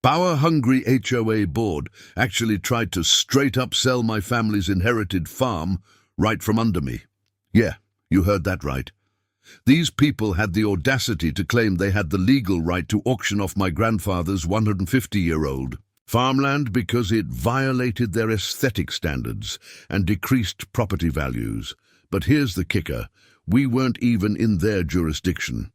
Power-hungry HOA board actually tried to straight-up sell my family's inherited farm right from under me. Yeah, you heard that right. These people had the audacity to claim they had the legal right to auction off my grandfather's 150-year-old farmland because it violated their aesthetic standards and decreased property values. But here's the kicker: we weren't even in their jurisdiction.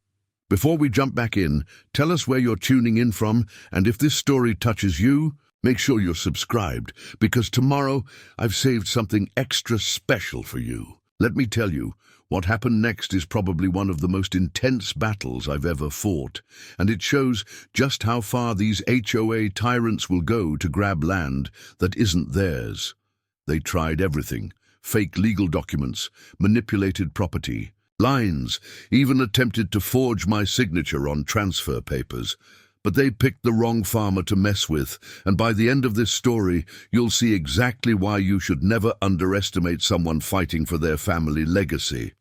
Before we jump back in, tell us where you're tuning in from, and if this story touches you, make sure you're subscribed, because tomorrow I've saved something extra special for you. Let me tell you, what happened next is probably one of the most intense battles I've ever fought, and it shows just how far these HOA tyrants will go to grab land that isn't theirs. They tried everything: fake legal documents, manipulated property lines, even attempted to forge my signature on transfer papers. But they picked the wrong farmer to mess with, and by the end of this story, you'll see exactly why you should never underestimate someone fighting for their family legacy.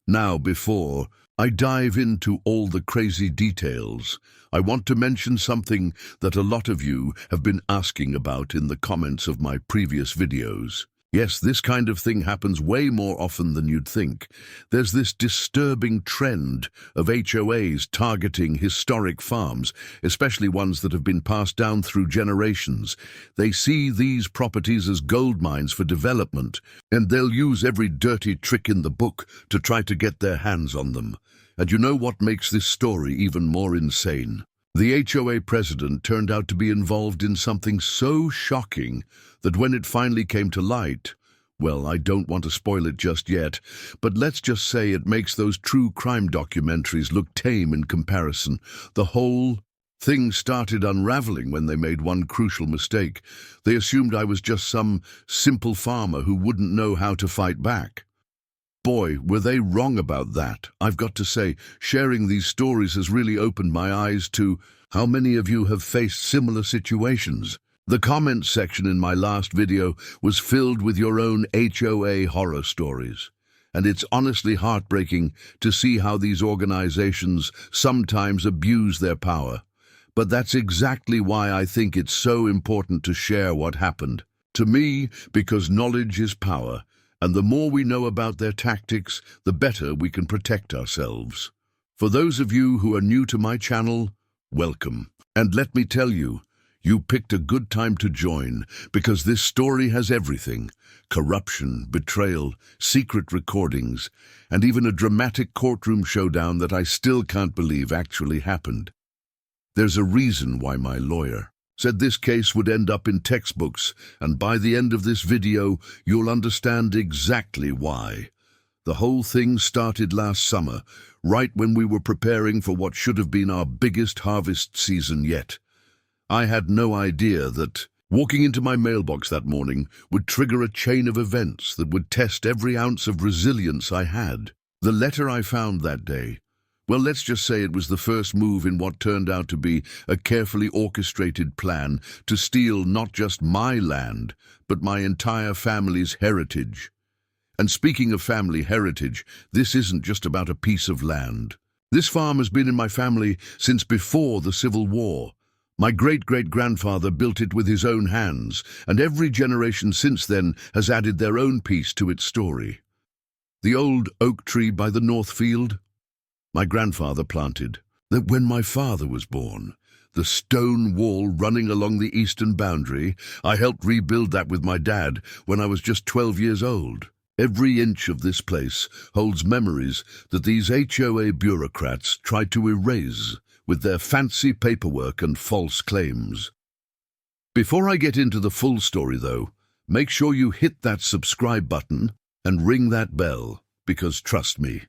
Now, before I dive into all the crazy details, I want to mention something that a lot of you have been asking about in the comments of my previous videos. Yes, this kind of thing happens way more often than you'd think. There's this disturbing trend of HOAs targeting historic farms, especially ones that have been passed down through generations. They see these properties as gold mines for development, and they'll use every dirty trick in the book to try to get their hands on them. And you know what makes this story even more insane? The HOA president turned out to be involved in something so shocking that when it finally came to light, well, I don't want to spoil it just yet, but let's just say it makes those true crime documentaries look tame in comparison. The whole thing started unraveling when they made one crucial mistake. They assumed I was just some simple farmer who wouldn't know how to fight back. Boy, were they wrong about that. I've got to say, sharing these stories has really opened my eyes to how many of you have faced similar situations. The comments section in my last video was filled with your own HOA horror stories. And it's honestly heartbreaking to see how these organizations sometimes abuse their power. But that's exactly why I think it's so important to share what happened. To me, because knowledge is power. And the more we know about their tactics, the better we can protect ourselves. For those of you who are new to my channel, welcome. And let me tell you, you picked a good time to join, because this story has everything: corruption, betrayal, secret recordings, and even a dramatic courtroom showdown that I still can't believe actually happened. There's a reason why my lawyer said this case would end up in textbooks, and by the end of this video, you'll understand exactly why. The whole thing started last summer, right when we were preparing for what should have been our biggest harvest season yet. I had no idea that walking into my mailbox that morning would trigger a chain of events that would test every ounce of resilience I had. The letter I found that day, well, let's just say it was the first move in what turned out to be a carefully orchestrated plan to steal not just my land, but my entire family's heritage. And speaking of family heritage, this isn't just about a piece of land. This farm has been in my family since before the Civil War. My great-great-grandfather built it with his own hands, and every generation since then has added their own piece to its story. The old oak tree by the North Field, my grandfather planted. That when my father was born, the stone wall running along the eastern boundary, I helped rebuild that with my dad when I was just 12 years old. Every inch of this place holds memories that these HOA bureaucrats tried to erase with their fancy paperwork and false claims. Before I get into the full story, though, make sure you hit that subscribe button and ring that bell, because trust me,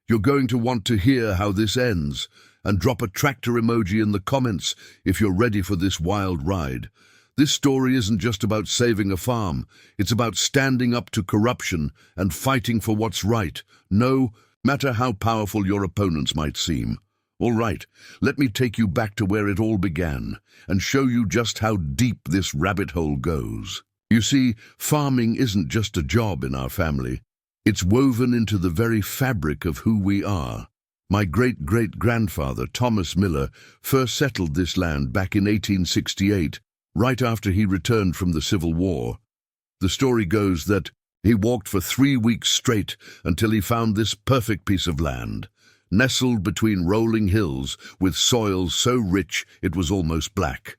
you're going to want to hear how this ends, and drop a tractor emoji in the comments if you're ready for this wild ride. This story isn't just about saving a farm, it's about standing up to corruption and fighting for what's right, no matter how powerful your opponents might seem. All right, let me take you back to where it all began, and show you just how deep this rabbit hole goes. You see, farming isn't just a job in our family. It's woven into the very fabric of who we are. My great-great-grandfather, Thomas Miller, first settled this land back in 1868, right after he returned from the Civil War. The story goes that he walked for 3 weeks straight until he found this perfect piece of land, nestled between rolling hills with soil so rich it was almost black.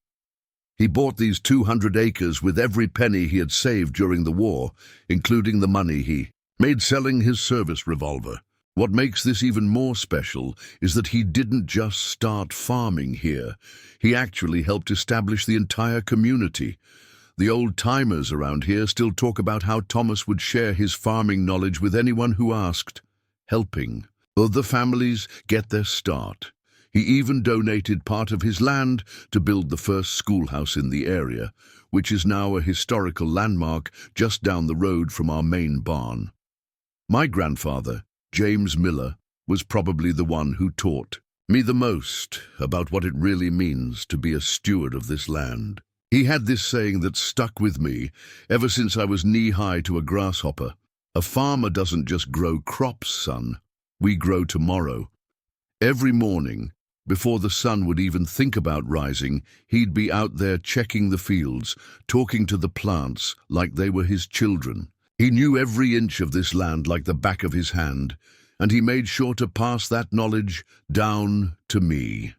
He bought these 200 acres with every penny he had saved during the war, including the money he made selling his service revolver. What makes this even more special is that he didn't just start farming here. He actually helped establish the entire community. The old-timers around here still talk about how Thomas would share his farming knowledge with anyone who asked, helping other families get their start. He even donated part of his land to build the first schoolhouse in the area, which is now a historical landmark just down the road from our main barn. My grandfather, James Miller, was probably the one who taught me the most about what it really means to be a steward of this land. He had this saying that stuck with me ever since I was knee-high to a grasshopper. A farmer doesn't just grow crops, son. We grow tomorrow. Every morning, before the sun would even think about rising, he'd be out there checking the fields, talking to the plants like they were his children. He knew every inch of this land like the back of his hand, and he made sure to pass that knowledge down to me.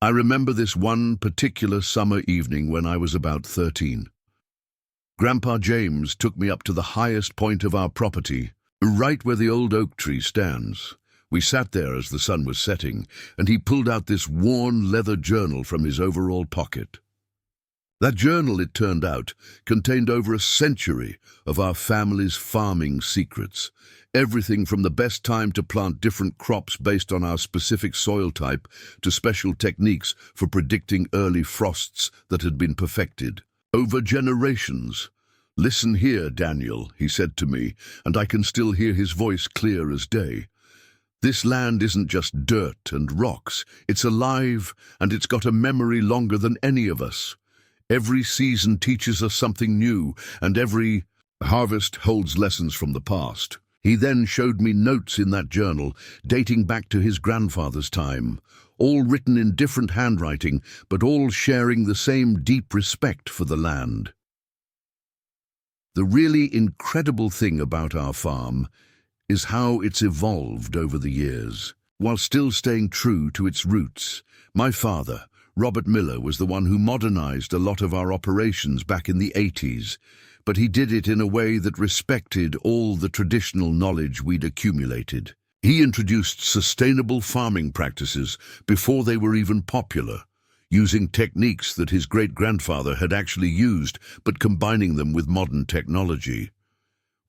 I remember this one particular summer evening when I was about 13. Grandpa James took me up to the highest point of our property, right where the old oak tree stands. We sat there as the sun was setting, and he pulled out this worn leather journal from his overall pocket. That journal, it turned out, contained over a century of our family's farming secrets. Everything from the best time to plant different crops based on our specific soil type to special techniques for predicting early frosts that had been perfected over generations. "Listen here, Daniel," he said to me, and I can still hear his voice clear as day. "This land isn't just dirt and rocks. It's alive, and it's got a memory longer than any of us. Every season teaches us something new, and every harvest holds lessons from the past." He then showed me notes in that journal, dating back to his grandfather's time, all written in different handwriting, but all sharing the same deep respect for the land. The really incredible thing about our farm is how it's evolved over the years, while still staying true to its roots. My father, Robert Miller, was the one who modernized a lot of our operations back in the 80s, but he did it in a way that respected all the traditional knowledge we'd accumulated. He introduced sustainable farming practices before they were even popular, using techniques that his great-grandfather had actually used, but combining them with modern technology.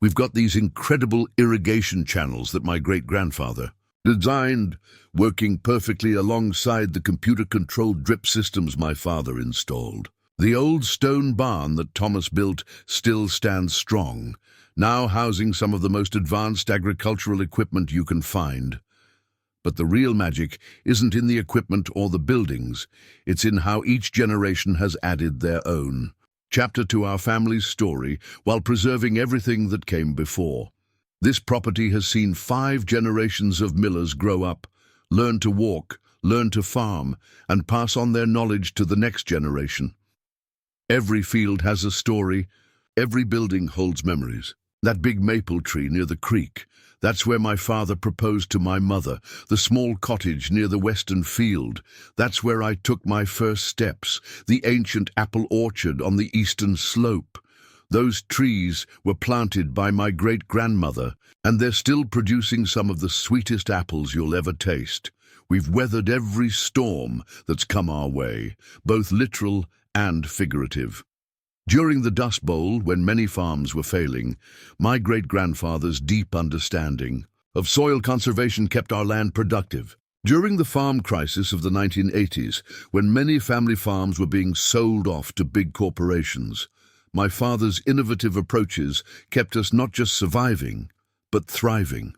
We've got these incredible irrigation channels that my great-grandfather designed, working perfectly alongside the computer-controlled drip systems my father installed. The old stone barn that Thomas built still stands strong, now housing some of the most advanced agricultural equipment you can find. But the real magic isn't in the equipment or the buildings, it's in how each generation has added their own chapter to our family's story while preserving everything that came before. This property has seen 5 generations of Millers grow up, learn to walk, learn to farm, and pass on their knowledge to the next generation. Every field has a story, every building holds memories. That big maple tree near the creek, that's where my father proposed to my mother. The small cottage near the western field, that's where I took my first steps. The ancient apple orchard on the eastern slope. Those trees were planted by my great-grandmother, and they're still producing some of the sweetest apples you'll ever taste. We've weathered every storm that's come our way, both literal and figurative. During the Dust Bowl, when many farms were failing, my great-grandfather's deep understanding of soil conservation kept our land productive. During the farm crisis of the 1980s, when many family farms were being sold off to big corporations, my father's innovative approaches kept us not just surviving, but thriving.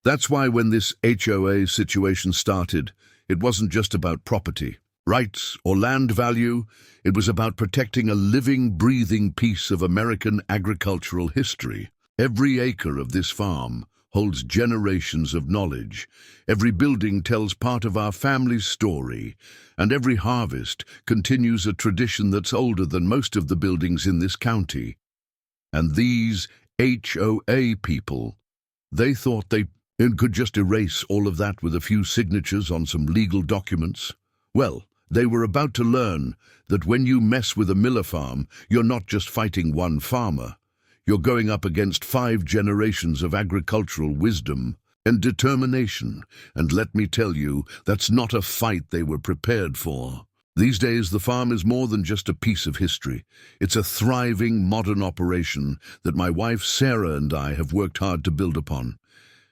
That's why when this HOA situation started, it wasn't just about property, rights, or land value. It was about protecting a living, breathing piece of American agricultural history. Every acre of this farm holds generations of knowledge. Every building tells part of our family's story, and every harvest continues a tradition that's older than most of the buildings in this county. And these HOA people, they thought they could just erase all of that with a few signatures on some legal documents. Well, they were about to learn that when you mess with a Miller farm, you're not just fighting one farmer. You're going up against 5 generations of agricultural wisdom and determination. And let me tell you, that's not a fight they were prepared for. These days, the farm is more than just a piece of history. It's a thriving, modern operation that my wife Sarah and I have worked hard to build upon.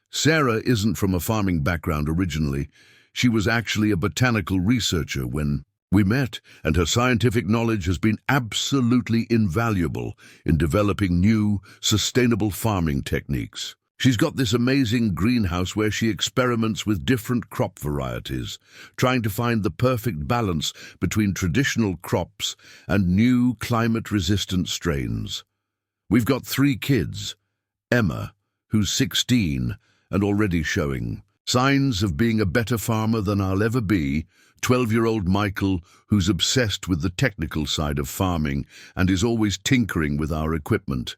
Sarah isn't from a farming background originally. She was actually a botanical researcher when we met, and her scientific knowledge has been absolutely invaluable in developing new, sustainable farming techniques. She's got this amazing greenhouse where she experiments with different crop varieties, trying to find the perfect balance between traditional crops and new climate-resistant strains. We've got 3 kids. Emma, who's 16 and already showing signs of being a better farmer than I'll ever be. 12-year-old Michael, who's obsessed with the technical side of farming and is always tinkering with our equipment.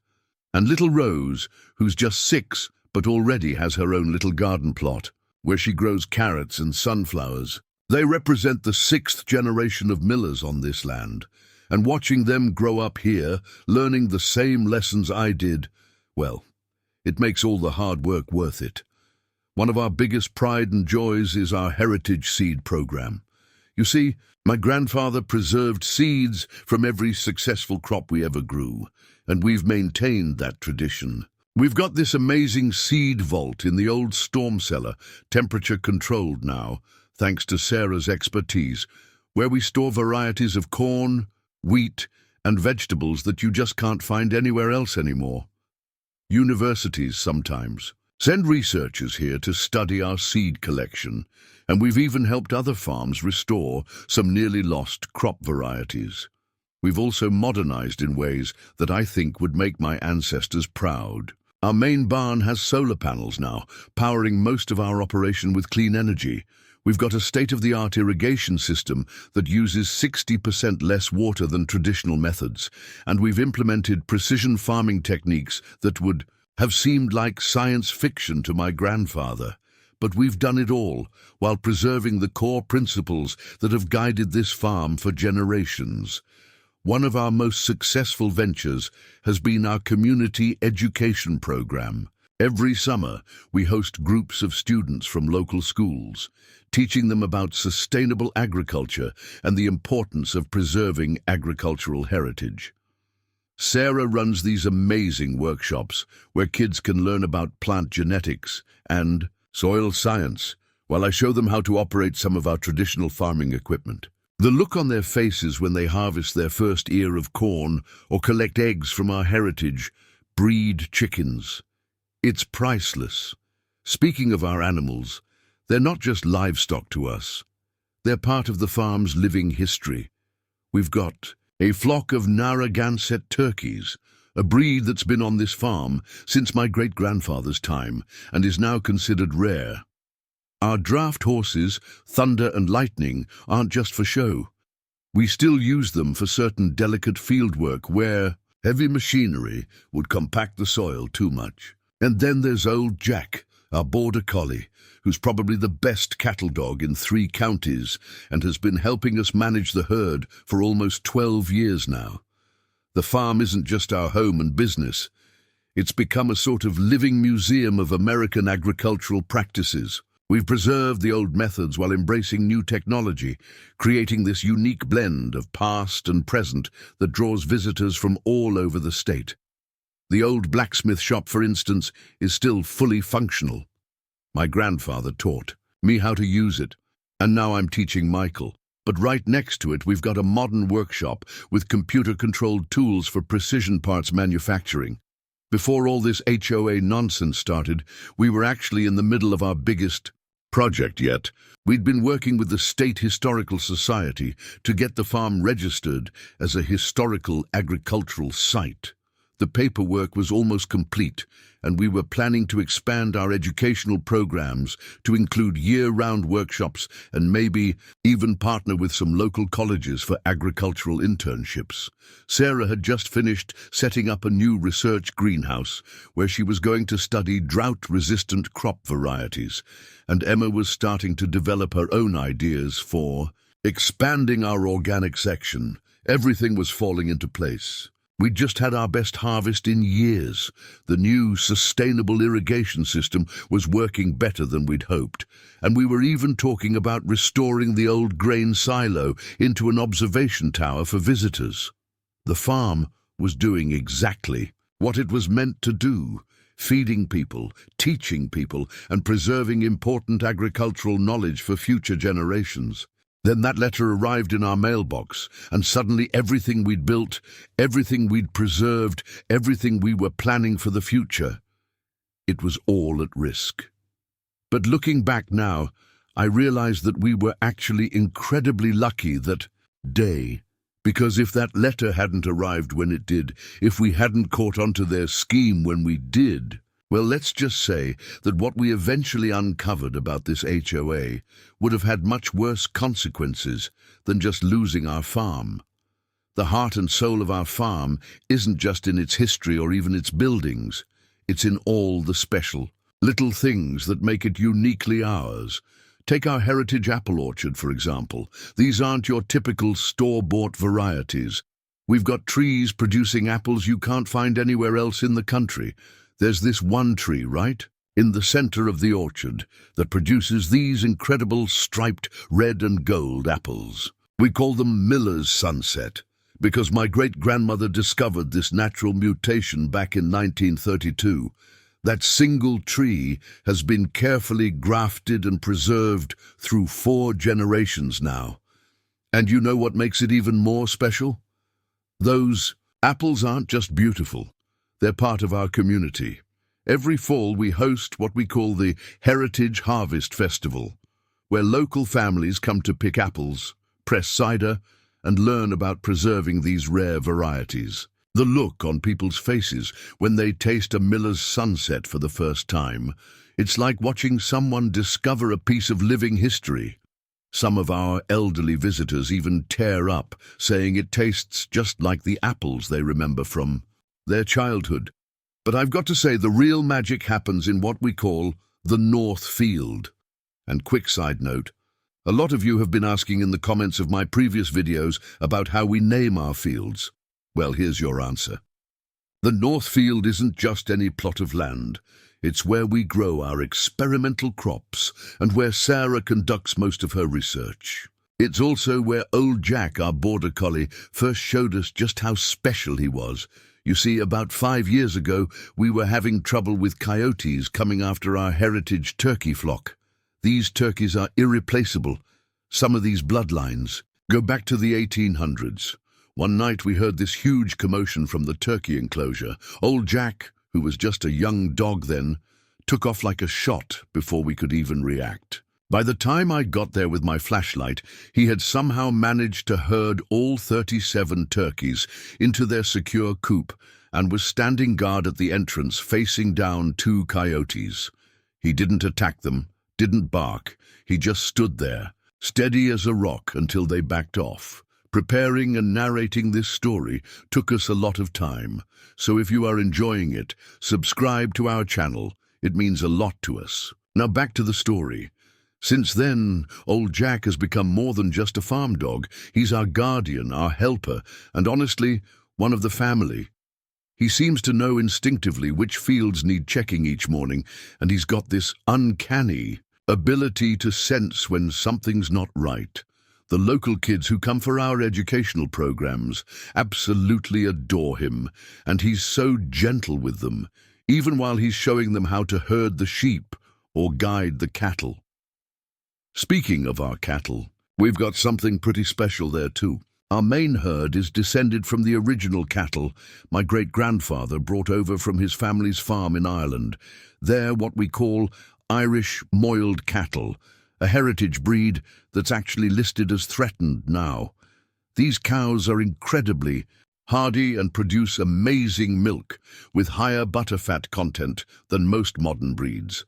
And little Rose, who's just 6 but already has her own little garden plot, where she grows carrots and sunflowers. They represent the 6th generation of millers on this land, and watching them grow up here, learning the same lessons I did, well, it makes all the hard work worth it. One of our biggest pride and joys is our heritage seed program. You see, my grandfather preserved seeds from every successful crop we ever grew, and we've maintained that tradition. We've got this amazing seed vault in the old storm cellar, temperature-controlled now, thanks to Sarah's expertise, where we store varieties of corn, wheat, and vegetables that you just can't find anywhere else anymore. Universities sometimes send researchers here to study our seed collection, and we've even helped other farms restore some nearly lost crop varieties. We've also modernized in ways that I think would make my ancestors proud. Our main barn has solar panels now, powering most of our operation with clean energy. We've got a state-of-the-art irrigation system that uses 60% less water than traditional methods, and we've implemented precision farming techniques that would have seemed like science fiction to my grandfather. But we've done it all while preserving the core principles that have guided this farm for generations. One of our most successful ventures has been our community education program. Every summer, we host groups of students from local schools, teaching them about sustainable agriculture and the importance of preserving agricultural heritage. Sarah runs these amazing workshops where kids can learn about plant genetics and soil science, while I show them how to operate some of our traditional farming equipment. The look on their faces when they harvest their first ear of corn or collect eggs from our heritage breed chickens. It's priceless. Speaking of our animals, they're not just livestock to us. They're part of the farm's living history. We've got a flock of Narragansett turkeys, a breed that's been on this farm since my great-grandfather's time and is now considered rare. Our draft horses, Thunder and Lightning, aren't just for show. We still use them for certain delicate field work where heavy machinery would compact the soil too much. And then there's old Jack, our border collie, who's probably the best cattle dog in 3 counties and has been helping us manage the herd for almost 12 years now. The farm isn't just our home and business. It's become a sort of living museum of American agricultural practices. We've preserved the old methods while embracing new technology, creating this unique blend of past and present that draws visitors from all over the state. The old blacksmith shop, for instance, is still fully functional. My grandfather taught me how to use it, and now I'm teaching Michael. But right next to it, we've got a modern workshop with computer-controlled tools for precision parts manufacturing. Before all this HOA nonsense started, we were actually in the middle of our biggest project yet. We'd been working with the State Historical Society to get the farm registered as a historical agricultural site. The paperwork was almost complete, and we were planning to expand our educational programs to include year-round workshops and maybe even partner with some local colleges for agricultural internships. Sarah had just finished setting up a new research greenhouse where she was going to study drought-resistant crop varieties, and Emma was starting to develop her own ideas for expanding our organic section. Everything was falling into place. We'd just had our best harvest in years. The new sustainable irrigation system was working better than we'd hoped, and we were even talking about restoring the old grain silo into an observation tower for visitors. The farm was doing exactly what it was meant to do, feeding people, teaching people, and preserving important agricultural knowledge for future generations. Then that letter arrived in our mailbox, and suddenly everything we'd built, everything we'd preserved, everything we were planning for the future, it was all at risk. But looking back now, I realized that we were actually incredibly lucky that day, because if that letter hadn't arrived when it did, if we hadn't caught onto their scheme when we did, well, let's just say that what we eventually uncovered about this HOA would have had much worse consequences than just losing our farm. The heart and soul of our farm isn't just in its history or even its buildings. It's in all the special, little things that make it uniquely ours. Take our heritage apple orchard, for example. These aren't your typical store-bought varieties. We've got trees producing apples you can't find anywhere else in the country. There's this one tree, right, in the center of the orchard, that produces these incredible striped red and gold apples. We call them Miller's Sunset, because my great-grandmother discovered this natural mutation back in 1932. That single tree has been carefully grafted and preserved through 4 generations now. And you know what makes it even more special? Those apples aren't just beautiful. They're part of our community. Every fall we host what we call the Heritage Harvest Festival, where local families come to pick apples, press cider, and learn about preserving these rare varieties. The look on people's faces when they taste a Miller's Sunset for the first time, it's like watching someone discover a piece of living history. Some of our elderly visitors even tear up, saying it tastes just like the apples they remember from their childhood. But I've got to say the real magic happens in what we call the North Field. And quick side note, a lot of you have been asking in the comments of my previous videos about how we name our fields. Well, here's your answer. The North Field isn't just any plot of land. It's where we grow our experimental crops and where Sarah conducts most of her research. It's also where old Jack, our border collie, first showed us just how special he was. You see, about 5 years ago, we were having trouble with coyotes coming after our heritage turkey flock. These turkeys are irreplaceable. Some of these bloodlines go back to the 1800s. One night we heard this huge commotion from the turkey enclosure. Old Jack, who was just a young dog then, took off like a shot before we could even react. By the time I got there with my flashlight, he had somehow managed to herd all 37 turkeys into their secure coop and was standing guard at the entrance facing down 2 coyotes. He didn't attack them, didn't bark. He just stood there, steady as a rock until they backed off. Preparing and narrating this story took us a lot of time, so if you are enjoying it, subscribe to our channel. It means a lot to us. Now back to the story. Since then, old Jack has become more than just a farm dog. He's our guardian, our helper, and honestly, one of the family. He seems to know instinctively which fields need checking each morning, and he's got this uncanny ability to sense when something's not right. The local kids who come for our educational programs absolutely adore him, and he's so gentle with them, even while he's showing them how to herd the sheep or guide the cattle. Speaking of our cattle, we've got something pretty special there too. Our main herd is descended from the original cattle my great-grandfather brought over from his family's farm in Ireland. They're what we call Irish moiled cattle, a heritage breed that's actually listed as threatened now. These cows are incredibly hardy and produce amazing milk with higher butterfat content than most modern breeds.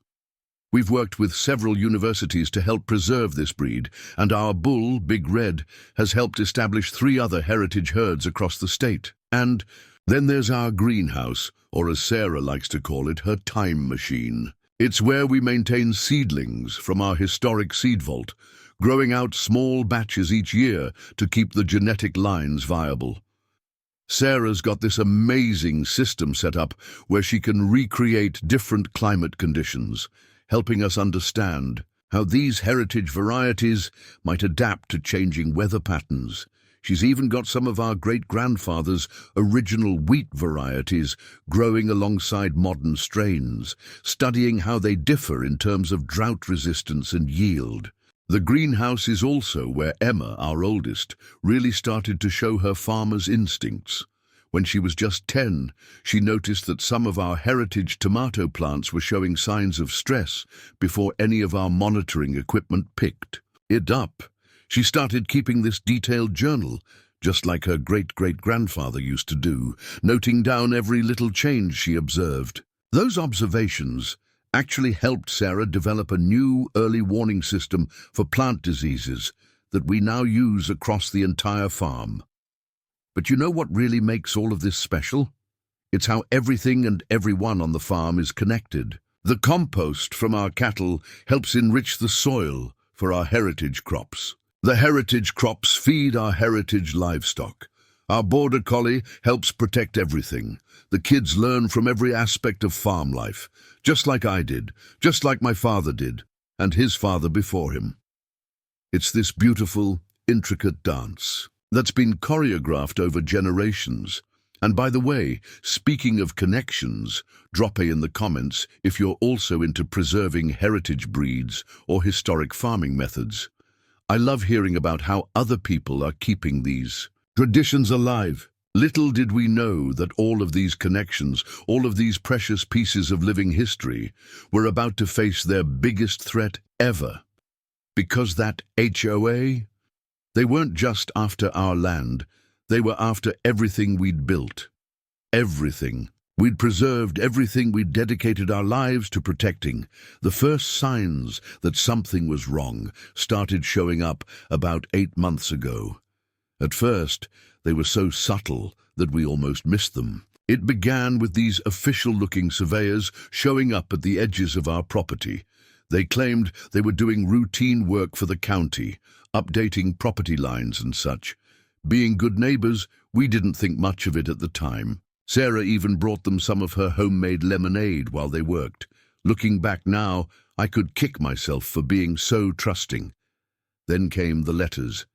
We've worked with several universities to help preserve this breed, and our bull, Big Red, has helped establish 3 other heritage herds across the state. And then there's our greenhouse, or as Sarah likes to call it, her time machine. It's where we maintain seedlings from our historic seed vault, growing out small batches each year to keep the genetic lines viable. Sarah's got this amazing system set up where she can recreate different climate conditions, helping us understand how these heritage varieties might adapt to changing weather patterns. She's even got some of our great-grandfather's original wheat varieties growing alongside modern strains, studying how they differ in terms of drought resistance and yield. The greenhouse is also where Emma, our oldest, really started to show her farmer's instincts. When she was just 10, she noticed that some of our heritage tomato plants were showing signs of stress before any of our monitoring equipment picked it up. She started keeping this detailed journal, just like her great-great-grandfather used to do, noting down every little change she observed. Those observations actually helped Sarah develop a new early warning system for plant diseases that we now use across the entire farm. But you know what really makes all of this special? It's how everything and everyone on the farm is connected. The compost from our cattle helps enrich the soil for our heritage crops. The heritage crops feed our heritage livestock. Our border collie helps protect everything. The kids learn from every aspect of farm life, just like I did, just like my father did, and his father before him. It's this beautiful, intricate dance that's been choreographed over generations. And by the way, speaking of connections, drop in the comments if you're also into preserving heritage breeds or historic farming methods. I love hearing about how other people are keeping these traditions alive. Little did we know that all of these connections, all of these precious pieces of living history, were about to face their biggest threat ever. Because that HOA, they weren't just after our land, they were after everything we'd built. Everything. We'd preserved everything we'd dedicated our lives to protecting. The first signs that something was wrong started showing up about 8 months ago. At first, they were so subtle that we almost missed them. It began with these official-looking surveyors showing up at the edges of our property. They claimed they were doing routine work for the county, updating property lines and such. Being good neighbors, we didn't think much of it at the time. Sarah even brought them some of her homemade lemonade while they worked. Looking back now, I could kick myself for being so trusting. Then came the letters.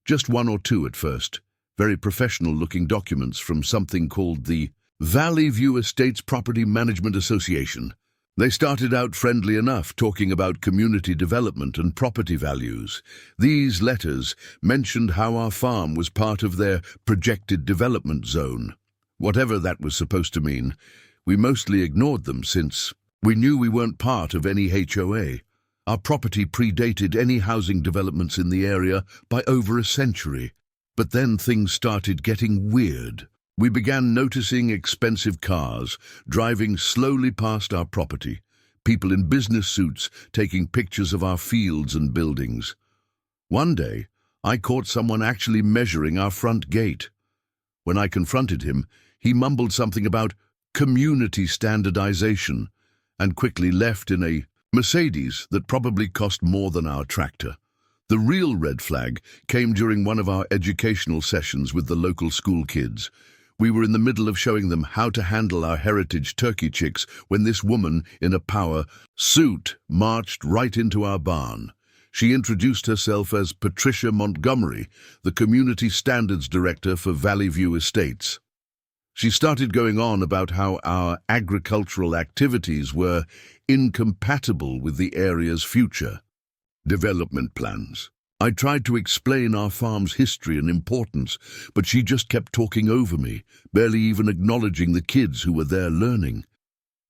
Just 1 or 2 at first. Very professional-looking documents from something called the Valley View Estates Property Management Association. They started out friendly enough, talking about community development and property values. These letters mentioned how our farm was part of their projected development zone. Whatever that was supposed to mean, we mostly ignored them since we knew we weren't part of any HOA. Our property predated any housing developments in the area by over a century. But then things started getting weird. We began noticing expensive cars driving slowly past our property, people in business suits taking pictures of our fields and buildings. One day, I caught someone actually measuring our front gate. When I confronted him, he mumbled something about community standardization and quickly left in a Mercedes that probably cost more than our tractor. The real red flag came during one of our educational sessions with the local school kids. We were in the middle of showing them how to handle our heritage turkey chicks when this woman in a power suit marched right into our barn. She introduced herself as Patricia Montgomery, the Community Standards Director for Valley View Estates. She started going on about how our agricultural activities were incompatible with the area's future development plans. I tried to explain our farm's history and importance, but she just kept talking over me, barely even acknowledging the kids who were there learning.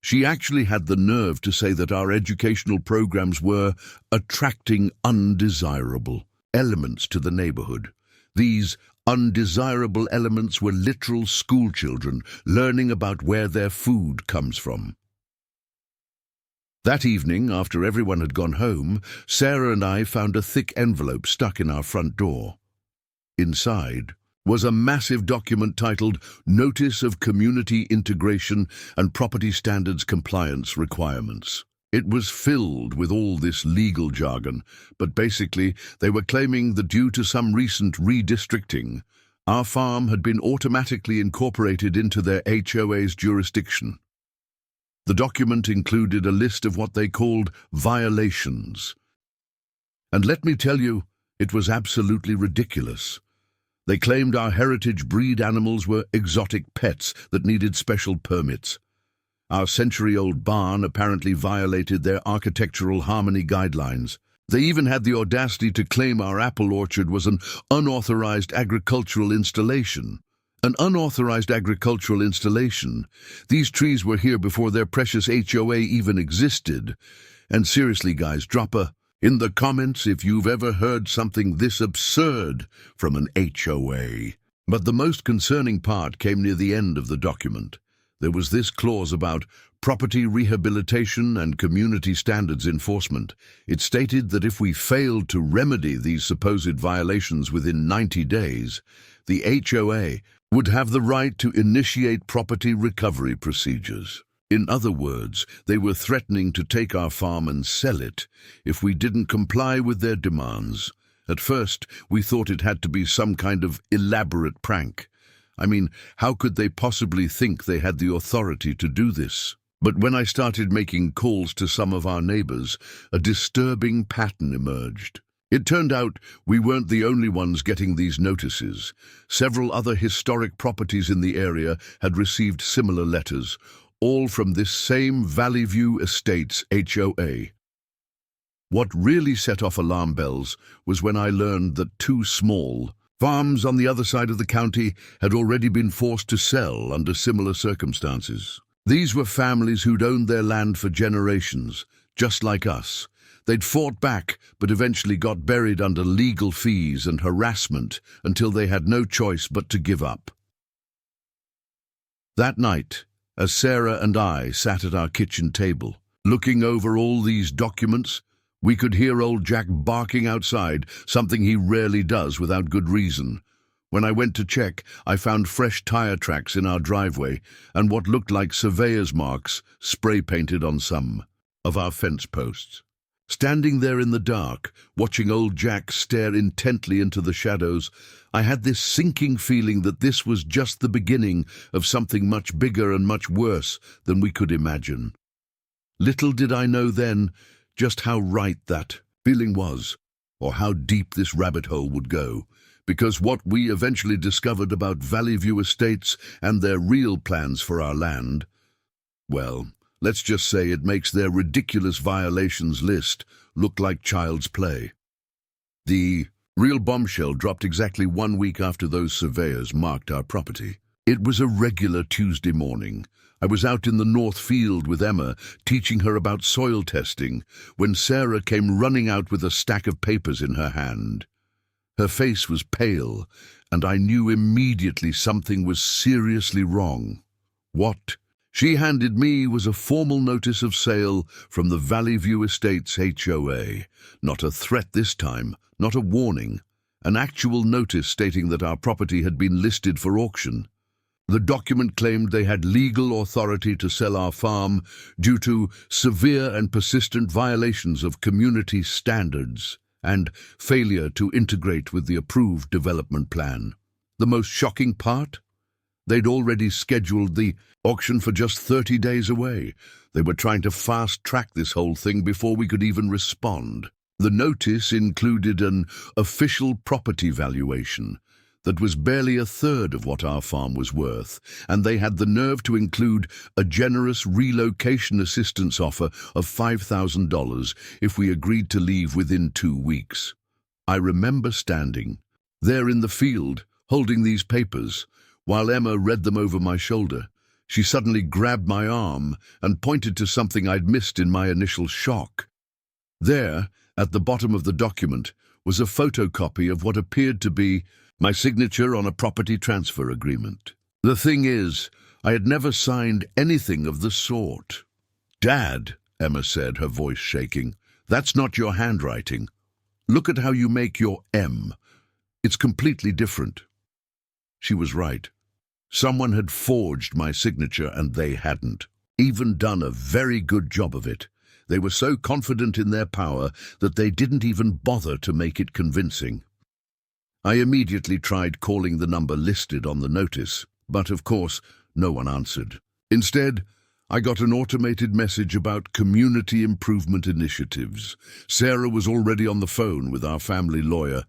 She actually had the nerve to say that our educational programs were attracting undesirable elements to the neighborhood. These undesirable elements were literal schoolchildren learning about where their food comes from. That evening, after everyone had gone home, Sarah and I found a thick envelope stuck in our front door. Inside was a massive document titled Notice of Community Integration and Property Standards Compliance Requirements. It was filled with all this legal jargon, but basically they were claiming that due to some recent redistricting, our farm had been automatically incorporated into their HOA's jurisdiction. The document included a list of what they called violations. And let me tell you, it was absolutely ridiculous. They claimed our heritage breed animals were exotic pets that needed special permits. Our century-old barn apparently violated their architectural harmony guidelines. They even had the audacity to claim our apple orchard was an unauthorized agricultural installation. An unauthorized agricultural installation. These trees were here before their precious HOA even existed. And seriously, guys, drop a in the comments if you've ever heard something this absurd from an HOA. But the most concerning part came near the end of the document. There was this clause about property rehabilitation and community standards enforcement. It stated that if we failed to remedy these supposed violations within 90 days, the HOA would have the right to initiate property recovery procedures. In other words, they were threatening to take our farm and sell it if we didn't comply with their demands. At first, we thought it had to be some kind of elaborate prank. I mean, how could they possibly think they had the authority to do this? But when I started making calls to some of our neighbors, a disturbing pattern emerged. It turned out we weren't the only ones getting these notices. Several other historic properties in the area had received similar letters, all from this same Valley View Estates HOA. What really set off alarm bells was when I learned that two small farms on the other side of the county had already been forced to sell under similar circumstances. These were families who'd owned their land for generations, just like us. They'd fought back, but eventually got buried under legal fees and harassment until they had no choice but to give up. That night, as Sarah and I sat at our kitchen table, looking over all these documents, we could hear old Jack barking outside, something he rarely does without good reason. When I went to check, I found fresh tire tracks in our driveway and what looked like surveyor's marks spray-painted on some of our fence posts. Standing there in the dark, watching old Jack stare intently into the shadows, I had this sinking feeling that this was just the beginning of something much bigger and much worse than we could imagine. Little did I know then just how right that feeling was, or how deep this rabbit hole would go, because what we eventually discovered about Valley View Estates and their real plans for our land, well, let's just say it makes their ridiculous violations list look like child's play. The real bombshell dropped exactly 1 week after those surveyors marked our property. It was a regular Tuesday morning. I was out in the north field with Emma, teaching her about soil testing, when Sarah came running out with a stack of papers in her hand. Her face was pale, and I knew immediately something was seriously wrong. What she handed me was a formal notice of sale from the Valley View Estates HOA. Not a threat this time, not a warning. An actual notice stating that our property had been listed for auction. The document claimed they had legal authority to sell our farm due to severe and persistent violations of community standards and failure to integrate with the approved development plan. The most shocking part? They'd already scheduled the auction for just 30 days away. They were trying to fast-track this whole thing before we could even respond. The notice included an official property valuation that was barely a third of what our farm was worth, and they had the nerve to include a generous relocation assistance offer of $5,000 if we agreed to leave within 2 weeks. I remember standing there in the field, holding these papers, while Emma read them over my shoulder. She suddenly grabbed my arm and pointed to something I'd missed in my initial shock. There, at the bottom of the document, was a photocopy of what appeared to be My signature on a property transfer agreement. The thing is, I had never signed anything of the sort. Dad, Emma said, her voice shaking, that's not your handwriting. Look at how you make your M. It's completely different. She was right. Someone had forged my signature and they hadn't even done a very good job of it. They were so confident in their power that they didn't even bother to make it convincing. I immediately tried calling the number listed on the notice, but of course, no one answered. Instead, I got an automated message about community improvement initiatives. Sarah was already on the phone with our family lawyer,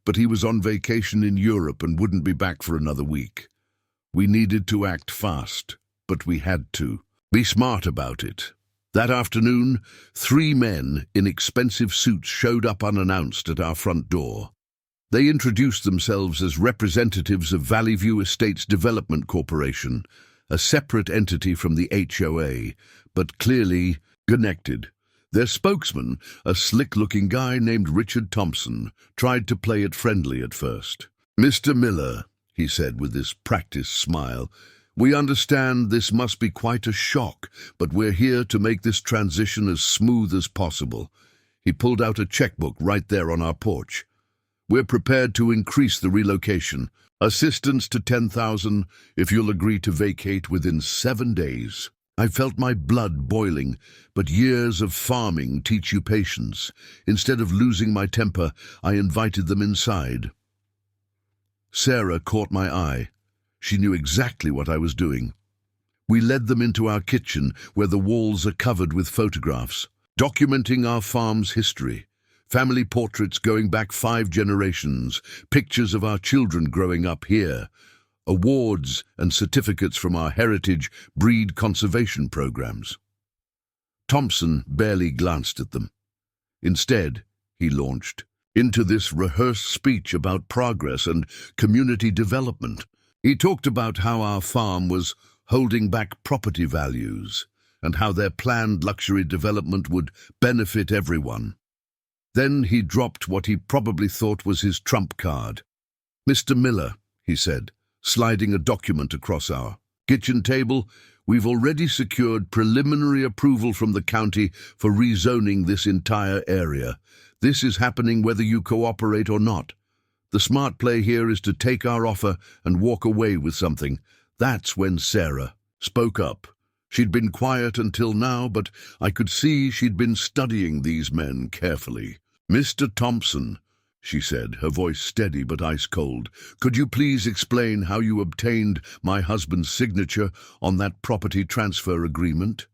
but he was on vacation in Europe and wouldn't be back for another week. We needed to act fast, but we had to. Be smart about it. That afternoon, 3 men in expensive suits showed up unannounced at our front door. They introduced themselves as representatives of Valley View Estates Development Corporation, a separate entity from the HOA, but clearly connected. Their spokesman, a slick-looking guy named Richard Thompson, tried to play it friendly at first. "Mr. Miller," he said with this practiced smile, "we understand this must be quite a shock, but we're here to make this transition as smooth as possible." He pulled out a checkbook right there on our porch. "We're prepared to increase the relocation. Assistance to 10,000 if you'll agree to vacate within 7 days. I felt my blood boiling, but years of farming teach you patience. Instead of losing my temper, I invited them inside. Sarah caught my eye. She knew exactly what I was doing. We led them into our kitchen, where the walls are covered with photographs, documenting our farm's history. Family portraits going back 5 generations, pictures of our children growing up here, awards and certificates from our heritage breed conservation programs. Thompson barely glanced at them. Instead, he launched into this rehearsed speech about progress and community development. He talked about how our farm was holding back property values and how their planned luxury development would benefit everyone. Then he dropped what he probably thought was his trump card. "Mr. Miller," he said, sliding a document across our kitchen table, "we've already secured preliminary approval from the county for rezoning this entire area. This is happening whether you cooperate or not. The smart play here is to take our offer and walk away with something." That's when Sarah spoke up. She'd been quiet until now, but I could see she'd been studying these men carefully. "Mr. Thompson," she said, her voice steady but ice-cold, "could you please explain how you obtained my husband's signature on that property transfer agreement?"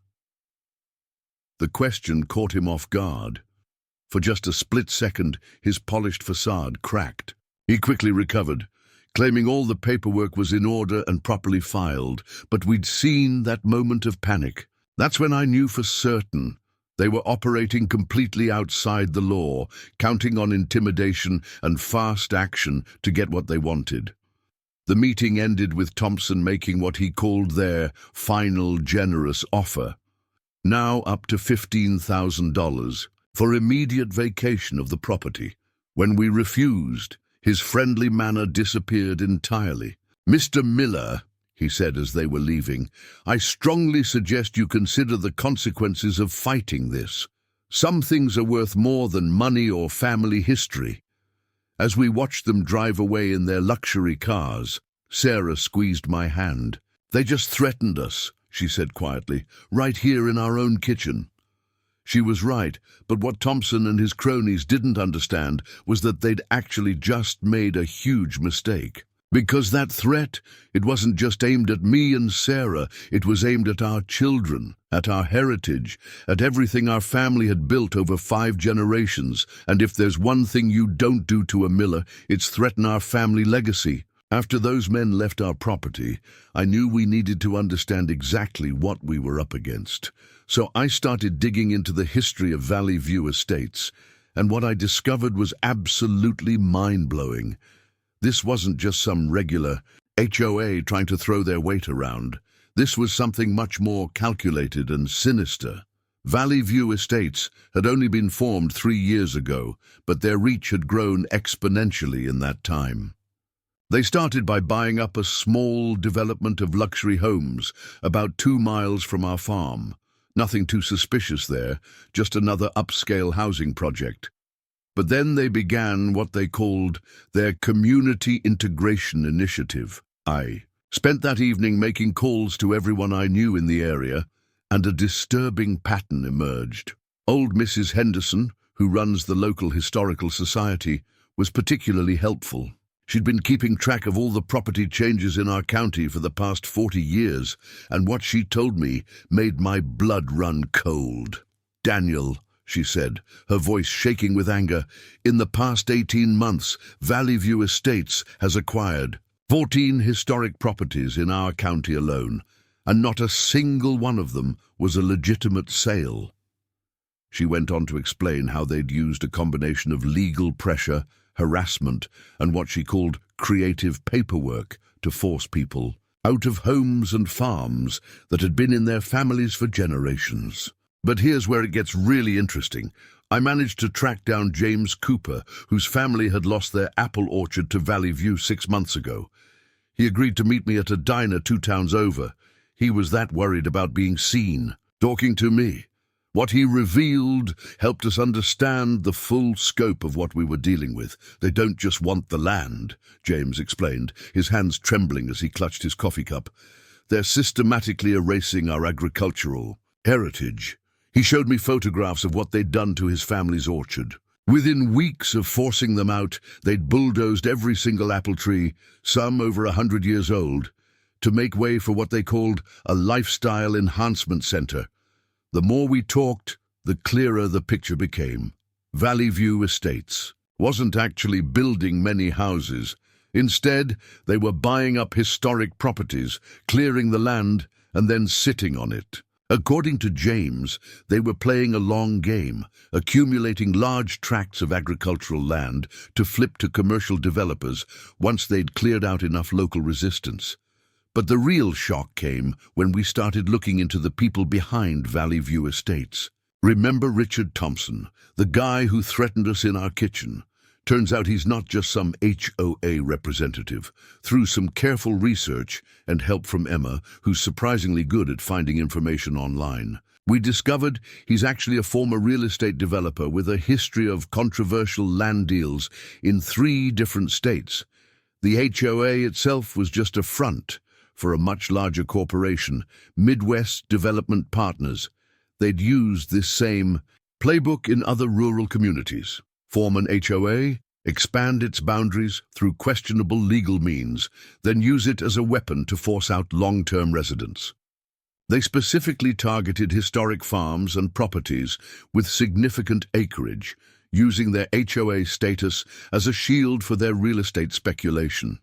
The question caught him off guard. For just a split second, his polished facade cracked. He quickly recovered, claiming all the paperwork was in order and properly filed, but we'd seen that moment of panic. That's when I knew for certain they were operating completely outside the law, counting on intimidation and fast action to get what they wanted. The meeting ended with Thompson making what he called their final generous offer, now up to $15,000, for immediate vacation of the property. When we refused, his friendly manner disappeared entirely. "Mr. Miller," he said as they were leaving, "I strongly suggest you consider the consequences of fighting this. Some things are worth more than money or family history." As we watched them drive away in their luxury cars, Sarah squeezed my hand. "They just threatened us," she said quietly, "right here in our own kitchen." She was right, but what Thompson and his cronies didn't understand was that they'd actually just made a huge mistake. Because that threat, it wasn't just aimed at me and Sarah, it was aimed at our children, at our heritage, at everything our family had built over 5 generations, and if there's one thing you don't do to a Miller, it's threaten our family legacy. After those men left our property, I knew we needed to understand exactly what we were up against. So I started digging into the history of Valley View Estates, and what I discovered was absolutely mind-blowing. This wasn't just some regular HOA trying to throw their weight around. This was something much more calculated and sinister. Valley View Estates had only been formed 3 years ago, but their reach had grown exponentially in that time. They started by buying up a small development of luxury homes about 2 miles from our farm. Nothing too suspicious there, just another upscale housing project. But then they began what they called their Community Integration Initiative. I spent that evening making calls to everyone I knew in the area, and a disturbing pattern emerged. Old Mrs. Henderson, who runs the local historical society, was particularly helpful. She'd been keeping track of all the property changes in our county for the past 40 years, and what she told me made my blood run cold. "Daniel," she said, her voice shaking with anger, "in the past 18 months, Valley View Estates has acquired 14 historic properties in our county alone, and not a single one of them was a legitimate sale." She went on to explain how they'd used a combination of legal pressure, harassment, and what she called creative paperwork to force people out of homes and farms that had been in their families for generations. But here's where it gets really interesting. I managed to track down James Cooper, whose family had lost their apple orchard to Valley View 6 months ago. He agreed to meet me at a diner 2 towns over. He was that worried about being seen, talking to me. What he revealed helped us understand the full scope of what we were dealing with. "They don't just want the land," James explained, his hands trembling as he clutched his coffee cup. "They're systematically erasing our agricultural heritage." He showed me photographs of what they'd done to his family's orchard. Within weeks of forcing them out, they'd bulldozed every single apple tree, some over 100 years old, to make way for what they called a lifestyle enhancement center. The more we talked, the clearer the picture became. Valley View Estates wasn't actually building many houses. Instead, they were buying up historic properties, clearing the land, and then sitting on it. According to James, they were playing a long game, accumulating large tracts of agricultural land to flip to commercial developers once they'd cleared out enough local resistance. But the real shock came when we started looking into the people behind Valley View Estates. Remember Richard Thompson, the guy who threatened us in our kitchen? Turns out he's not just some HOA representative. Through some careful research and help from Emma, who's surprisingly good at finding information online, we discovered he's actually a former real estate developer with a history of controversial land deals in 3 different states. The HOA itself was just a front for a much larger corporation, Midwest Development Partners. They'd used this same playbook in other rural communities. Form an HOA, expand its boundaries through questionable legal means, then use it as a weapon to force out long-term residents. They specifically targeted historic farms and properties with significant acreage, using their HOA status as a shield for their real estate speculation.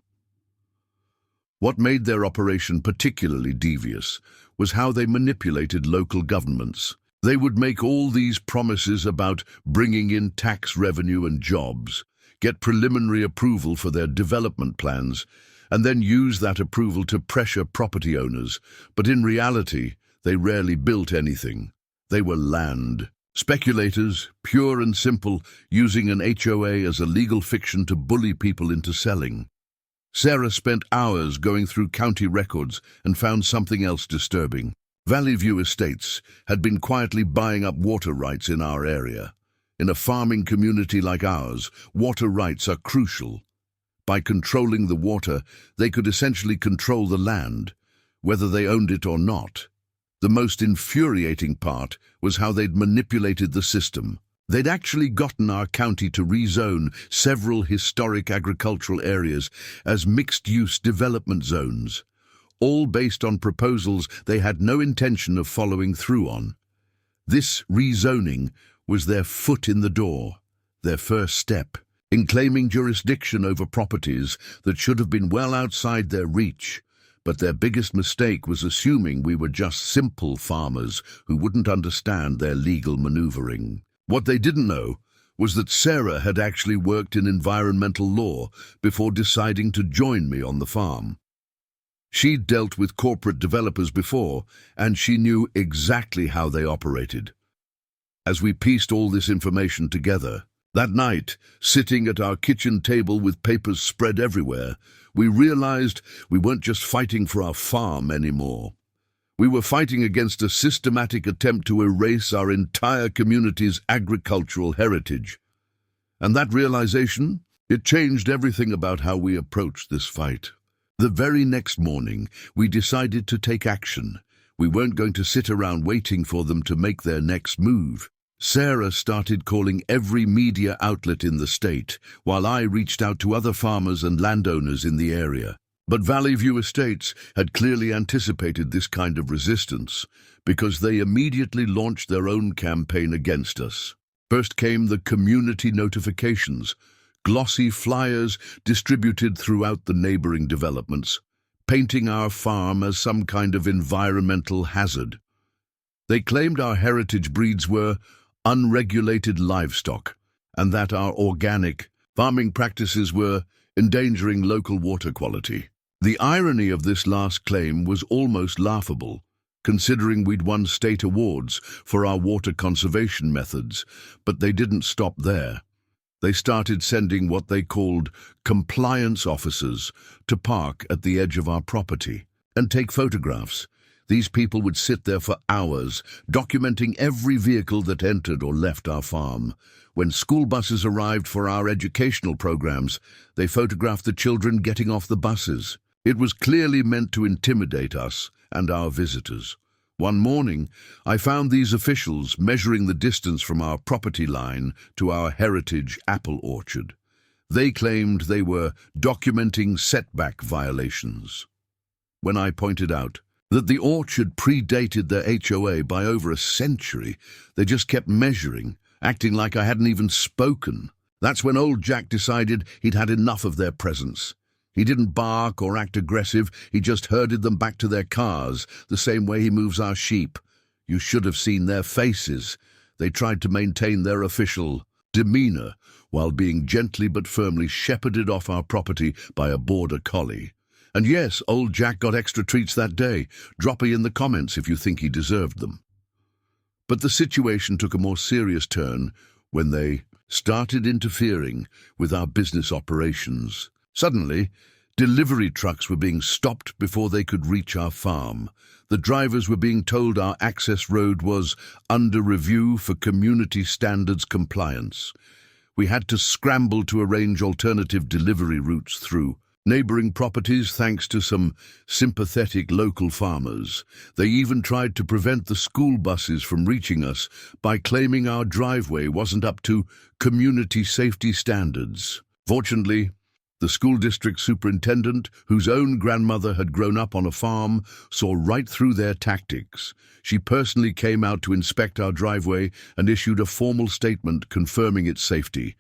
What made their operation particularly devious was how they manipulated local governments. They would make all these promises about bringing in tax revenue and jobs, get preliminary approval for their development plans, and then use that approval to pressure property owners. But in reality, they rarely built anything. They were land speculators, pure and simple, using an HOA as a legal fiction to bully people into selling. Sarah spent hours going through county records and found something else disturbing. Valley View Estates had been quietly buying up water rights in our area. In a farming community like ours, water rights are crucial. By controlling the water, they could essentially control the land, whether they owned it or not. The most infuriating part was how they'd manipulated the system. They'd actually gotten our county to rezone several historic agricultural areas as mixed-use development zones, all based on proposals they had no intention of following through on. This rezoning was their foot in the door, their first step in claiming jurisdiction over properties that should have been well outside their reach. But their biggest mistake was assuming we were just simple farmers who wouldn't understand their legal maneuvering. What they didn't know was that Sarah had actually worked in environmental law before deciding to join me on the farm. She'd dealt with corporate developers before, and she knew exactly how they operated. As we pieced all this information together, that night, sitting at our kitchen table with papers spread everywhere, we realized we weren't just fighting for our farm anymore. We were fighting against a systematic attempt to erase our entire community's agricultural heritage. And that realization, it changed everything about how we approached this fight. The very next morning, we decided to take action. We weren't going to sit around waiting for them to make their next move. Sarah started calling every media outlet in the state, while I reached out to other farmers and landowners in the area. But Valley View Estates had clearly anticipated this kind of resistance, because they immediately launched their own campaign against us. First came the community notifications, glossy flyers distributed throughout the neighboring developments, painting our farm as some kind of environmental hazard. They claimed our heritage breeds were unregulated livestock, and that our organic farming practices were endangering local water quality. The irony of this last claim was almost laughable, considering we'd won state awards for our water conservation methods, but they didn't stop there. They started sending what they called compliance officers to park at the edge of our property and take photographs. These people would sit there for hours, documenting every vehicle that entered or left our farm. When school buses arrived for our educational programs, they photographed the children getting off the buses. It was clearly meant to intimidate us and our visitors. One morning, I found these officials measuring the distance from our property line to our heritage apple orchard. They claimed they were documenting setback violations. When I pointed out that the orchard predated their HOA by over a century, they just kept measuring, acting like I hadn't even spoken. That's when old Jack decided he'd had enough of their presence. He didn't bark or act aggressive, he just herded them back to their cars, the same way he moves our sheep. You should have seen their faces. They tried to maintain their official demeanor while being gently but firmly shepherded off our property by a border collie. And yes, old Jack got extra treats that day. Drop it in the comments if you think he deserved them. But the situation took a more serious turn when they started interfering with our business operations. Suddenly, delivery trucks were being stopped before they could reach our farm. The drivers were being told our access road was under review for community standards compliance. We had to scramble to arrange alternative delivery routes through neighboring properties thanks to some sympathetic local farmers. They even tried to prevent the school buses from reaching us by claiming our driveway wasn't up to community safety standards. Fortunately, the school district superintendent, whose own grandmother had grown up on a farm, saw right through their tactics. She personally came out to inspect our driveway and issued a formal statement confirming its safety.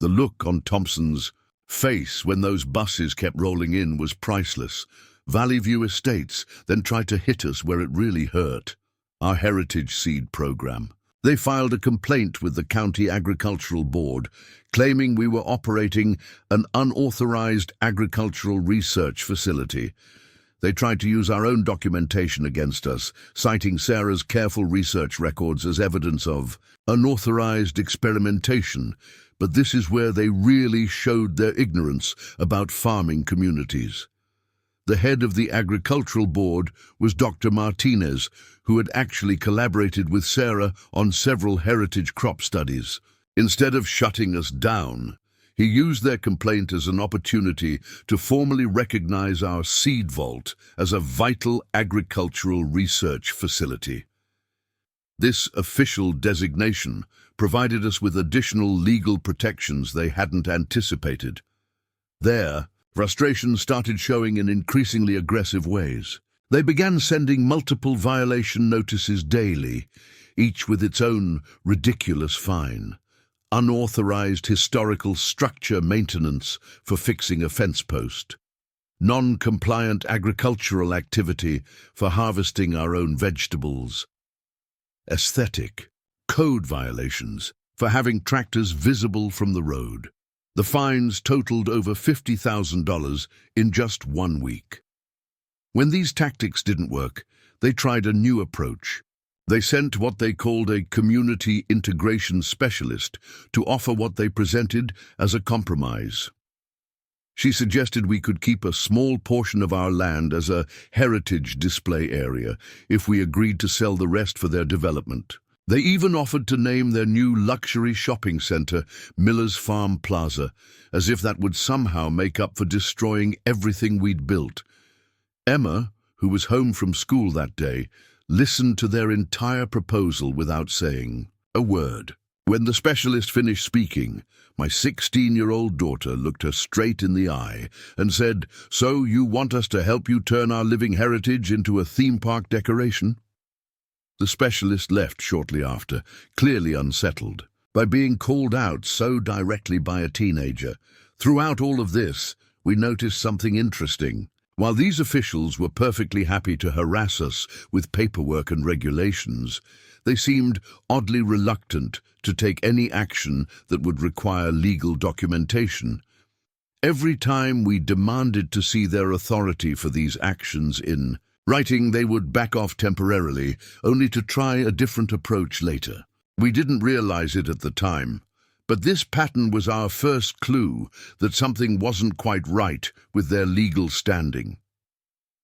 The look on Thompson's face when those buses kept rolling in was priceless. Valley View Estates then tried to hit us where it really hurt. Our heritage seed program. They filed a complaint with the County Agricultural Board, claiming we were operating an unauthorized agricultural research facility. They tried to use our own documentation against us, citing Sarah's careful research records as evidence of unauthorized experimentation. But this is where they really showed their ignorance about farming communities. The head of the Agricultural Board was Dr. Martinez, who had actually collaborated with Sarah on several heritage crop studies. Instead of shutting us down, he used their complaint as an opportunity to formally recognize our seed vault as a vital agricultural research facility. This official designation provided us with additional legal protections they hadn't anticipated. There, frustration started showing in increasingly aggressive ways. They began sending multiple violation notices daily, each with its own ridiculous fine. Unauthorized historical structure maintenance for fixing a fence post. Non-compliant agricultural activity for harvesting our own vegetables. Aesthetic code violations for having tractors visible from the road. The fines totaled over $50,000 in just 1 week. When these tactics didn't work, they tried a new approach. They sent what they called a community integration specialist to offer what they presented as a compromise. She suggested we could keep a small portion of our land as a heritage display area if we agreed to sell the rest for their development. They even offered to name their new luxury shopping center Miller's Farm Plaza, as if that would somehow make up for destroying everything we'd built. Emma, who was home from school that day, listened to their entire proposal without saying a word. When the specialist finished speaking, my 16-year-old daughter looked her straight in the eye and said, "So you want us to help you turn our living heritage into a theme park decoration?" The specialist left shortly after, clearly unsettled by being called out so directly by a teenager. Throughout all of this, we noticed something interesting. While these officials were perfectly happy to harass us with paperwork and regulations, they seemed oddly reluctant to take any action that would require legal documentation. Every time we demanded to see their authority for these actions in writing, they would back off temporarily, only to try a different approach later. We didn't realize it at the time, but this pattern was our first clue that something wasn't quite right with their legal standing.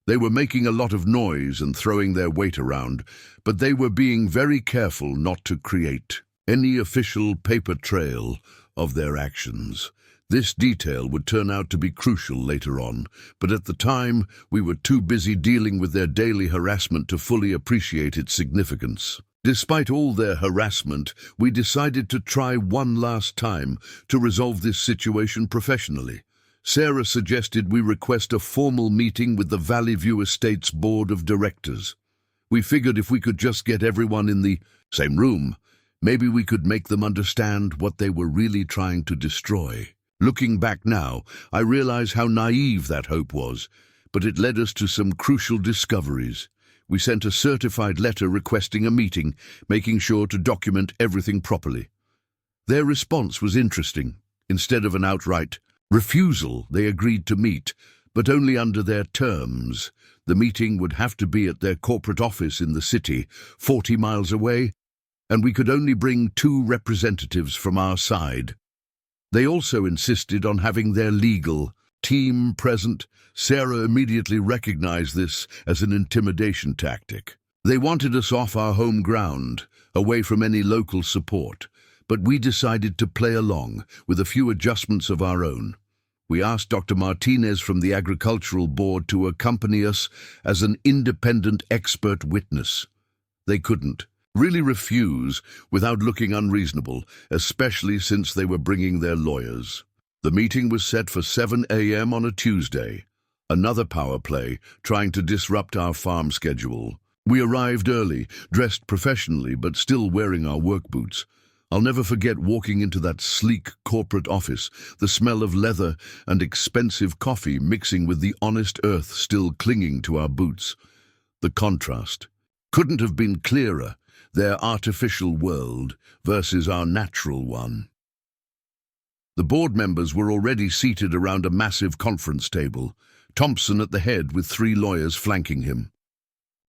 They were making a lot of noise and throwing their weight around, but they were being very careful not to create any official paper trail of their actions. This detail would turn out to be crucial later on, but at the time we were too busy dealing with their daily harassment to fully appreciate its significance. Despite all their harassment, we decided to try one last time to resolve this situation professionally. Sarah suggested we request a formal meeting with the Valley View Estates Board of Directors. We figured if we could just get everyone in the same room, maybe we could make them understand what they were really trying to destroy. Looking back now, I realize how naive that hope was, but it led us to some crucial discoveries. We sent a certified letter requesting a meeting, making sure to document everything properly. Their response was interesting. Instead of an outright refusal, they agreed to meet, but only under their terms. The meeting would have to be at their corporate office in the city, 40 miles away, and we could only bring 2 representatives from our side. They also insisted on having their legal team present. Sarah immediately recognized this as an intimidation tactic. They wanted us off our home ground, away from any local support, but we decided to play along with a few adjustments of our own. We asked Dr. Martinez from the Agricultural Board to accompany us as an independent expert witness. They couldn't really refuse without looking unreasonable, especially since they were bringing their lawyers. The meeting was set for 7 a.m. on a Tuesday. Another power play, trying to disrupt our farm schedule. We arrived early, dressed professionally but still wearing our work boots. I'll never forget walking into that sleek corporate office, the smell of leather and expensive coffee mixing with the honest earth still clinging to our boots. The contrast couldn't have been clearer. Their artificial world versus our natural one. The board members were already seated around a massive conference table, Thompson at the head with 3 lawyers flanking him.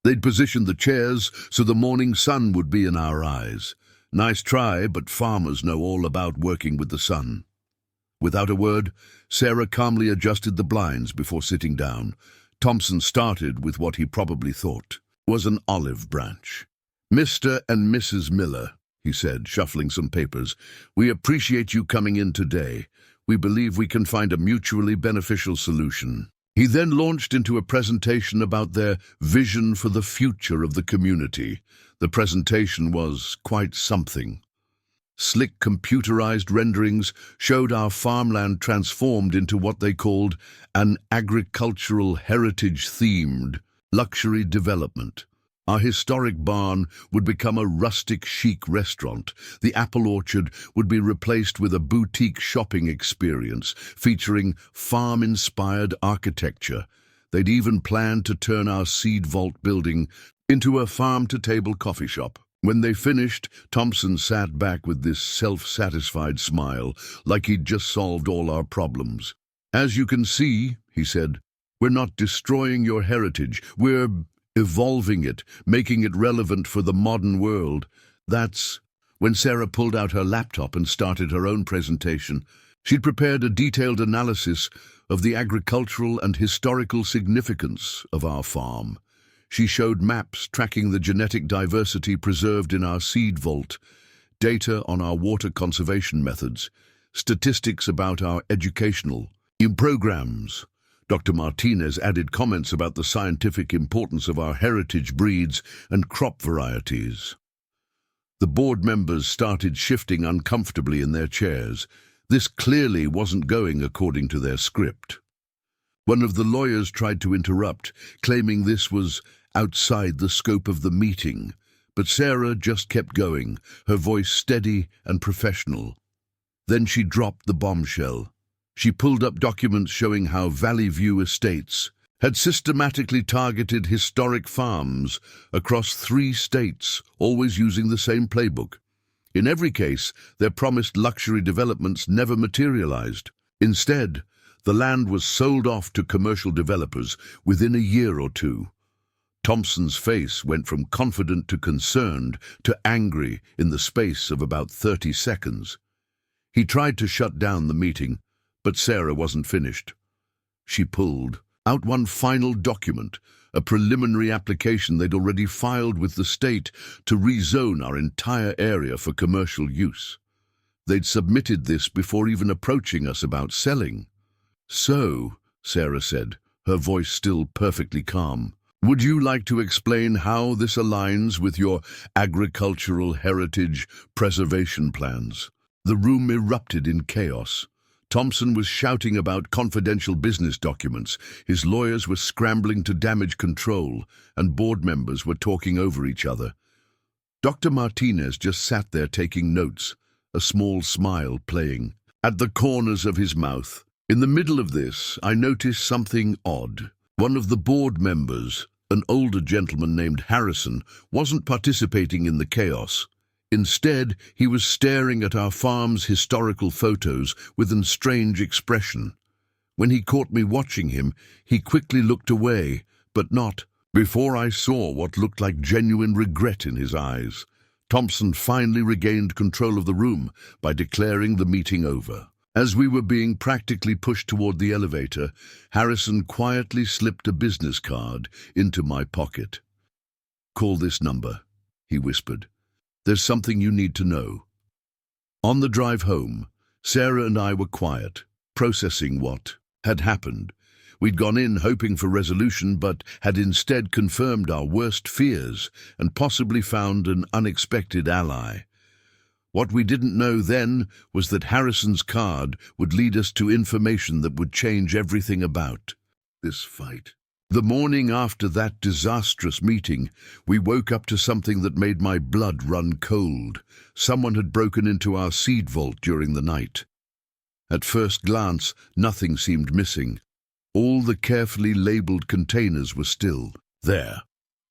They'd positioned the chairs so the morning sun would be in our eyes. Nice try, but farmers know all about working with the sun. Without a word, Sarah calmly adjusted the blinds before sitting down. Thompson started with what he probably thought was an olive branch. "Mr. and Mrs. Miller," he said, shuffling some papers, "we appreciate you coming in today. We believe we can find a mutually beneficial solution." He then launched into a presentation about their vision for the future of the community. The presentation was quite something. Slick computerized renderings showed our farmland transformed into what they called an agricultural heritage-themed luxury development. Our historic barn would become a rustic chic restaurant. The apple orchard would be replaced with a boutique shopping experience featuring farm-inspired architecture. They'd even planned to turn our seed vault building into a farm-to-table coffee shop. When they finished, Thompson sat back with this self-satisfied smile, like he'd just solved all our problems. "As you can see," he said, "we're not destroying your heritage. We're evolving it, making it relevant for the modern world." That's when Sarah pulled out her laptop and started her own presentation. She'd prepared a detailed analysis of the agricultural and historical significance of our farm. She showed maps tracking the genetic diversity preserved in our seed vault, data on our water conservation methods, statistics about our educational programs. Dr. Martinez added comments about the scientific importance of our heritage breeds and crop varieties. The board members started shifting uncomfortably in their chairs. This clearly wasn't going according to their script. One of the lawyers tried to interrupt, claiming this was outside the scope of the meeting, but Sarah just kept going, her voice steady and professional. Then she dropped the bombshell. She pulled up documents showing how Valley View Estates had systematically targeted historic farms across 3 states, always using the same playbook. In every case, their promised luxury developments never materialized. Instead, the land was sold off to commercial developers within a year or 2. Thompson's face went from confident to concerned to angry in the space of about 30 seconds. He tried to shut down the meeting, but Sarah wasn't finished. She pulled out one final document, a preliminary application they'd already filed with the state to rezone our entire area for commercial use. They'd submitted this before even approaching us about selling. "So," Sarah said, her voice still perfectly calm, "would you like to explain how this aligns with your agricultural heritage preservation plans?" The room erupted in chaos. Thompson was shouting about confidential business documents, his lawyers were scrambling to damage control, and board members were talking over each other. Dr. Martinez just sat there taking notes, a small smile playing at the corners of his mouth. In the middle of this, I noticed something odd. One of the board members, an older gentleman named Harrison, wasn't participating in the chaos. Instead, he was staring at our farm's historical photos with a strange expression. When he caught me watching him, he quickly looked away, but not before I saw what looked like genuine regret in his eyes. Thompson finally regained control of the room by declaring the meeting over. As we were being practically pushed toward the elevator, Harrison quietly slipped a business card into my pocket. "Call this number," he whispered. "There's something you need to know." On the drive home, Sarah and I were quiet, processing what had happened. We'd gone in hoping for resolution, but had instead confirmed our worst fears and possibly found an unexpected ally. What we didn't know then was that Harrison's card would lead us to information that would change everything about this fight. The morning after that disastrous meeting, we woke up to something that made my blood run cold. Someone had broken into our seed vault during the night. At first glance, nothing seemed missing. All the carefully labeled containers were still there.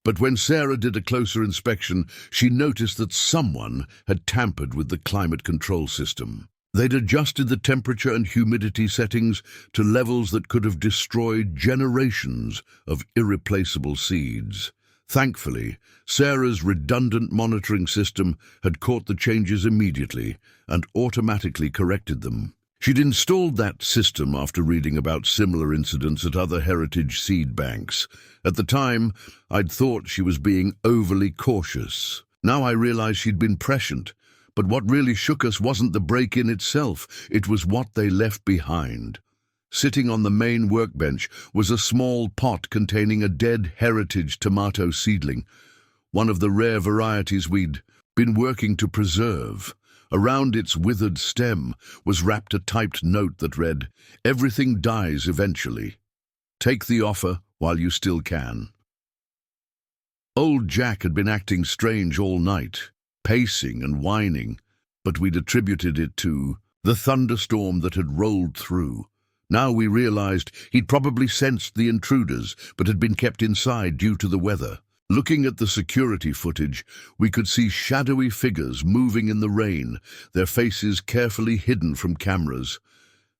But when Sarah did a closer inspection, she noticed that someone had tampered with the climate control system. They'd adjusted the temperature and humidity settings to levels that could have destroyed generations of irreplaceable seeds. Thankfully, Sarah's redundant monitoring system had caught the changes immediately and automatically corrected them. She'd installed that system after reading about similar incidents at other heritage seed banks. At the time, I'd thought she was being overly cautious. Now I realized she'd been prescient. But what really shook us wasn't the break-in itself, it was what they left behind. Sitting on the main workbench was a small pot containing a dead heritage tomato seedling, one of the rare varieties we'd been working to preserve. Around its withered stem was wrapped a typed note that read, "Everything dies eventually. Take the offer while you still can." Old Jack had been acting strange all night, pacing and whining, but we'd attributed it to the thunderstorm that had rolled through. Now we realized he'd probably sensed the intruders, but had been kept inside due to the weather. Looking at the security footage, we could see shadowy figures moving in the rain, their faces carefully hidden from cameras.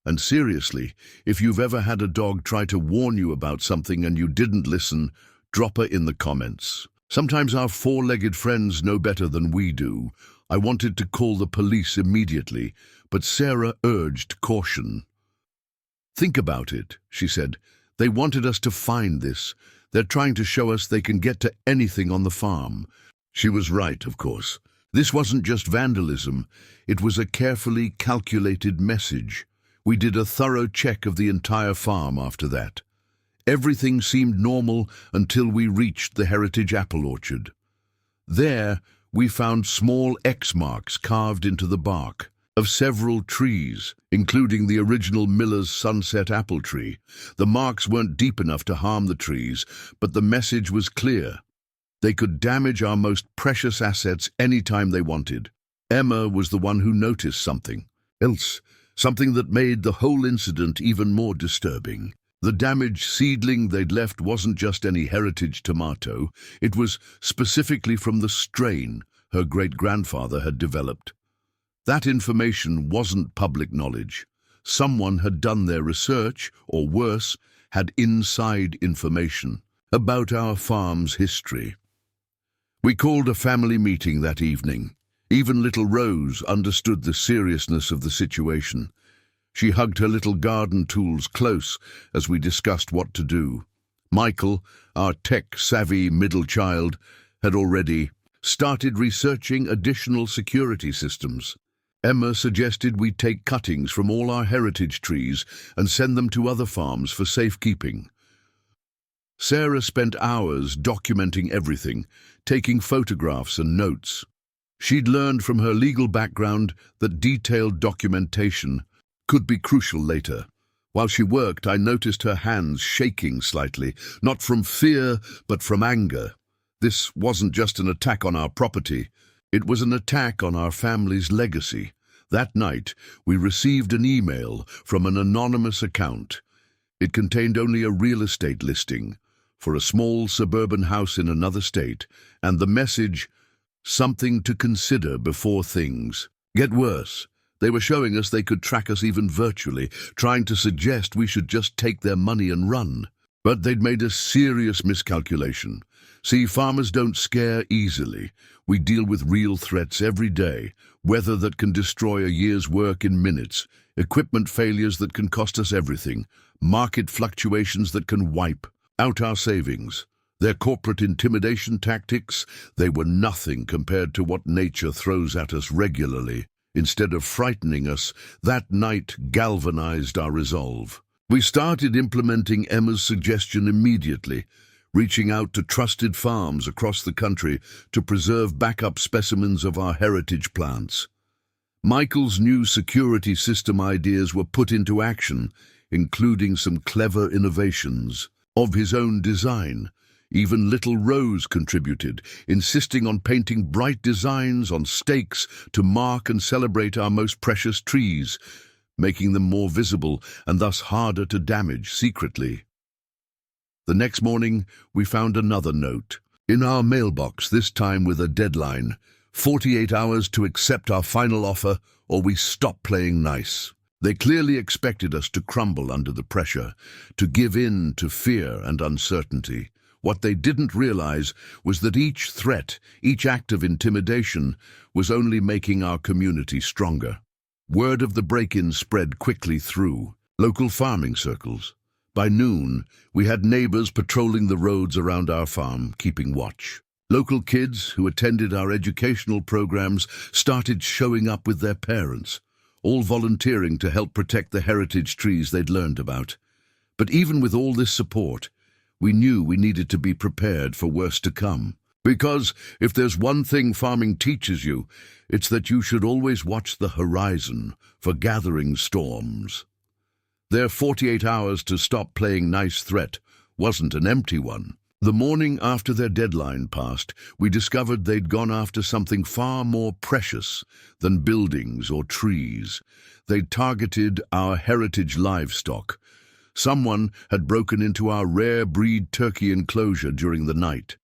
And seriously, if you've ever had a dog try to warn you about something and you didn't listen, drop her in the comments. Sometimes our 4-legged friends know better than we do. I wanted to call the police immediately, but Sarah urged caution. "Think about it," she said. "They wanted us to find this. They're trying to show us they can get to anything on the farm." She was right, of course. This wasn't just vandalism. It was a carefully calculated message. We did a thorough check of the entire farm after that. Everything seemed normal until we reached the heritage apple orchard. There, we found small X marks carved into the bark of several trees, including the original Miller's sunset apple tree. The marks weren't deep enough to harm the trees, but the message was clear. They could damage our most precious assets anytime they wanted. Emma was the one who noticed something else, something that made the whole incident even more disturbing. The damaged seedling they'd left wasn't just any heritage tomato. It was specifically from the strain her great-grandfather had developed. That information wasn't public knowledge. Someone had done their research, or worse, had inside information about our farm's history. We called a family meeting that evening. Even little Rose understood the seriousness of the situation. She hugged her little garden tools close as we discussed what to do. Michael, our tech-savvy middle child, had already started researching additional security systems. Emma suggested we take cuttings from all our heritage trees and send them to other farms for safekeeping. Sarah spent hours documenting everything, taking photographs and notes. She'd learned from her legal background that detailed documentation could be crucial later. While she worked, I noticed her hands shaking slightly, not from fear, but from anger. This wasn't just an attack on our property. It was an attack on our family's legacy. That night, we received an email from an anonymous account. It contained only a real estate listing for a small suburban house in another state, and the message, "Something to consider before things get worse." They were showing us they could track us even virtually, trying to suggest we should just take their money and run. But they'd made a serious miscalculation. See, farmers don't scare easily. We deal with real threats every day, weather that can destroy a year's work in minutes, equipment failures that can cost us everything, market fluctuations that can wipe out our savings. Their corporate intimidation tactics, they were nothing compared to what nature throws at us regularly. Instead of frightening us, that night galvanized our resolve. We started implementing Emma's suggestion immediately, reaching out to trusted farms across the country to preserve backup specimens of our heritage plants. Michael's new security system ideas were put into action, including some clever innovations of his own design. Even little Rose contributed, insisting on painting bright designs on stakes to mark and celebrate our most precious trees, making them more visible and thus harder to damage secretly. The next morning, we found another note in our mailbox, this time with a deadline: 48 hours to accept our final offer or we stop playing nice. They clearly expected us to crumble under the pressure, to give in to fear and uncertainty. What they didn't realize was that each threat, each act of intimidation, was only making our community stronger. Word of the break-in spread quickly through local farming circles. By noon, we had neighbors patrolling the roads around our farm, keeping watch. Local kids who attended our educational programs started showing up with their parents, all volunteering to help protect the heritage trees they'd learned about. But even with all this support, we knew we needed to be prepared for worse to come. Because if there's one thing farming teaches you, it's that you should always watch the horizon for gathering storms. Their 48 hours to stop playing nice threat wasn't an empty one. The morning after their deadline passed, we discovered they'd gone after something far more precious than buildings or trees. They'd targeted our heritage livestock. Someone had broken into our rare breed turkey enclosure during the night.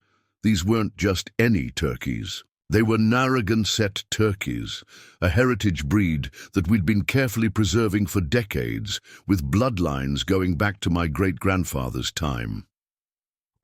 These weren't just any turkeys. They were Narragansett turkeys, a heritage breed that we'd been carefully preserving for decades, with bloodlines going back to my great-grandfather's time.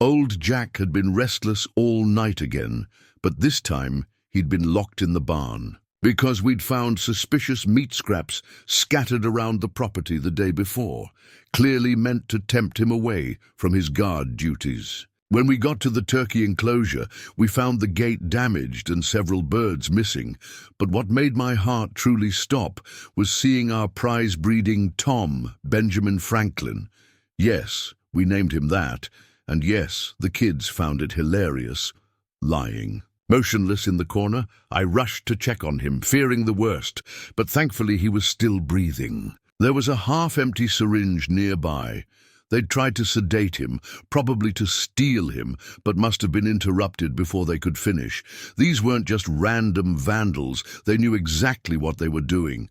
Old Jack had been restless all night again, but this time he'd been locked in the barn. because we'd found suspicious meat scraps scattered around the property the day before, clearly meant to tempt him away from his guard duties. When we got to the turkey enclosure, we found the gate damaged and several birds missing, but what made my heart truly stop was seeing our prize-breeding Tom, Benjamin Franklin. Yes, we named him that, and yes, the kids found it hilarious. Lying. Motionless in the corner, I rushed to check on him, fearing the worst, but thankfully he was still breathing. There was a half-empty syringe nearby. They'd tried to sedate him, probably to steal him, but must have been interrupted before they could finish. These weren't just random vandals. They knew exactly what they were doing.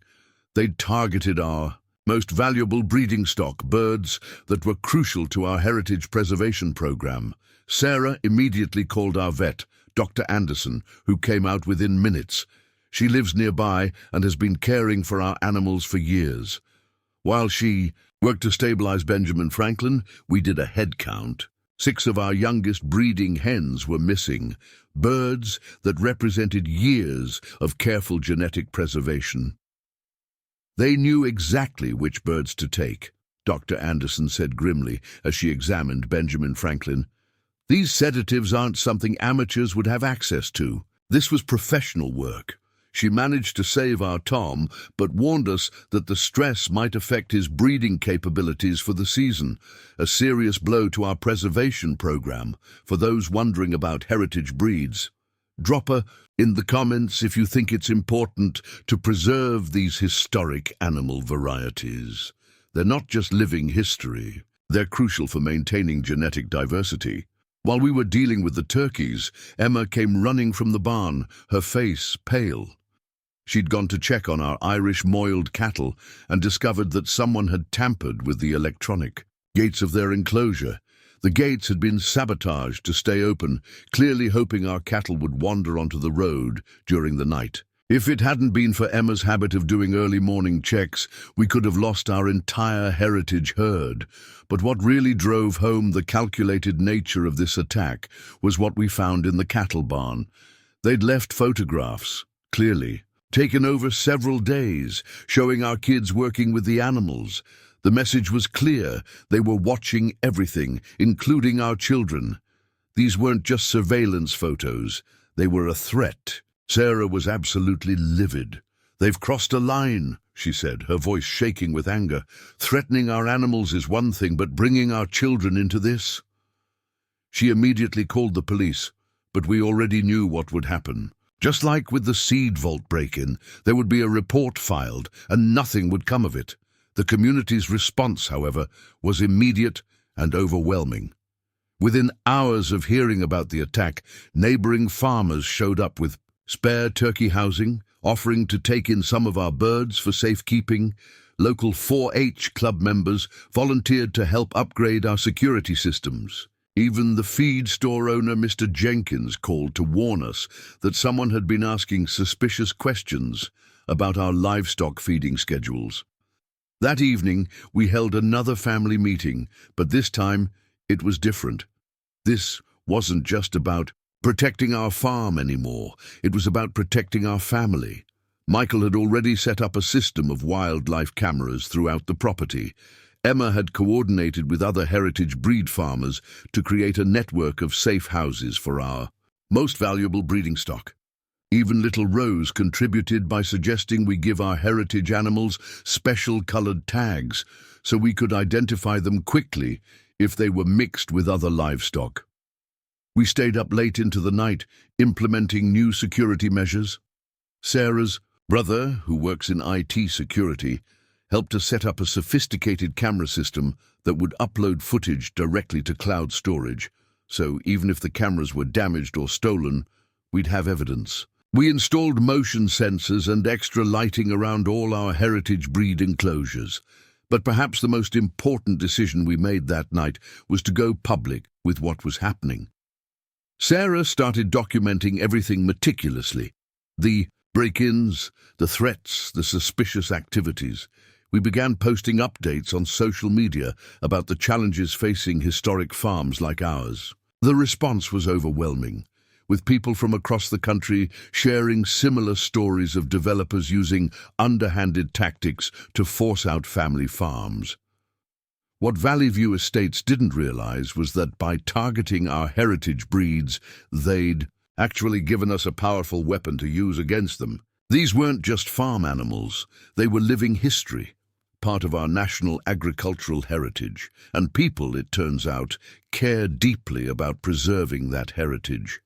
They'd targeted our most valuable breeding stock, birds that were crucial to our heritage preservation program. Sarah immediately called our vet, Dr. Anderson, who came out within minutes. She lives nearby and has been caring for our animals for years. While she worked to stabilize Benjamin Franklin, we did a head count. 6 of our youngest breeding hens were missing, birds that represented years of careful genetic preservation. They knew exactly which birds to take, Dr. Anderson said grimly as she examined Benjamin Franklin. These sedatives aren't something amateurs would have access to. This was professional work. She managed to save our Tom, but warned us that the stress might affect his breeding capabilities for the season, a serious blow to our preservation program for those wondering about heritage breeds. Drop a in the comments if you think it's important to preserve these historic animal varieties. They're not just living history. They're crucial for maintaining genetic diversity. While we were dealing with the turkeys, Emma came running from the barn, her face pale. She'd gone to check on our Irish moiled cattle and discovered that someone had tampered with the electronic gates of their enclosure. The gates had been sabotaged to stay open, clearly hoping our cattle would wander onto the road during the night. If it hadn't been for Emma's habit of doing early morning checks, we could have lost our entire heritage herd. But what really drove home the calculated nature of this attack was what we found in the cattle barn. They'd left photographs, clearly, taken over several days, showing our kids working with the animals. The message was clear. They were watching everything, including our children. These weren't just surveillance photos. They were a threat. Sarah was absolutely livid. "They've crossed a line," she said, her voice shaking with anger. "Threatening our animals is one thing, but bringing our children into this?" She immediately called the police, but we already knew what would happen. Just like with the seed vault break-in, there would be a report filed, and nothing would come of it. The community's response, however, was immediate and overwhelming. Within hours of hearing about the attack, neighboring farmers showed up with spare turkey housing, offering to take in some of our birds for safekeeping. Local 4-H club members volunteered to help upgrade our security systems. Even the feed store owner, Mr. Jenkins, called to warn us that someone had been asking suspicious questions about our livestock feeding schedules. That evening, we held another family meeting, but this time it was different. This wasn't just about protecting our farm anymore. It was about protecting our family. Michael had already set up a system of wildlife cameras throughout the property. Emma had coordinated with other heritage breed farmers to create a network of safe houses for our most valuable breeding stock. Even little Rose contributed by suggesting we give our heritage animals special colored tags so we could identify them quickly if they were mixed with other livestock. We stayed up late into the night, implementing new security measures. Sarah's brother, who works in IT security, helped us set up a sophisticated camera system that would upload footage directly to cloud storage, so even if the cameras were damaged or stolen, we'd have evidence. We installed motion sensors and extra lighting around all our heritage breed enclosures. But perhaps the most important decision we made that night was to go public with what was happening. Sarah started documenting everything meticulously. The break-ins, the threats, the suspicious activities. We began posting updates on social media about the challenges facing historic farms like ours. The response was overwhelming. with people from across the country sharing similar stories of developers using underhanded tactics to force out family farms. What Valley View Estates didn't realize was that by targeting our heritage breeds, they'd actually given us a powerful weapon to use against them. These weren't just farm animals, they were living history, part of our national agricultural heritage, and people, it turns out, care deeply about preserving that heritage.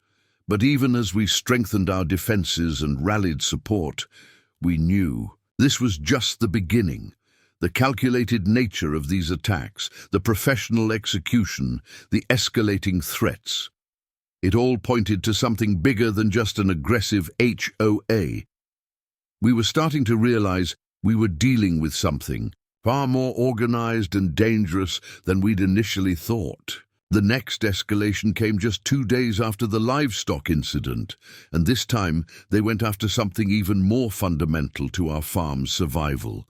But even as we strengthened our defenses and rallied support, we knew this was just the beginning. The calculated nature of these attacks, the professional execution, the escalating threats. It all pointed to something bigger than just an aggressive HOA. We were starting to realize we were dealing with something far more organized and dangerous than we'd initially thought. The next escalation came just 2 days after the livestock incident, and this time they went after something even more fundamental to our farm's survival: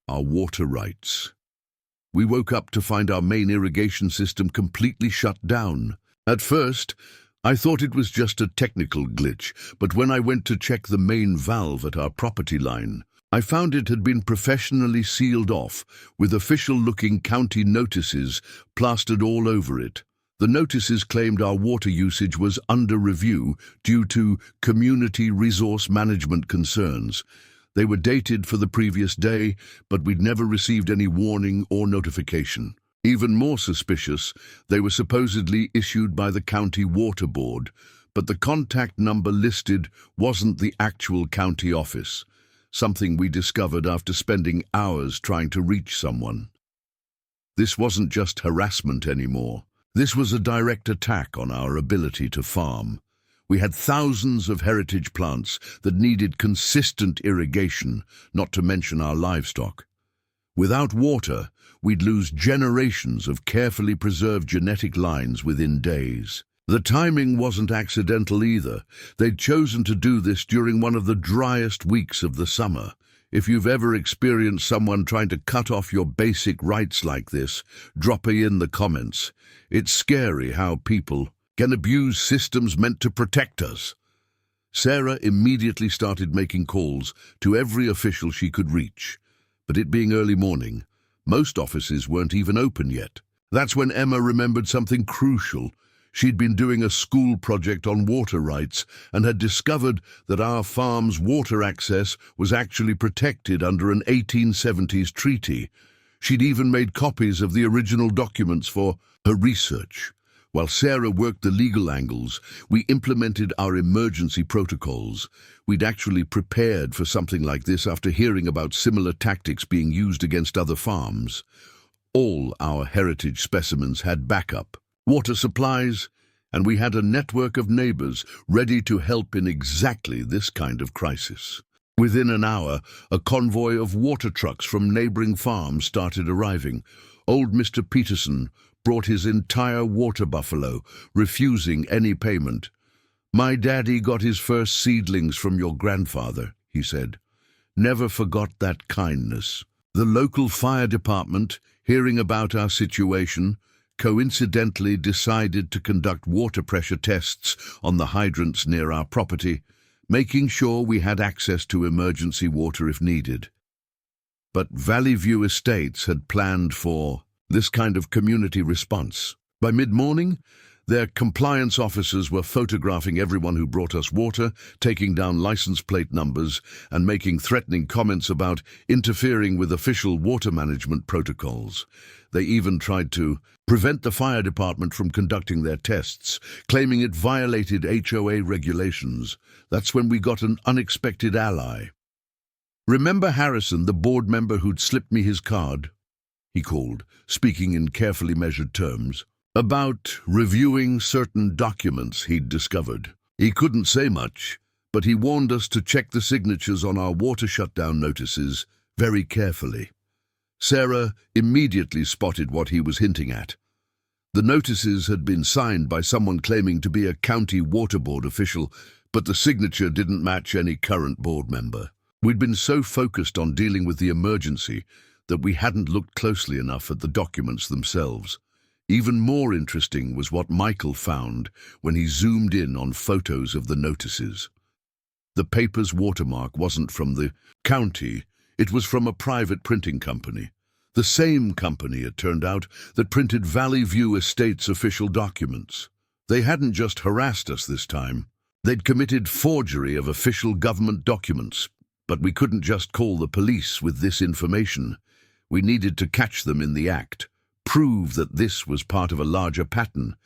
our water rights. We woke up to find our main irrigation system completely shut down. At first, I thought it was just a technical glitch, but when I went to check the main valve at our property line, I found it had been professionally sealed off, with official-looking county notices plastered all over it. The notices claimed our water usage was under review due to community resource management concerns. They were dated for the previous day, but we'd never received any warning or notification. Even more suspicious, they were supposedly issued by the county water board, but the contact number listed wasn't the actual county office, something we discovered after spending hours trying to reach someone. This wasn't just harassment anymore. This was a direct attack on our ability to farm. We had thousands of heritage plants that needed consistent irrigation, not to mention our livestock. Without water, we'd lose generations of carefully preserved genetic lines within days. The timing wasn't accidental either. They'd chosen to do this during one of the driest weeks of the summer. If you've ever experienced someone trying to cut off your basic rights like this, drop it in the comments. It's scary how people can abuse systems meant to protect us. Sarah immediately started making calls to every official she could reach. But it being early morning, most offices weren't even open yet. That's when Emma remembered something crucial. She'd been doing a school project on water rights and had discovered that our farm's water access was actually protected under an 1870s treaty. She'd even made copies of the original documents for her research. While Sarah worked the legal angles, we implemented our emergency protocols. We'd actually prepared for something like this after hearing about similar tactics being used against other farms. All our heritage specimens had backup, water supplies, and we had a network of neighbors ready to help in exactly this kind of crisis. Within an hour, a convoy of water trucks from neighboring farms started arriving. Old Mr. Peterson brought his entire water buffalo, refusing any payment. "My daddy got his first seedlings from your grandfather," he said. "Never forgot that kindness." The local fire department, hearing about our situation, coincidentally decided to conduct water pressure tests on the hydrants near our property, making sure we had access to emergency water if needed. But Valley View Estates had planned for this kind of community response. By mid-morning, their compliance officers were photographing everyone who brought us water, taking down license plate numbers, and making threatening comments about interfering with official water management protocols. They even tried to prevent the fire department from conducting their tests, claiming it violated HOA regulations. That's when we got an unexpected ally. "Remember Harrison, the board member who'd slipped me his card?" he called, speaking in carefully measured terms. "About reviewing certain documents he'd discovered. He couldn't say much, but he warned us to check the signatures on our water shutdown notices very carefully." Sarah immediately spotted what he was hinting at. The notices had been signed by someone claiming to be a county water board official, but the signature didn't match any current board member. We'd been so focused on dealing with the emergency that we hadn't looked closely enough at the documents themselves. Even more interesting was what Michael found when he zoomed in on photos of the notices. The paper's watermark wasn't from the county, it was from a private printing company. The same company, it turned out, that printed Valley View Estates official documents. They hadn't just harassed us this time. They'd committed forgery of official government documents. But we couldn't just call the police with this information. We needed to catch them in the act, prove that this was part of a larger pattern.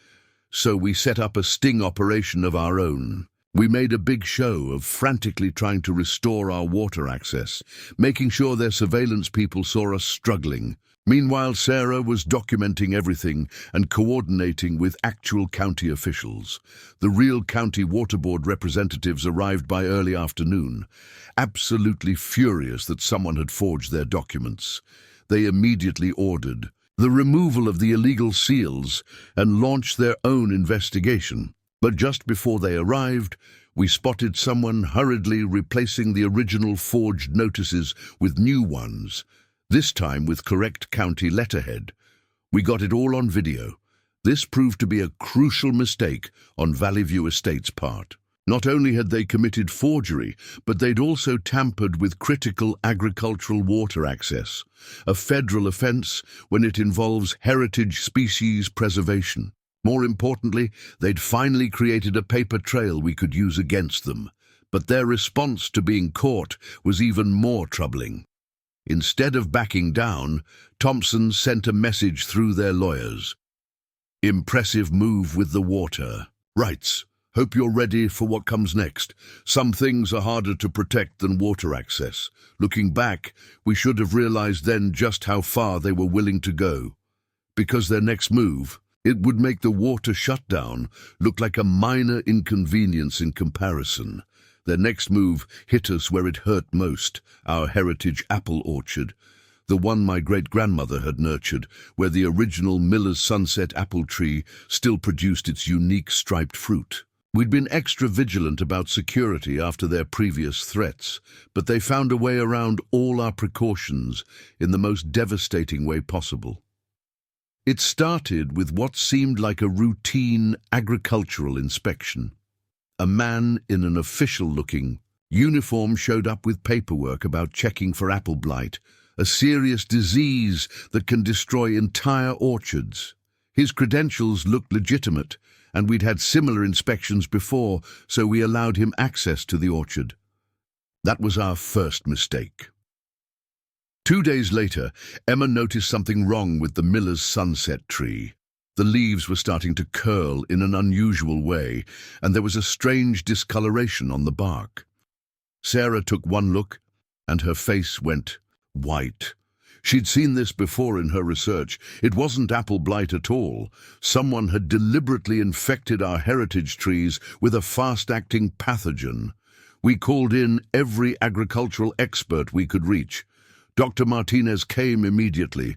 So we set up a sting operation of our own. We made a big show of frantically trying to restore our water access, making sure their surveillance people saw us struggling. Meanwhile, Sarah was documenting everything and coordinating with actual county officials. The real county water board representatives arrived by early afternoon, absolutely furious that someone had forged their documents. They immediately ordered the removal of the illegal seals and launched their own investigation. But just before they arrived, we spotted someone hurriedly replacing the original forged notices with new ones, this time with correct county letterhead. We got it all on video. This proved to be a crucial mistake on Valley View Estates' part. Not only had they committed forgery, but they'd also tampered with critical agricultural water access, a federal offense when it involves heritage species preservation. More importantly, they'd finally created a paper trail we could use against them. But their response to being caught was even more troubling. Instead of backing down, Thompson sent a message through their lawyers. Impressive move with the water. Rights. Hope you're ready for what comes next. Some things are harder to protect than water access. Looking back, we should have realized then just how far they were willing to go. Because their next move, it would make the water shutdown look like a minor inconvenience in comparison. Their next move hit us where it hurt most, our heritage apple orchard, the one my great-grandmother had nurtured, where the original Miller's Sunset apple tree still produced its unique striped fruit. We'd been extra vigilant about security after their previous threats, but they found a way around all our precautions in the most devastating way possible. It started with what seemed like a routine agricultural inspection. A man in an official-looking uniform showed up with paperwork about checking for apple blight, a serious disease that can destroy entire orchards. His credentials looked legitimate, and we'd had similar inspections before, so we allowed him access to the orchard. That was our first mistake. 2 days later, Emma noticed something wrong with the Miller's Sunset tree. The leaves were starting to curl in an unusual way, and there was a strange discoloration on the bark. Sarah took one look, and her face went white. She'd seen this before in her research. It wasn't apple blight at all. Someone had deliberately infected our heritage trees with a fast-acting pathogen. We called in every agricultural expert we could reach. Dr. Martinez came immediately,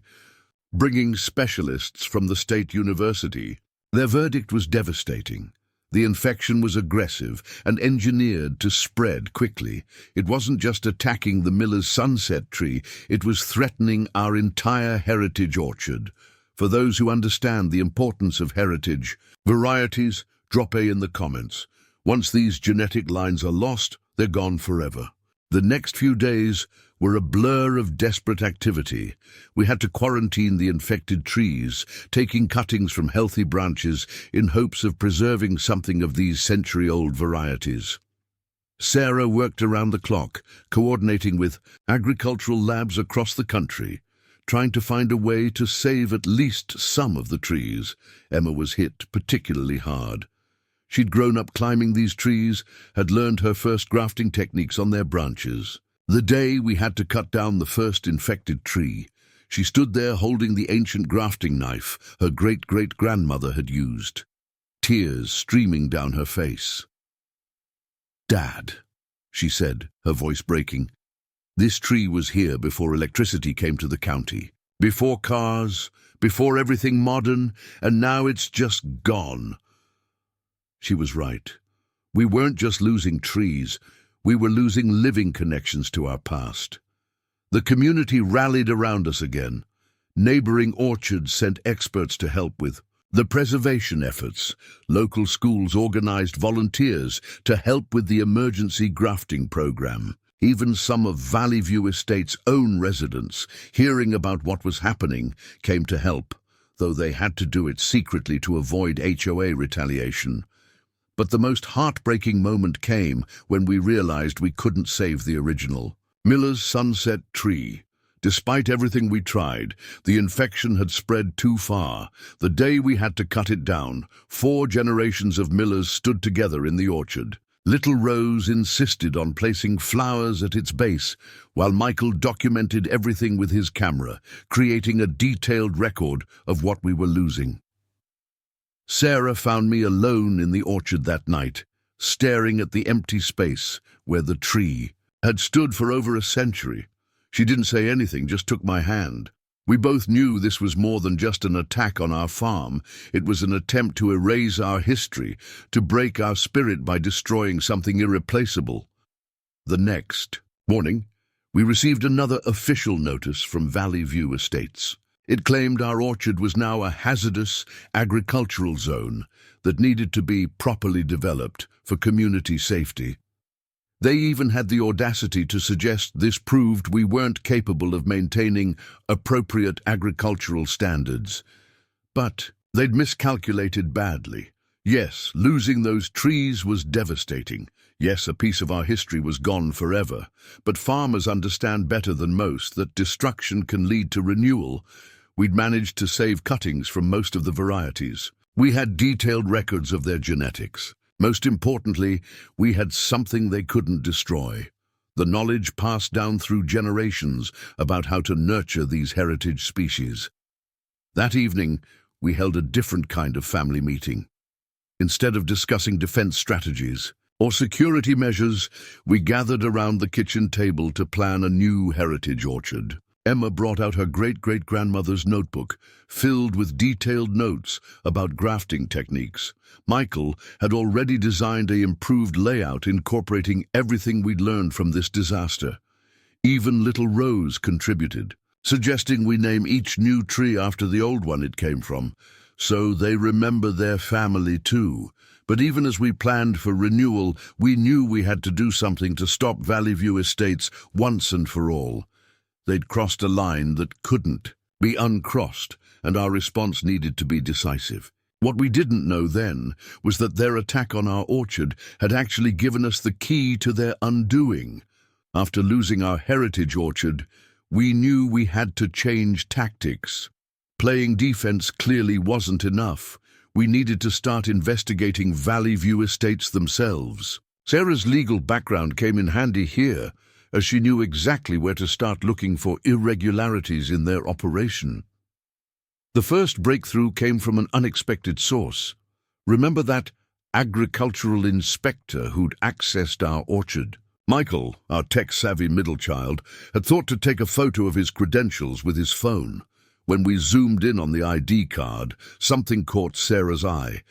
bringing specialists from the state university. Their verdict was devastating. The infection was aggressive and engineered to spread quickly. It wasn't just attacking the Miller's Sunset tree, it was threatening our entire heritage orchard. For those who understand the importance of heritage varieties, drop A in the comments. Once these genetic lines are lost, they're gone forever. The next few days were a blur of desperate activity. We had to quarantine the infected trees, taking cuttings from healthy branches in hopes of preserving something of these century-old varieties. Sarah worked around the clock, coordinating with agricultural labs across the country, trying to find a way to save at least some of the trees. Emma was hit particularly hard. She'd grown up climbing these trees, had learned her first grafting techniques on their branches. The day we had to cut down the first infected tree, she stood there holding the ancient grafting knife her great-great-grandmother had used, tears streaming down her face. "Dad," she said, her voice breaking, "this tree was here before electricity came to the county, before cars, before everything modern, and now it's just gone." She was right. We weren't just losing trees, we were losing living connections to our past. The community rallied around us again. Neighboring orchards sent experts to help with the preservation efforts. Local schools organized volunteers to help with the emergency grafting program. Even some of Valley View Estate's own residents, hearing about what was happening, came to help, though they had to do it secretly to avoid HOA retaliation. But the most heartbreaking moment came when we realized we couldn't save the original Miller's sunset tree. Despite everything we tried, the infection had spread too far. The day we had to cut it down, 4 generations of Millers stood together in the orchard. Little Rose insisted on placing flowers at its base, while Michael documented everything with his camera, creating a detailed record of what we were losing. Sarah found me alone in the orchard that night, staring at the empty space where the tree had stood for over a century. She didn't say anything, just took my hand. We both knew this was more than just an attack on our farm. It was an attempt to erase our history, to break our spirit by destroying something irreplaceable. The next morning, we received another official notice from Valley View Estates. It claimed our orchard was now a hazardous agricultural zone that needed to be properly developed for community safety. They even had the audacity to suggest this proved we weren't capable of maintaining appropriate agricultural standards. But they'd miscalculated badly. Yes, losing those trees was devastating. Yes, a piece of our history was gone forever. But farmers understand better than most that destruction can lead to renewal. We'd managed to save cuttings from most of the varieties. We had detailed records of their genetics. Most importantly, we had something they couldn't destroy. The knowledge passed down through generations about how to nurture these heritage species. That evening, we held a different kind of family meeting. Instead of discussing defense strategies or security measures, we gathered around the kitchen table to plan a new heritage orchard. Emma brought out her great-great-grandmother's notebook, filled with detailed notes about grafting techniques. Michael had already designed an improved layout incorporating everything we'd learned from this disaster. Even little Rose contributed, suggesting we name each new tree after the old one it came from, so they remember their family too. But even as we planned for renewal, we knew we had to do something to stop Valley View Estates once and for all. They'd crossed a line that couldn't be uncrossed, and our response needed to be decisive. What we didn't know then was that their attack on our orchard had actually given us the key to their undoing. After losing our heritage orchard, we knew we had to change tactics. Playing defense clearly wasn't enough. We needed to start investigating Valley View Estates themselves. Sarah's legal background came in handy here, as she knew exactly where to start looking for irregularities in their operation. The first breakthrough came from an unexpected source. Remember that agricultural inspector who'd accessed our orchard? Michael, our tech-savvy middle child, had thought to take a photo of his credentials with his phone. When we zoomed in on the ID card, something caught Sarah's eye.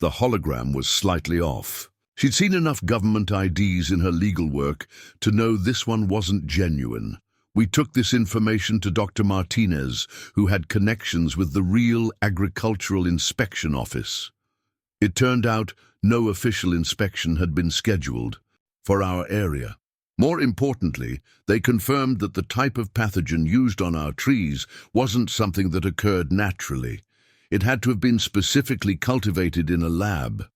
The hologram was slightly off. She'd seen enough government IDs in her legal work to know this one wasn't genuine. We took this information to Dr. Martinez, who had connections with the real Agricultural Inspection Office. It turned out no official inspection had been scheduled for our area. More importantly, they confirmed that the type of pathogen used on our trees wasn't something that occurred naturally. It had to have been specifically cultivated in a lab.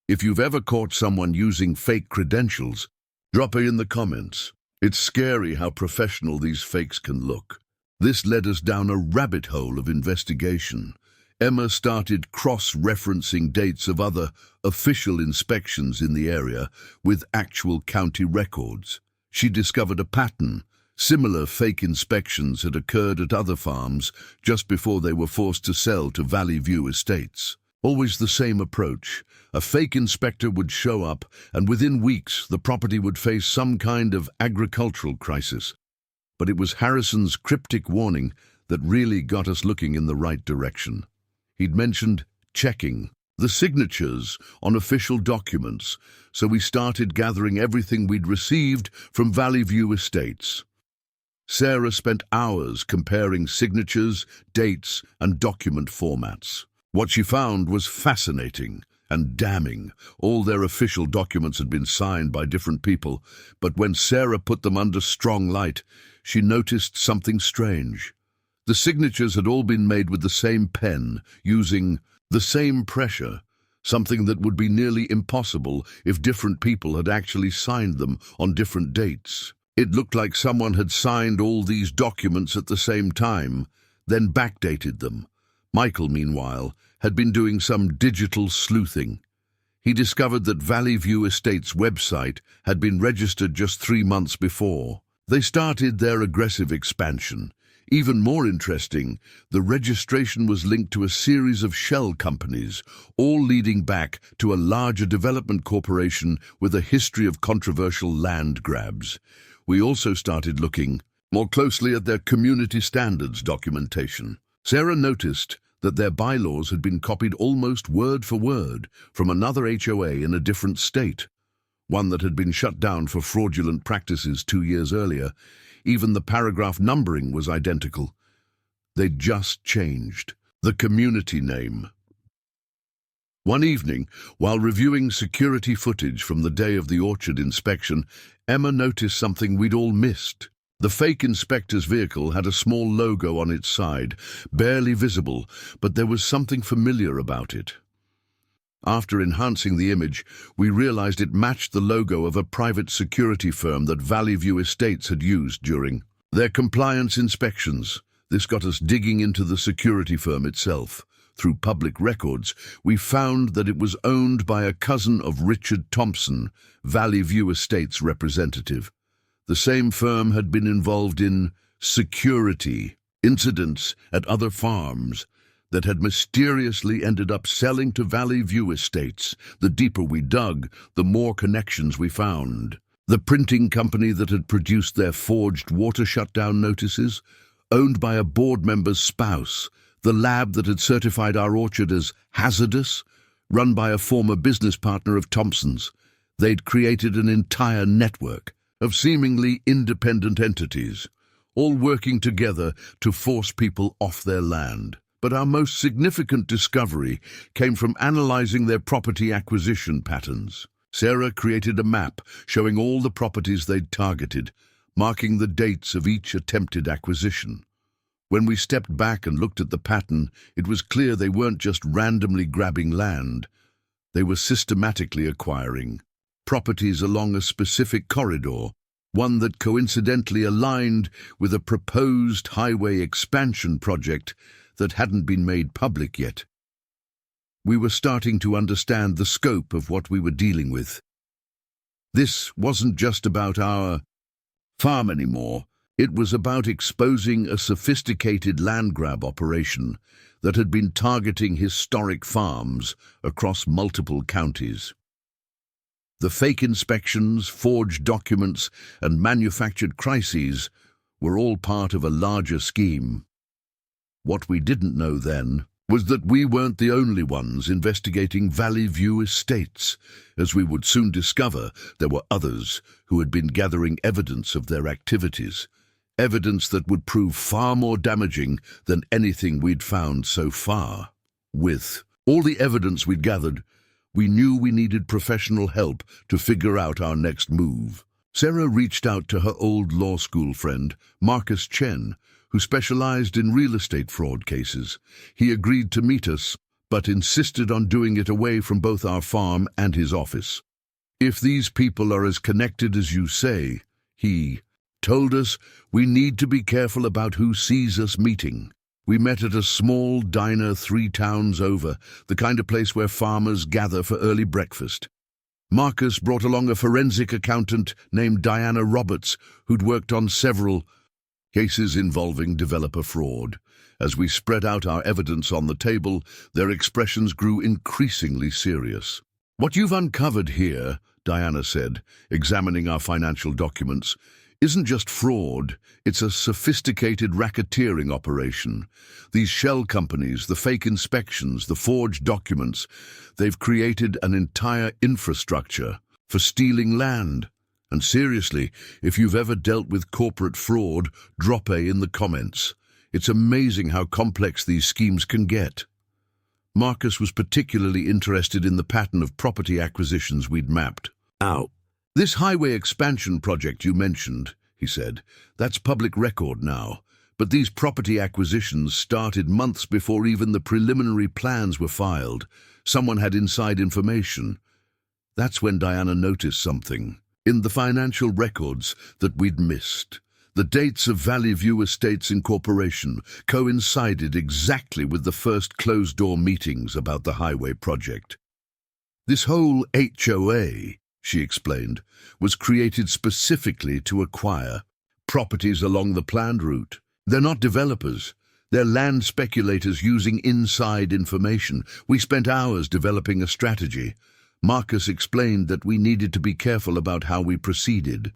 If you've ever caught someone using fake credentials, drop it in the comments. It's scary how professional these fakes can look. This led us down a rabbit hole of investigation. Emma started cross-referencing dates of other official inspections in the area with actual county records. She discovered a pattern. Similar fake inspections had occurred at other farms just before they were forced to sell to Valley View Estates. Always the same approach. A fake inspector would show up, and within weeks the property would face some kind of agricultural crisis. But it was Harrison's cryptic warning that really got us looking in the right direction. He'd mentioned checking the signatures on official documents, so we started gathering everything we'd received from Valley View Estates. Sarah spent hours comparing signatures, dates, and document formats. What she found was fascinating and damning. All their official documents had been signed by different people, but when Sarah put them under strong light, she noticed something strange. The signatures had all been made with the same pen, using the same pressure, something that would be nearly impossible if different people had actually signed them on different dates. It looked like someone had signed all these documents at the same time, then backdated them. Michael, meanwhile, had been doing some digital sleuthing. He discovered that Valley View Estates' website had been registered just 3 months before. They started their aggressive expansion. Even more interesting, the registration was linked to a series of shell companies, all leading back to a larger development corporation with a history of controversial land grabs. We also started looking more closely at their community standards documentation. Sarah noticed that their bylaws had been copied almost word for word from another HOA in a different state, one that had been shut down for fraudulent practices 2 years earlier. Even the paragraph numbering was identical. They'd just changed the community name. One evening, while reviewing security footage from the day of the orchard inspection, Emma noticed something we'd all missed. The fake inspector's vehicle had a small logo on its side, barely visible, but there was something familiar about it. After enhancing the image, we realized it matched the logo of a private security firm that Valley View Estates had used during their compliance inspections. This got us digging into the security firm itself. Through public records, we found that it was owned by a cousin of Richard Thompson, Valley View Estates representative. The same firm had been involved in security incidents at other farms that had mysteriously ended up selling to Valley View Estates. The deeper we dug, the more connections we found. The printing company that had produced their forged water shutdown notices, owned by a board member's spouse. The lab that had certified our orchard as hazardous, run by a former business partner of Thompson's. They'd created an entire network of seemingly independent entities, all working together to force people off their land. But our most significant discovery came from analyzing their property acquisition patterns. Sarah created a map showing all the properties they'd targeted, marking the dates of each attempted acquisition. When we stepped back and looked at the pattern, it was clear they weren't just randomly grabbing land. They were systematically acquiring properties along a specific corridor, one that coincidentally aligned with a proposed highway expansion project that hadn't been made public yet. We were starting to understand the scope of what we were dealing with. This wasn't just about our farm anymore. It was about exposing a sophisticated land grab operation that had been targeting historic farms across multiple counties. The fake inspections, forged documents, and manufactured crises were all part of a larger scheme. What we didn't know then was that we weren't the only ones investigating Valley View Estates. As we would soon discover, there were others who had been gathering evidence of their activities. Evidence that would prove far more damaging than anything we'd found so far. With all the evidence we'd gathered, we knew we needed professional help to figure out our next move. Sarah reached out to her old law school friend, Marcus Chen, who specialized in real estate fraud cases. He agreed to meet us, but insisted on doing it away from both our farm and his office. If these people are as connected as you say, he told us, we need to be careful about who sees us meeting. We met at a small diner 3 towns over, the kind of place where farmers gather for early breakfast. Marcus brought along a forensic accountant named Diana Roberts, who'd worked on several cases involving developer fraud. As we spread out our evidence on the table, their expressions grew increasingly serious. What you've uncovered here, Diana said, examining our financial documents, isn't just fraud, it's a sophisticated racketeering operation. These shell companies, the fake inspections, the forged documents, they've created an entire infrastructure for stealing land And seriously, if you've ever dealt with corporate fraud, drop A in the comments. It's amazing how complex these schemes can get. Marcus was particularly interested in the pattern of property acquisitions we'd mapped. "Now, this highway expansion project you mentioned," he said, "that's public record now. But these property acquisitions started months before even the preliminary plans were filed. Someone had inside information." That's when Diana noticed something in the financial records that we'd missed. The dates of Valley View Estates Incorporation coincided exactly with the first closed-door meetings about the highway project. This whole HOA, she explained, was created specifically to acquire properties along the planned route. They're not developers. They're land speculators using inside information. We spent hours developing a strategy. Marcus explained that we needed to be careful about how we proceeded.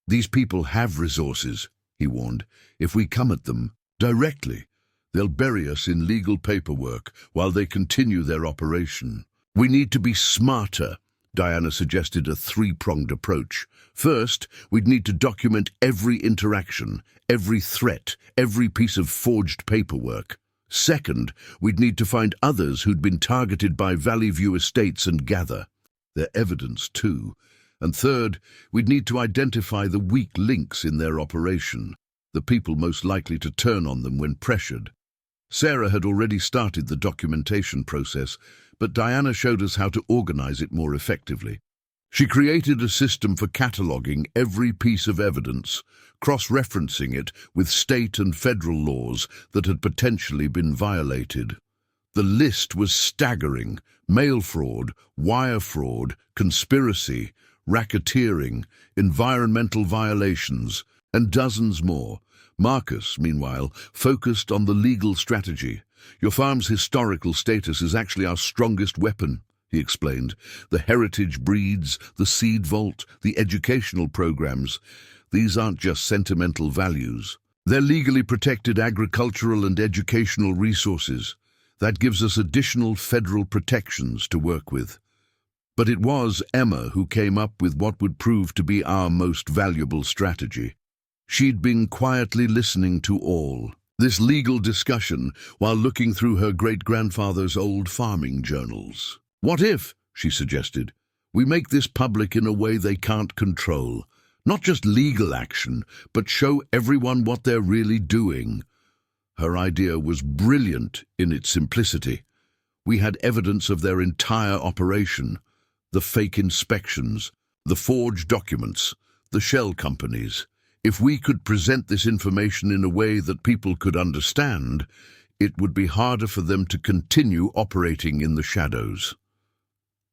"These people have resources," he warned. "If we come at them directly, they'll bury us in legal paperwork while they continue their operation. We need to be smarter." Diana suggested a three-pronged approach. First, we'd need to document every interaction, every threat, every piece of forged paperwork. Second, we'd need to find others who'd been targeted by Valley View Estates and gather their evidence too. And third, we'd need to identify the weak links in their operation, the people most likely to turn on them when pressured. Sarah had already started the documentation process, but Diana showed us how to organize it more effectively. She created a system for cataloging every piece of evidence, cross-referencing it with state and federal laws that had potentially been violated. The list was staggering: mail fraud, wire fraud, conspiracy, racketeering, environmental violations, and dozens more. Marcus, meanwhile, focused on the legal strategy. "Your farm's historical status is actually our strongest weapon," he explained. "The heritage breeds, the seed vault, the educational programs. These aren't just sentimental values. They're legally protected agricultural and educational resources. That gives us additional federal protections to work with." But it was Emma who came up with what would prove to be our most valuable strategy. She'd been quietly listening to all this legal discussion while looking through her great-grandfather's old farming journals. "What if," she suggested, "we make this public in a way they can't control? Not just legal action, but show everyone what they're really doing." Her idea was brilliant in its simplicity. We had evidence of their entire operation: the fake inspections, the forged documents, the shell companies. If we could present this information in a way that people could understand, it would be harder for them to continue operating in the shadows.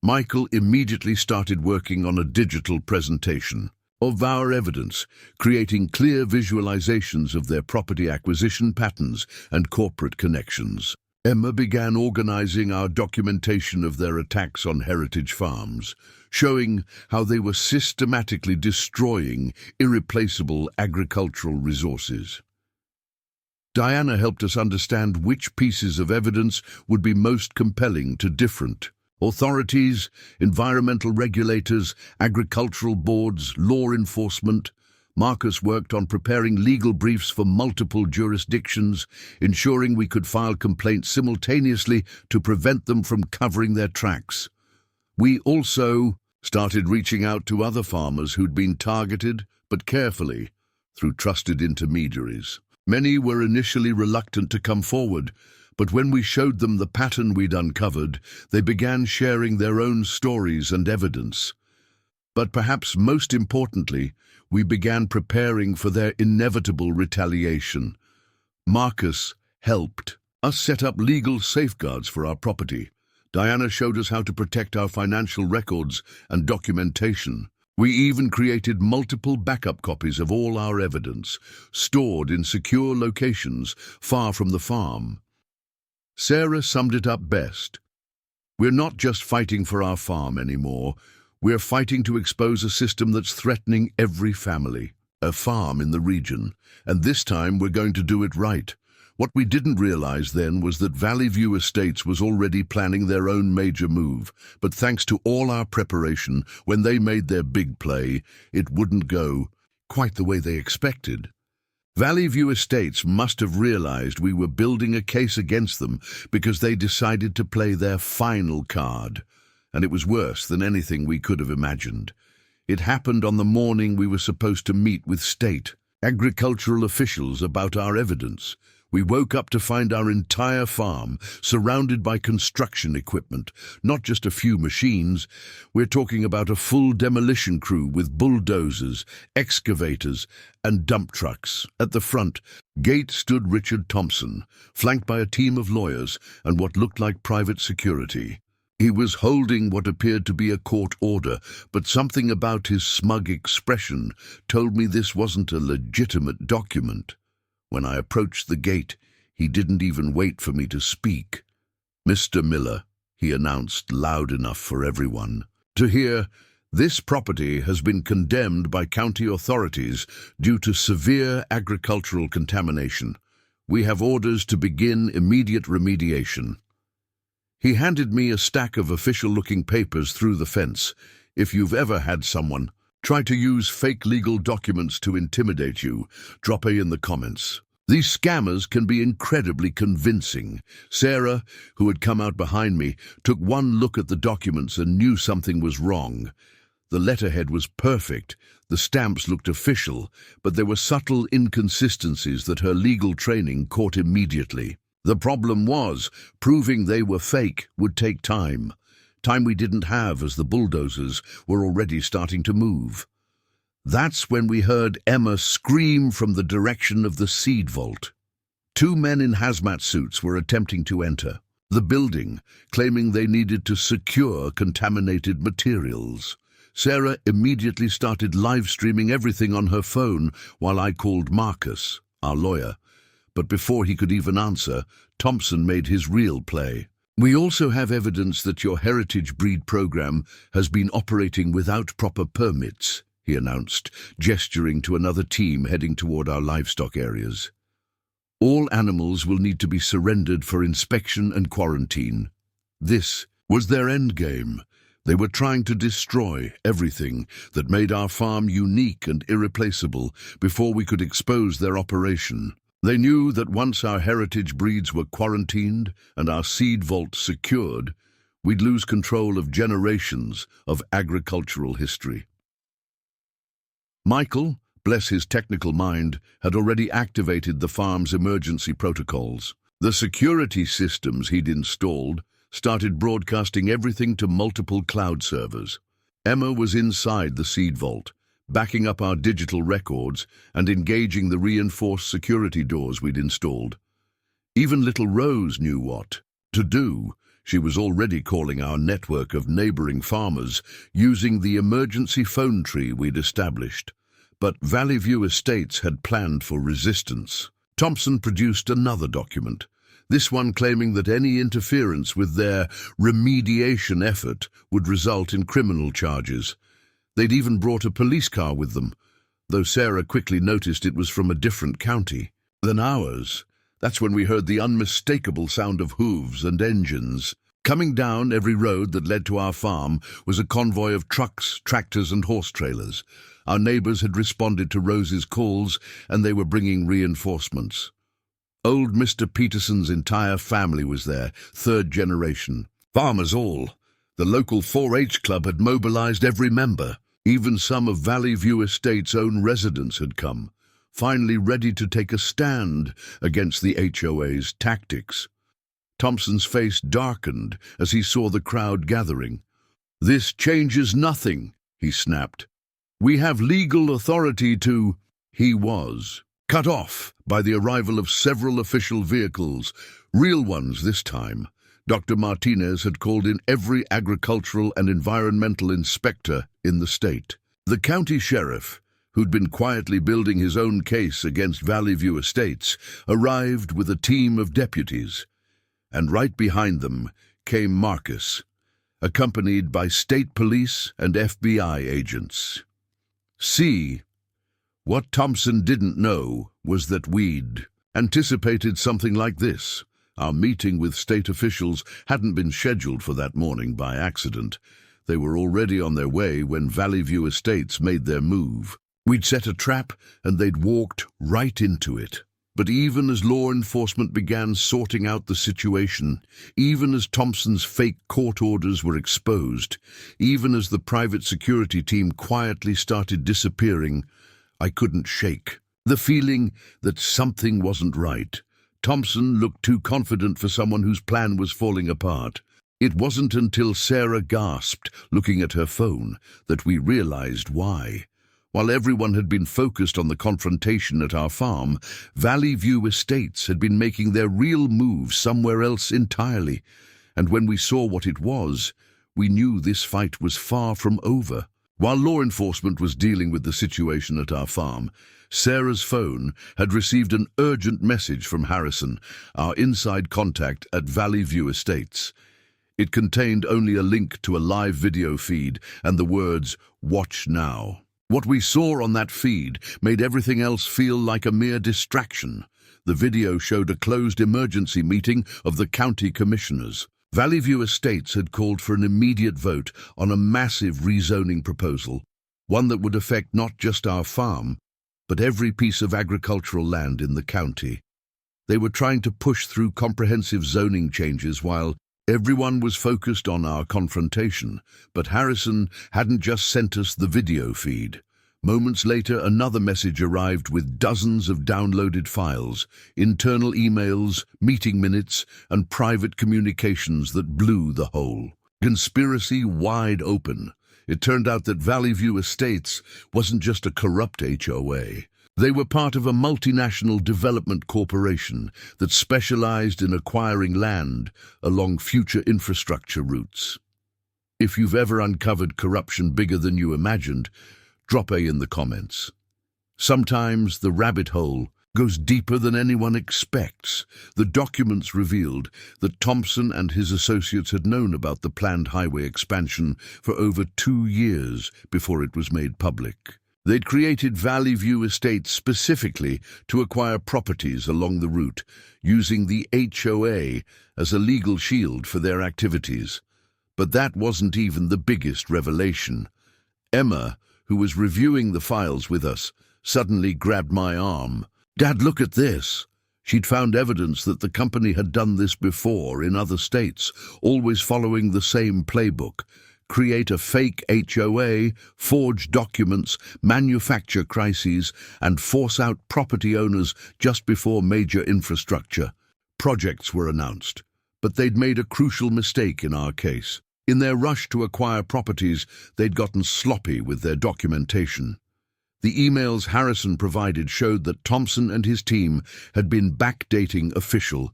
Michael immediately started working on a digital presentation of our evidence, creating clear visualizations of their property acquisition patterns and corporate connections. Emma began organizing our documentation of their attacks on heritage farms, showing how they were systematically destroying irreplaceable agricultural resources. Diana helped us understand which pieces of evidence would be most compelling to different authorities, environmental regulators, agricultural boards, law enforcement. Marcus worked on preparing legal briefs for multiple jurisdictions, ensuring we could file complaints simultaneously to prevent them from covering their tracks. We also started reaching out to other farmers who'd been targeted, but carefully, through trusted intermediaries. Many were initially reluctant to come forward, but when we showed them the pattern we'd uncovered, they began sharing their own stories and evidence. But perhaps most importantly, we began preparing for their inevitable retaliation. Marcus helped us set up legal safeguards for our property. Diana showed us how to protect our financial records and documentation. We even created multiple backup copies of all our evidence, stored in secure locations far from the farm. Sarah summed it up best. "We're not just fighting for our farm anymore. We're fighting to expose a system that's threatening every family, a farm in the region. And this time we're going to do it right. What we didn't realize then was that Valley View Estates was already planning their own major move, but thanks to all our preparation, when they made their big play, it wouldn't go quite the way they expected. Valley View Estates must have realized we were building a case against them because they decided to play their final card, and it was worse than anything we could have imagined. It happened on the morning we were supposed to meet with state agricultural officials about our evidence. We woke up to find our entire farm surrounded by construction equipment, not just a few machines. We're talking about a full demolition crew with bulldozers, excavators, and dump trucks. At the front gate stood Richard Thompson, flanked by a team of lawyers and what looked like private security. He was holding what appeared to be a court order, but something about his smug expression told me this wasn't a legitimate document. When I approached the gate, he didn't even wait for me to speak. "Mr. Miller," he announced loud enough for everyone to hear, "this property has been condemned by county authorities due to severe agricultural contamination. We have orders to begin immediate remediation." He handed me a stack of official-looking papers through the fence. If you've ever had someone try to use fake legal documents to intimidate you, drop a in the comments. These scammers can be incredibly convincing. Sarah, who had come out behind me, took one look at the documents and knew something was wrong. The letterhead was perfect, the stamps looked official, but there were subtle inconsistencies that her legal training caught immediately. The problem was, proving they were fake would take time. Time we didn't have as the bulldozers were already starting to move. That's when we heard Emma scream from the direction of the seed vault. Two men in hazmat suits were attempting to enter the building, claiming they needed to secure contaminated materials. Sarah immediately started live-streaming everything on her phone while I called Marcus, our lawyer. But before he could even answer, Thompson made his real play. "We also have evidence that your heritage breed program has been operating without proper permits," he announced, gesturing to another team heading toward our livestock areas. "All animals will need to be surrendered for inspection and quarantine." This was their endgame. They were trying to destroy everything that made our farm unique and irreplaceable before we could expose their operation. They knew that once our heritage breeds were quarantined and our seed vault secured, we'd lose control of generations of agricultural history. Michael, bless his technical mind, had already activated the farm's emergency protocols. The security systems he'd installed started broadcasting everything to multiple cloud servers. Emma was inside the seed vault, backing up our digital records and engaging the reinforced security doors we'd installed. Even little Rose knew what to do. She was already calling our network of neighboring farmers using the emergency phone tree we'd established. But Valley View Estates had planned for resistance. Thompson produced another document, this one claiming that any interference with their remediation effort would result in criminal charges. They'd even brought a police car with them, though Sarah quickly noticed it was from a different county than ours. That's when we heard the unmistakable sound of hooves and engines. Coming down every road that led to our farm was a convoy of trucks, tractors, and horse trailers. Our neighbors had responded to Rose's calls, and they were bringing reinforcements. Old Mr. Peterson's entire family was there, third generation. Farmers all. The local 4-H club had mobilized every member. Even some of Valley View Estate's own residents had come, finally ready to take a stand against the HOA's tactics. Thompson's face darkened as he saw the crowd gathering. "This changes nothing," he snapped. "We have legal authority to—" He was cut off by the arrival of several official vehicles, real ones this time. Dr. Martinez had called in every agricultural and environmental inspector in the state. The county sheriff, who'd been quietly building his own case against Valley View Estates, arrived with a team of deputies. And right behind them came Marcus, accompanied by state police and FBI agents. See, what Thompson didn't know was that we'd anticipated something like this. Our meeting with state officials hadn't been scheduled for that morning by accident. They were already on their way when Valley View Estates made their move. We'd set a trap and they'd walked right into it. But even as law enforcement began sorting out the situation, even as Thompson's fake court orders were exposed, even as the private security team quietly started disappearing, I couldn't shake the feeling that something wasn't right. Thompson looked too confident for someone whose plan was falling apart. It wasn't until Sarah gasped, looking at her phone, that we realized why. While everyone had been focused on the confrontation at our farm, Valley View Estates had been making their real move somewhere else entirely. And when we saw what it was, we knew this fight was far from over. While law enforcement was dealing with the situation at our farm, Sarah's phone had received an urgent message from Harrison, our inside contact at Valley View Estates. It contained only a link to a live video feed and the words, "Watch now." What we saw on that feed made everything else feel like a mere distraction. The video showed a closed emergency meeting of the county commissioners. Valley View Estates had called for an immediate vote on a massive rezoning proposal, one that would affect not just our farm, but every piece of agricultural land in the county. They were trying to push through comprehensive zoning changes while everyone was focused on our confrontation, but Harrison hadn't just sent us the video feed. Moments later, another message arrived with dozens of downloaded files, internal emails, meeting minutes, and private communications that blew the whole conspiracy wide open. It turned out that Valley View Estates wasn't just a corrupt HOA. They were part of a multinational development corporation that specialized in acquiring land along future infrastructure routes. If you've ever uncovered corruption bigger than you imagined, drop A in the comments. Sometimes the rabbit hole goes deeper than anyone expects. The documents revealed that Thompson and his associates had known about the planned highway expansion for over 2 years before it was made public. They'd created Valley View Estates specifically to acquire properties along the route, using the HOA as a legal shield for their activities. But that wasn't even the biggest revelation. Emma, who was reviewing the files with us, suddenly grabbed my arm. "Dad, look at this." She'd found evidence that the company had done this before in other states, always following the same playbook. Create a fake HOA, forge documents, manufacture crises, and force out property owners just before major infrastructure projects were announced. But they'd made a crucial mistake in our case. In their rush to acquire properties, they'd gotten sloppy with their documentation. The emails Harrison provided showed that Thompson and his team had been backdating official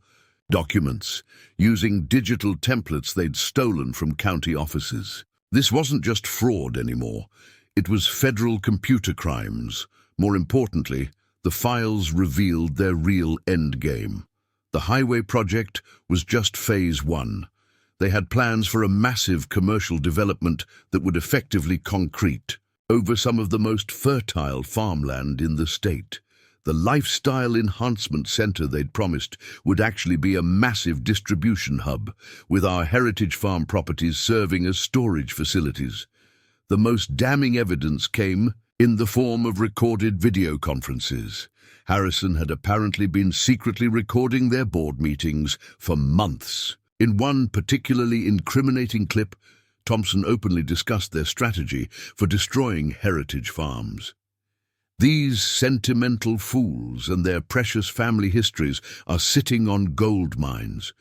documents, using digital templates they'd stolen from county offices. This wasn't just fraud anymore. It was federal computer crimes. More importantly, the files revealed their real endgame. The highway project was just phase 1. They had plans for a massive commercial development that would effectively concrete over some of the most fertile farmland in the state. The lifestyle enhancement center they'd promised would actually be a massive distribution hub, with our heritage farm properties serving as storage facilities. The most damning evidence came in the form of recorded video conferences. Harrison had apparently been secretly recording their board meetings for months. In one particularly incriminating clip, Thompson openly discussed their strategy for destroying heritage farms. These sentimental fools and their precious family histories are sitting on gold mines.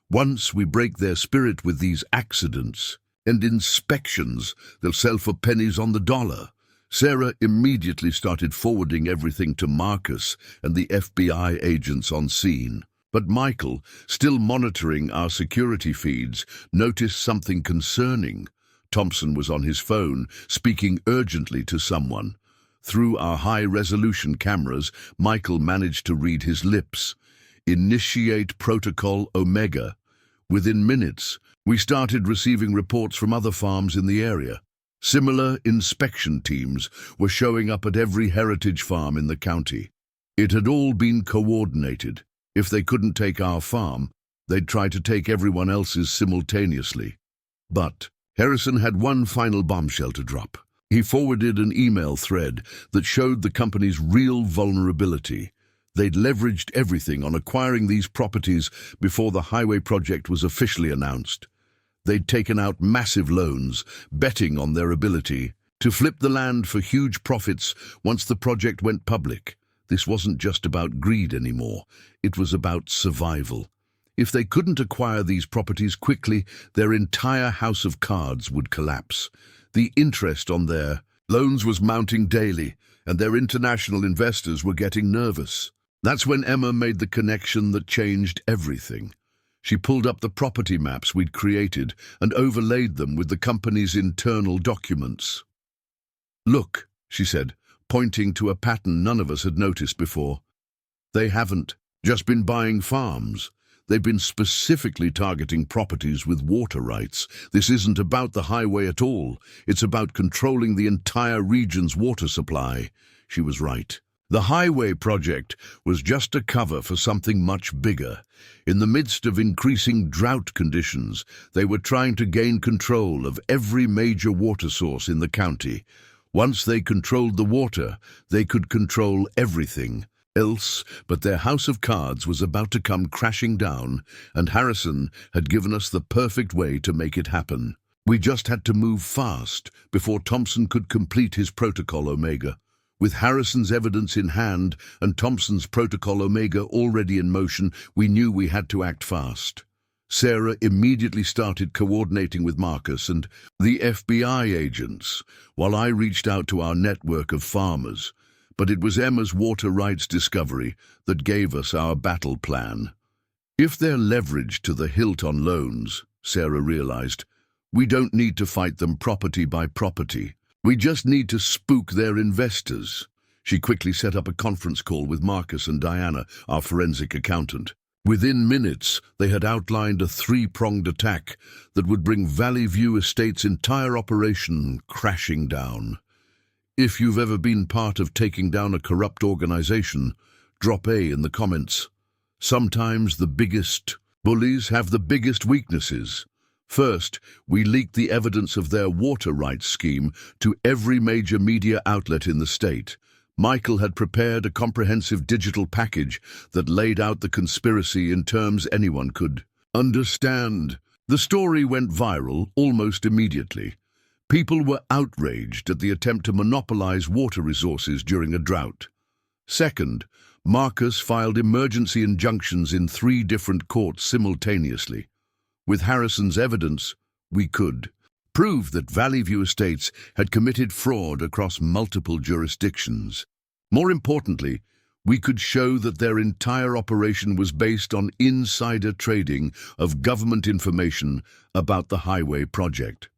Once we break their spirit with these accidents and inspections, they'll sell for pennies on the dollar. Sarah immediately started forwarding everything to Marcus and the FBI agents on scene. But Michael, still monitoring our security feeds, noticed something concerning. Thompson was on his phone, speaking urgently to someone. Through our high-resolution cameras, Michael managed to read his lips. "Initiate Protocol Omega." Within minutes, we started receiving reports from other farms in the area. Similar inspection teams were showing up at every heritage farm in the county. It had all been coordinated. If they couldn't take our farm, they'd try to take everyone else's simultaneously. But Harrison had one final bombshell to drop. He forwarded an email thread that showed the company's real vulnerability. They'd leveraged everything on acquiring these properties before the highway project was officially announced. They'd taken out massive loans, betting on their ability to flip the land for huge profits once the project went public. This wasn't just about greed anymore. It was about survival. If they couldn't acquire these properties quickly, their entire house of cards would collapse. The interest on their loans was mounting daily, and their international investors were getting nervous. That's when Emma made the connection that changed everything. She pulled up the property maps we'd created and overlaid them with the company's internal documents. "Look," she said, pointing to a pattern none of us had noticed before. "They haven't just been buying farms. They've been specifically targeting properties with water rights. This isn't about the highway at all. It's about controlling the entire region's water supply." She was right. The highway project was just a cover for something much bigger. In the midst of increasing drought conditions, they were trying to gain control of every major water source in the county. Once they controlled the water, they could control everything else, but their house of cards was about to come crashing down, and Harrison had given us the perfect way to make it happen. We just had to move fast before Thompson could complete his Protocol Omega. With Harrison's evidence in hand and Thompson's Protocol Omega already in motion, we knew we had to act fast. Sarah immediately started coordinating with Marcus and the FBI agents, while I reached out to our network of farmers. But it was Emma's water rights discovery that gave us our battle plan. If they're leveraged to the hilt on loans, Sarah realized, we don't need to fight them property by property. We just need to spook their investors. She quickly set up a conference call with Marcus and Diana, our forensic accountant. Within minutes, they had outlined a three-pronged attack that would bring Valley View Estate's entire operation crashing down. If you've ever been part of taking down a corrupt organization, drop A in the comments. Sometimes the biggest bullies have the biggest weaknesses. First, we leaked the evidence of their water rights scheme to every major media outlet in the state. Michael had prepared a comprehensive digital package that laid out the conspiracy in terms anyone could understand. The story went viral almost immediately. People were outraged at the attempt to monopolize water resources during a drought. Second, Marcus filed emergency injunctions in 3 different courts simultaneously. With Harrison's evidence, we could prove that Valley View Estates had committed fraud across multiple jurisdictions. More importantly, we could show that their entire operation was based on insider trading of government information about the highway project.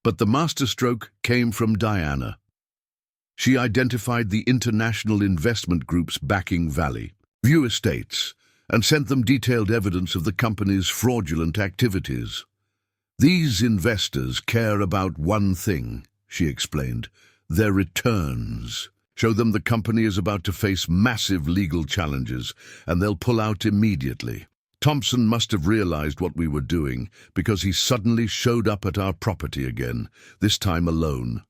But the masterstroke came from Diana. She identified the international investment groups backing Valley View Estates and sent them detailed evidence of the company's fraudulent activities. "These investors care about one thing," she explained, "their returns. Show them the company is about to face massive legal challenges, and they'll pull out immediately." Thompson must have realized what we were doing, because he suddenly showed up at our property again, this time alone.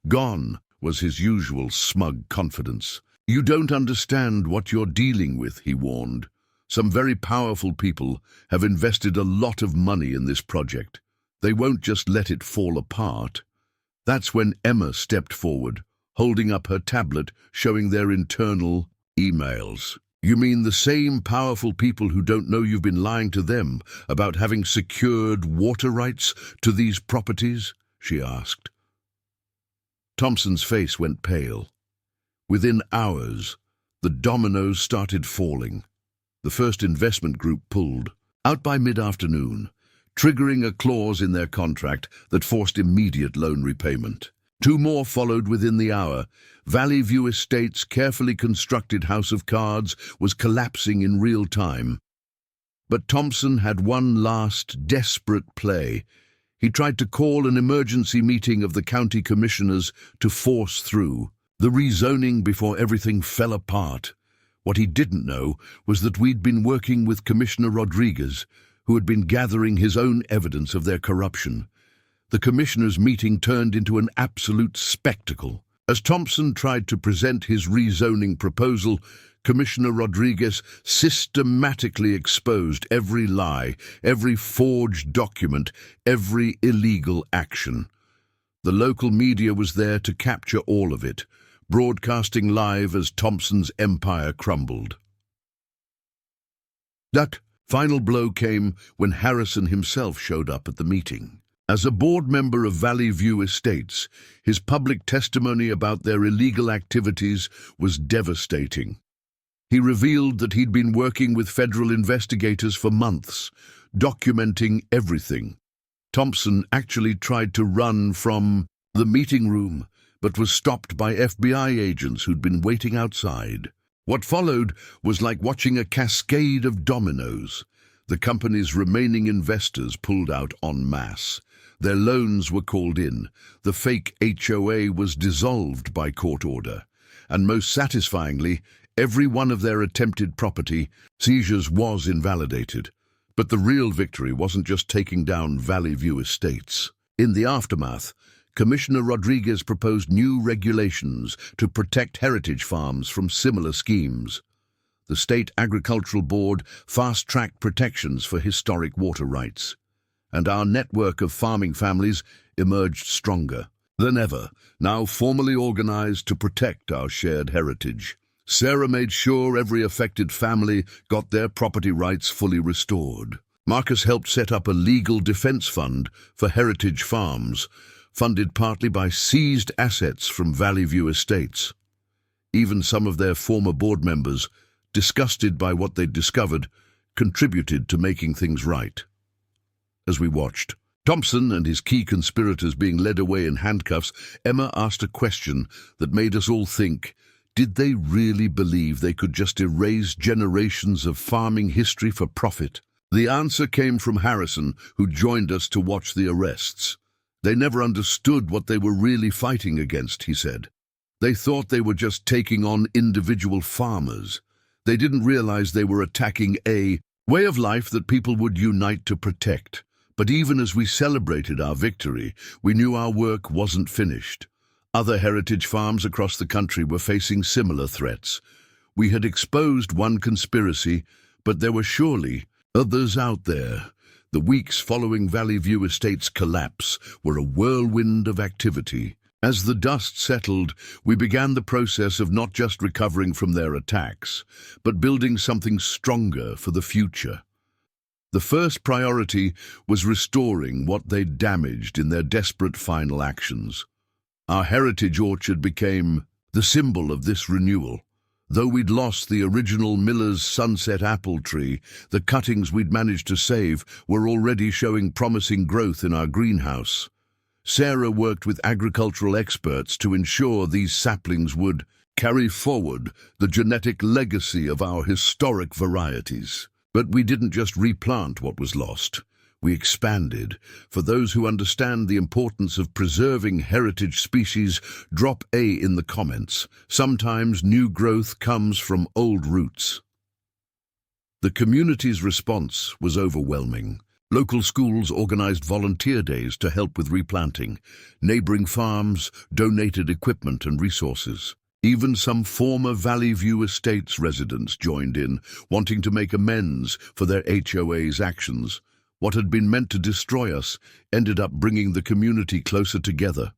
Gone was his usual smug confidence. "You don't understand what you're dealing with," he warned. "Some very powerful people have invested a lot of money in this project. They won't just let it fall apart." That's when Emma stepped forward, holding up her tablet showing their internal emails. "You mean the same powerful people who don't know you've been lying to them about having secured water rights to these properties?" she asked. Thompson's face went pale. Within hours, the dominoes started falling. The first investment group pulled out by mid-afternoon, triggering a clause in their contract that forced immediate loan repayment. 2 more followed within the hour. Valley View Estates' carefully constructed house of cards was collapsing in real time. But Thompson had one last desperate play. He tried to call an emergency meeting of the county commissioners to force through the rezoning before everything fell apart. What he didn't know was that we'd been working with Commissioner Rodriguez, who had been gathering his own evidence of their corruption. The commissioner's meeting turned into an absolute spectacle. As Thompson tried to present his rezoning proposal, Commissioner Rodriguez systematically exposed every lie, every forged document, every illegal action. The local media was there to capture all of it, broadcasting live as Thompson's empire crumbled. That final blow came when Harrison himself showed up at the meeting. As a board member of Valley View Estates, his public testimony about their illegal activities was devastating. He revealed that he'd been working with federal investigators for months, documenting everything. Thompson actually tried to run from the meeting room, but was stopped by FBI agents who'd been waiting outside. What followed was like watching a cascade of dominoes. The company's remaining investors pulled out en masse. Their loans were called in, the fake HOA was dissolved by court order, and most satisfyingly, every one of their attempted property seizures was invalidated. But the real victory wasn't just taking down Valley View Estates. In the aftermath, Commissioner Rodriguez proposed new regulations to protect heritage farms from similar schemes. The State Agricultural Board fast-tracked protections for historic water rights, and our network of farming families emerged stronger than ever, now formally organized to protect our shared heritage. Sarah made sure every affected family got their property rights fully restored. Marcus helped set up a legal defense fund for heritage farms, funded partly by seized assets from Valley View Estates. Even some of their former board members, disgusted by what they'd discovered, contributed to making things right. As we watched Thompson and his key conspirators being led away in handcuffs, Emma asked a question that made us all think, did they really believe they could just erase generations of farming history for profit? The answer came from Harrison, who joined us to watch the arrests. They never understood what they were really fighting against, he said. They thought they were just taking on individual farmers. They didn't realize they were attacking a way of life that people would unite to protect. But even as we celebrated our victory, we knew our work wasn't finished. Other heritage farms across the country were facing similar threats. We had exposed one conspiracy, but there were surely others out there. The weeks following Valley View Estates' collapse were a whirlwind of activity. As the dust settled, we began the process of not just recovering from their attacks, but building something stronger for the future. The first priority was restoring what they'd damaged in their desperate final actions. Our heritage orchard became the symbol of this renewal. Though we'd lost the original Miller's Sunset apple tree, the cuttings we'd managed to save were already showing promising growth in our greenhouse. Sarah worked with agricultural experts to ensure these saplings would carry forward the genetic legacy of our historic varieties. But we didn't just replant what was lost. We expanded. For those who understand the importance of preserving heritage species, drop A in the comments. Sometimes new growth comes from old roots. The community's response was overwhelming. Local schools organized volunteer days to help with replanting. Neighboring farms donated equipment and resources. Even some former Valley View Estates residents joined in, wanting to make amends for their HOA's actions. What had been meant to destroy us ended up bringing the community closer together.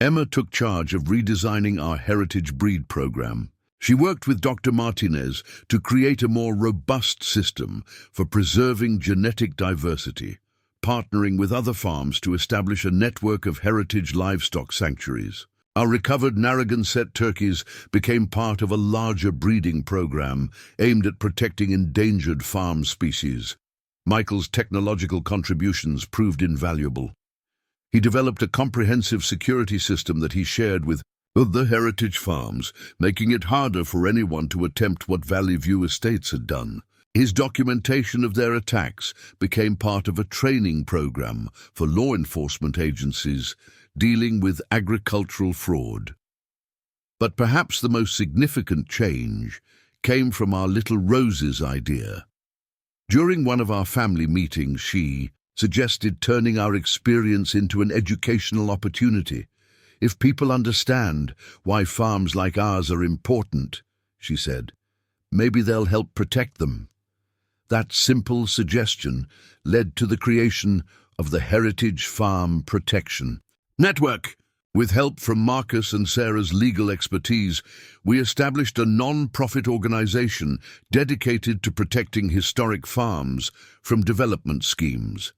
Emma took charge of redesigning our heritage breed program. She worked with Dr. Martinez to create a more robust system for preserving genetic diversity, partnering with other farms to establish a network of heritage livestock sanctuaries. Our recovered Narragansett turkeys became part of a larger breeding program aimed at protecting endangered farm species. Michael's technological contributions proved invaluable. He developed a comprehensive security system that he shared with other heritage farms, making it harder for anyone to attempt what Valley View Estates had done. His documentation of their attacks became part of a training program for law enforcement agencies dealing with agricultural fraud. But perhaps the most significant change came from our little Rose's idea. During one of our family meetings, she suggested turning our experience into an educational opportunity. If people understand why farms like ours are important, she said, maybe they'll help protect them. That simple suggestion led to the creation of the Heritage Farm Protection Network. With help from Marcus and Sarah's legal expertise, we established a non-profit organization dedicated to protecting historic farms from development schemes.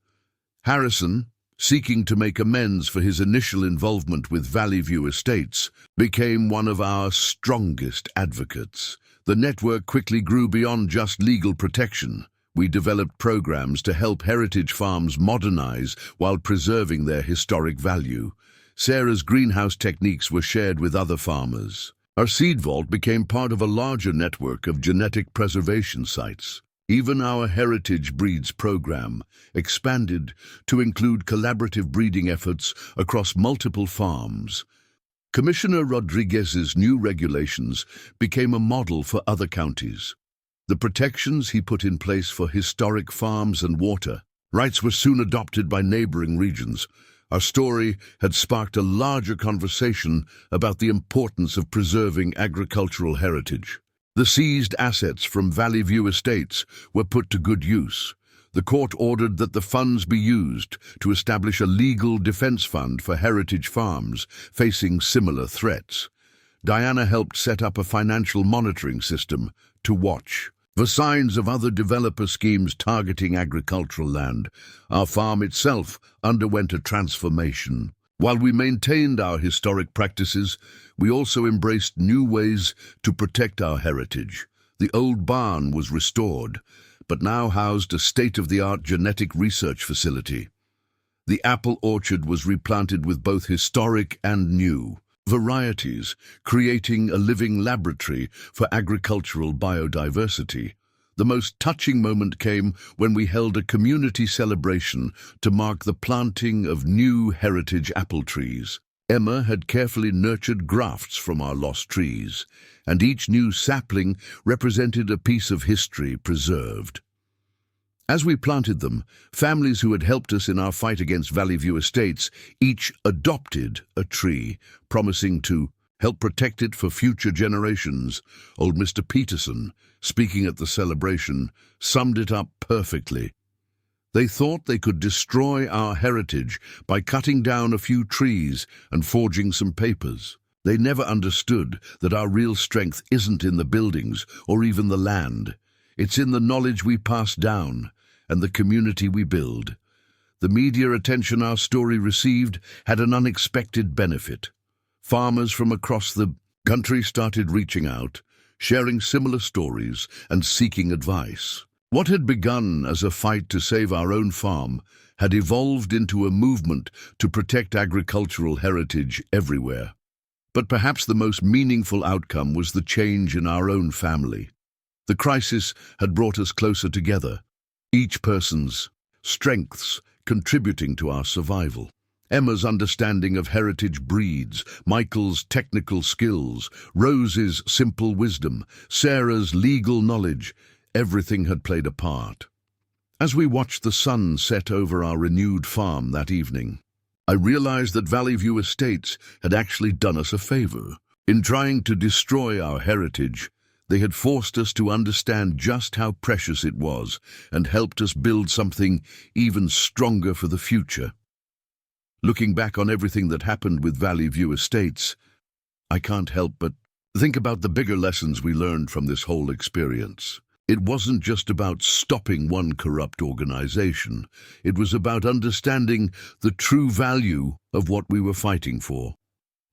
Harrison, seeking to make amends for his initial involvement with Valley View Estates, became one of our strongest advocates. The network quickly grew beyond just legal protection. We developed programs to help heritage farms modernize while preserving their historic value. Sarah's greenhouse techniques were shared with other farmers. Our seed vault became part of a larger network of genetic preservation sites. Even our heritage breeds program expanded to include collaborative breeding efforts across multiple farms. Commissioner Rodriguez's new regulations became a model for other counties. The protections he put in place for historic farms and water rights were soon adopted by neighboring regions. Our story had sparked a larger conversation about the importance of preserving agricultural heritage. The seized assets from Valley View Estates were put to good use. The court ordered that the funds be used to establish a legal defense fund for heritage farms facing similar threats. Diana helped set up a financial monitoring system to watch for signs of other developer schemes targeting agricultural land. Our farm itself underwent a transformation. While we maintained our historic practices, we also embraced new ways to protect our heritage. The old barn was restored, but now housed a state-of-the-art genetic research facility. The apple orchard was replanted with both historic and new varieties, creating a living laboratory for agricultural biodiversity. The most touching moment came when we held a community celebration to mark the planting of new heritage apple trees. Emma had carefully nurtured grafts from our lost trees, and each new sapling represented a piece of history preserved. As we planted them, families who had helped us in our fight against Valley View Estates each adopted a tree, promising to help protect it for future generations. Old Mr. Peterson, speaking at the celebration, summed it up perfectly. They thought they could destroy our heritage by cutting down a few trees and forging some papers. They never understood that our real strength isn't in the buildings or even the land. It's in the knowledge we pass down and the community we build. The media attention our story received had an unexpected benefit. Farmers from across the country started reaching out, sharing similar stories and seeking advice. What had begun as a fight to save our own farm had evolved into a movement to protect agricultural heritage everywhere. But perhaps the most meaningful outcome was the change in our own family. The crisis had brought us closer together, each person's strengths contributing to our survival. Emma's understanding of heritage breeds, Michael's technical skills, Rose's simple wisdom, Sarah's legal knowledge, everything had played a part. As we watched the sun set over our renewed farm that evening, I realized that Valley View Estates had actually done us a favor. In trying to destroy our heritage, they had forced us to understand just how precious it was and helped us build something even stronger for the future. Looking back on everything that happened with Valley View Estates, I can't help but think about the bigger lessons we learned from this whole experience. It wasn't just about stopping one corrupt organization. It was about understanding the true value of what we were fighting for.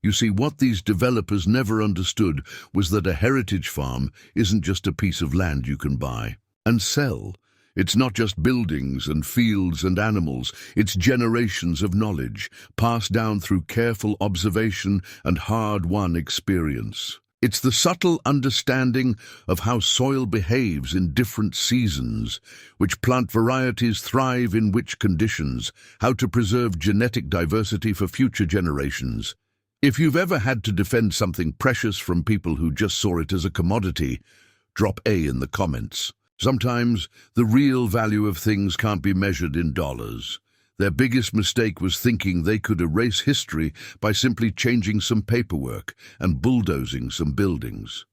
You see, what these developers never understood was that a heritage farm isn't just a piece of land you can buy and sell. It's not just buildings and fields and animals. It's generations of knowledge passed down through careful observation and hard-won experience. It's the subtle understanding of how soil behaves in different seasons, which plant varieties thrive in which conditions, how to preserve genetic diversity for future generations. If you've ever had to defend something precious from people who just saw it as a commodity, drop A in the comments. Sometimes the real value of things can't be measured in dollars. Their biggest mistake was thinking they could erase history by simply changing some paperwork and bulldozing some buildings.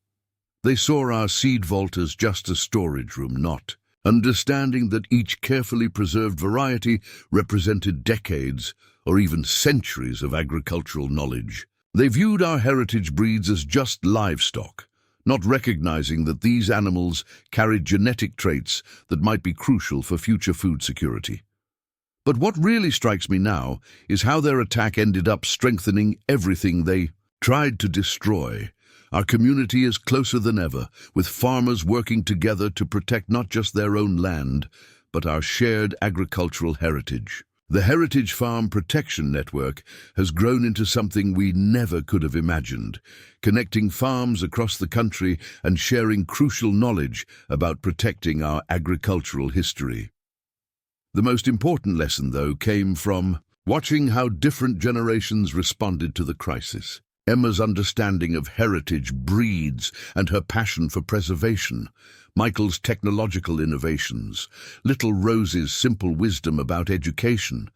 They saw our seed vault as just a storage room, not understanding that each carefully preserved variety represented decades or even centuries of agricultural knowledge. They viewed our heritage breeds as just livestock, not recognizing that these animals carried genetic traits that might be crucial for future food security. But what really strikes me now is how their attack ended up strengthening everything they tried to destroy. Our community is closer than ever, with farmers working together to protect not just their own land, but our shared agricultural heritage. The Heritage Farm Protection Network has grown into something we never could have imagined, connecting farms across the country and sharing crucial knowledge about protecting our agricultural history. The most important lesson, though, came from watching how different generations responded to the crisis. Emma's understanding of heritage breeds and her passion for preservation, Michael's technological innovations, little Rose's simple wisdom about education.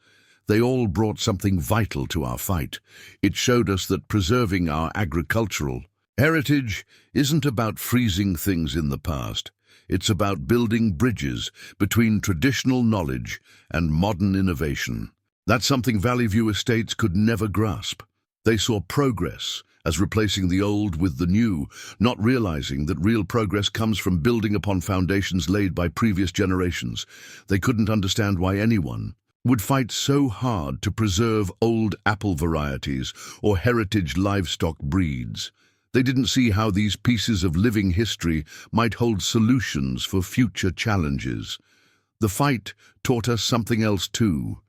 They all brought something vital to our fight. It showed us that preserving our agricultural heritage isn't about freezing things in the past. It's about building bridges between traditional knowledge and modern innovation. That's something Valley View Estates could never grasp. They saw progress as replacing the old with the new, not realizing that real progress comes from building upon foundations laid by previous generations. They couldn't understand why anyone would fight so hard to preserve old apple varieties or heritage livestock breeds. They didn't see how these pieces of living history might hold solutions for future challenges. The fight taught us something else too: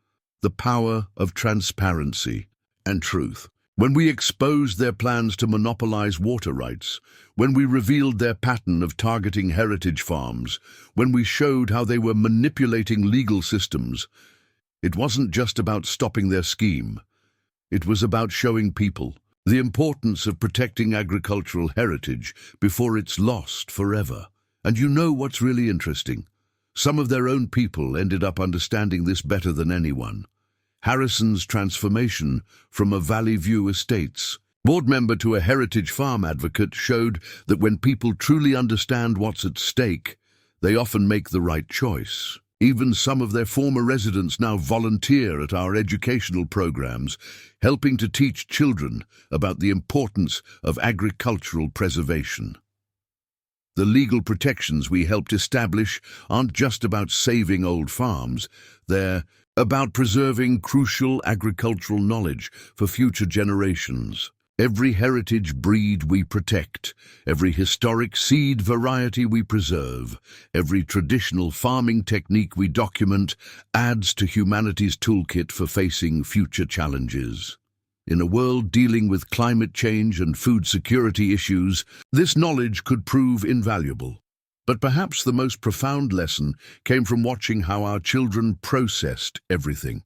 the power of transparency and truth. When we exposed their plans to monopolize water rights, when we revealed their pattern of targeting heritage farms, when we showed how they were manipulating legal systems, it wasn't just about stopping their scheme. It was about showing people the importance of protecting agricultural heritage before it's lost forever. And you know what's really interesting? Some of their own people ended up understanding this better than anyone. Harrison's transformation from a Valley View Estates board member to a heritage farm advocate showed that when people truly understand what's at stake, they often make the right choice. Even some of their former residents now volunteer at our educational programs, helping to teach children about the importance of agricultural preservation. The legal protections we helped establish aren't just about saving old farms, they're about preserving crucial agricultural knowledge for future generations. Every heritage breed we protect, every historic seed variety we preserve, every traditional farming technique we document adds to humanity's toolkit for facing future challenges. In a world dealing with climate change and food security issues, this knowledge could prove invaluable. But perhaps the most profound lesson came from watching how our children processed everything.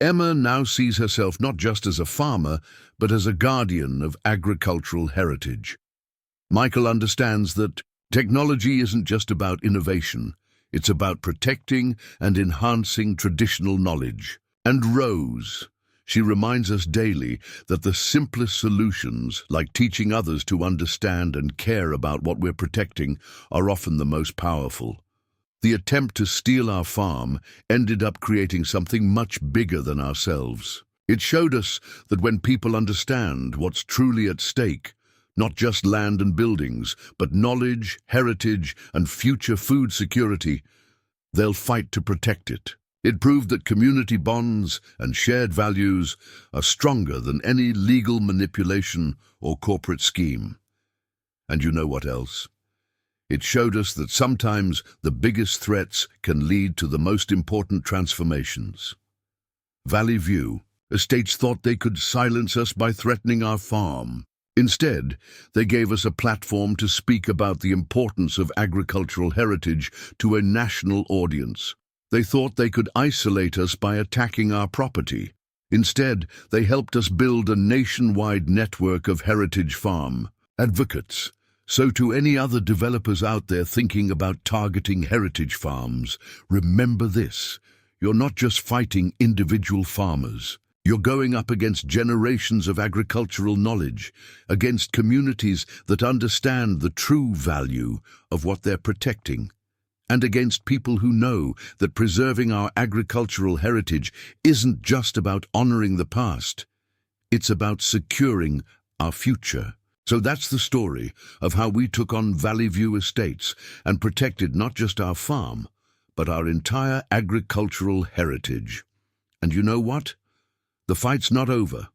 Emma now sees herself not just as a farmer, but as a guardian of agricultural heritage. Michael understands that technology isn't just about innovation, it's about protecting and enhancing traditional knowledge. And Rose, she reminds us daily that the simplest solutions, like teaching others to understand and care about what we're protecting, are often the most powerful. The attempt to steal our farm ended up creating something much bigger than ourselves. It showed us that when people understand what's truly at stake, not just land and buildings, but knowledge, heritage, and future food security, they'll fight to protect it. It proved that community bonds and shared values are stronger than any legal manipulation or corporate scheme. And you know what else? It showed us that sometimes the biggest threats can lead to the most important transformations. Valley View Estates thought they could silence us by threatening our farm. Instead, they gave us a platform to speak about the importance of agricultural heritage to a national audience. They thought they could isolate us by attacking our property. Instead, they helped us build a nationwide network of heritage farm advocates. So to any other developers out there thinking about targeting heritage farms, remember this: you're not just fighting individual farmers. You're going up against generations of agricultural knowledge, against communities that understand the true value of what they're protecting, and against people who know that preserving our agricultural heritage isn't just about honoring the past, it's about securing our future. So that's the story of how we took on Valley View Estates and protected not just our farm, but our entire agricultural heritage. And you know what? The fight's not over.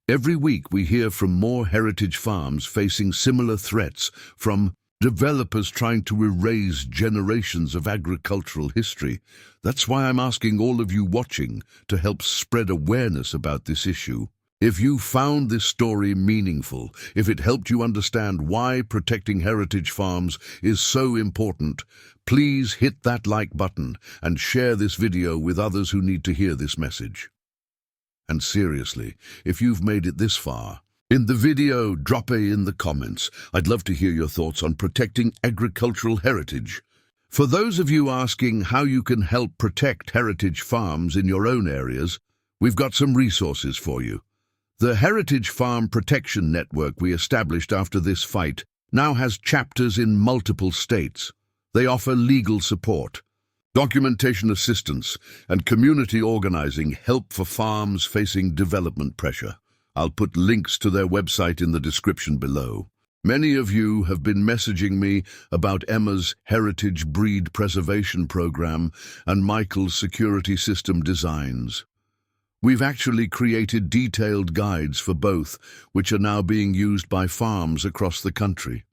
Every week we hear from more heritage farms facing similar threats, from developers trying to erase generations of agricultural history. That's why I'm asking all of you watching to help spread awareness about this issue. If you found this story meaningful, if it helped you understand why protecting heritage farms is so important, please hit that like button and share this video with others who need to hear this message. And seriously, if you've made it this far, in the video, drop a in the comments. I'd love to hear your thoughts on protecting agricultural heritage. For those of you asking how you can help protect heritage farms in your own areas, we've got some resources for you. The Heritage Farm Protection Network we established after this fight now has chapters in multiple states. They offer legal support, documentation assistance, and community organizing help for farms facing development pressure. I'll put links to their website in the description below. Many of you have been messaging me about Emma's Heritage Breed Preservation Program and Michael's security system designs. We've actually created detailed guides for both, which are now being used by farms across the country.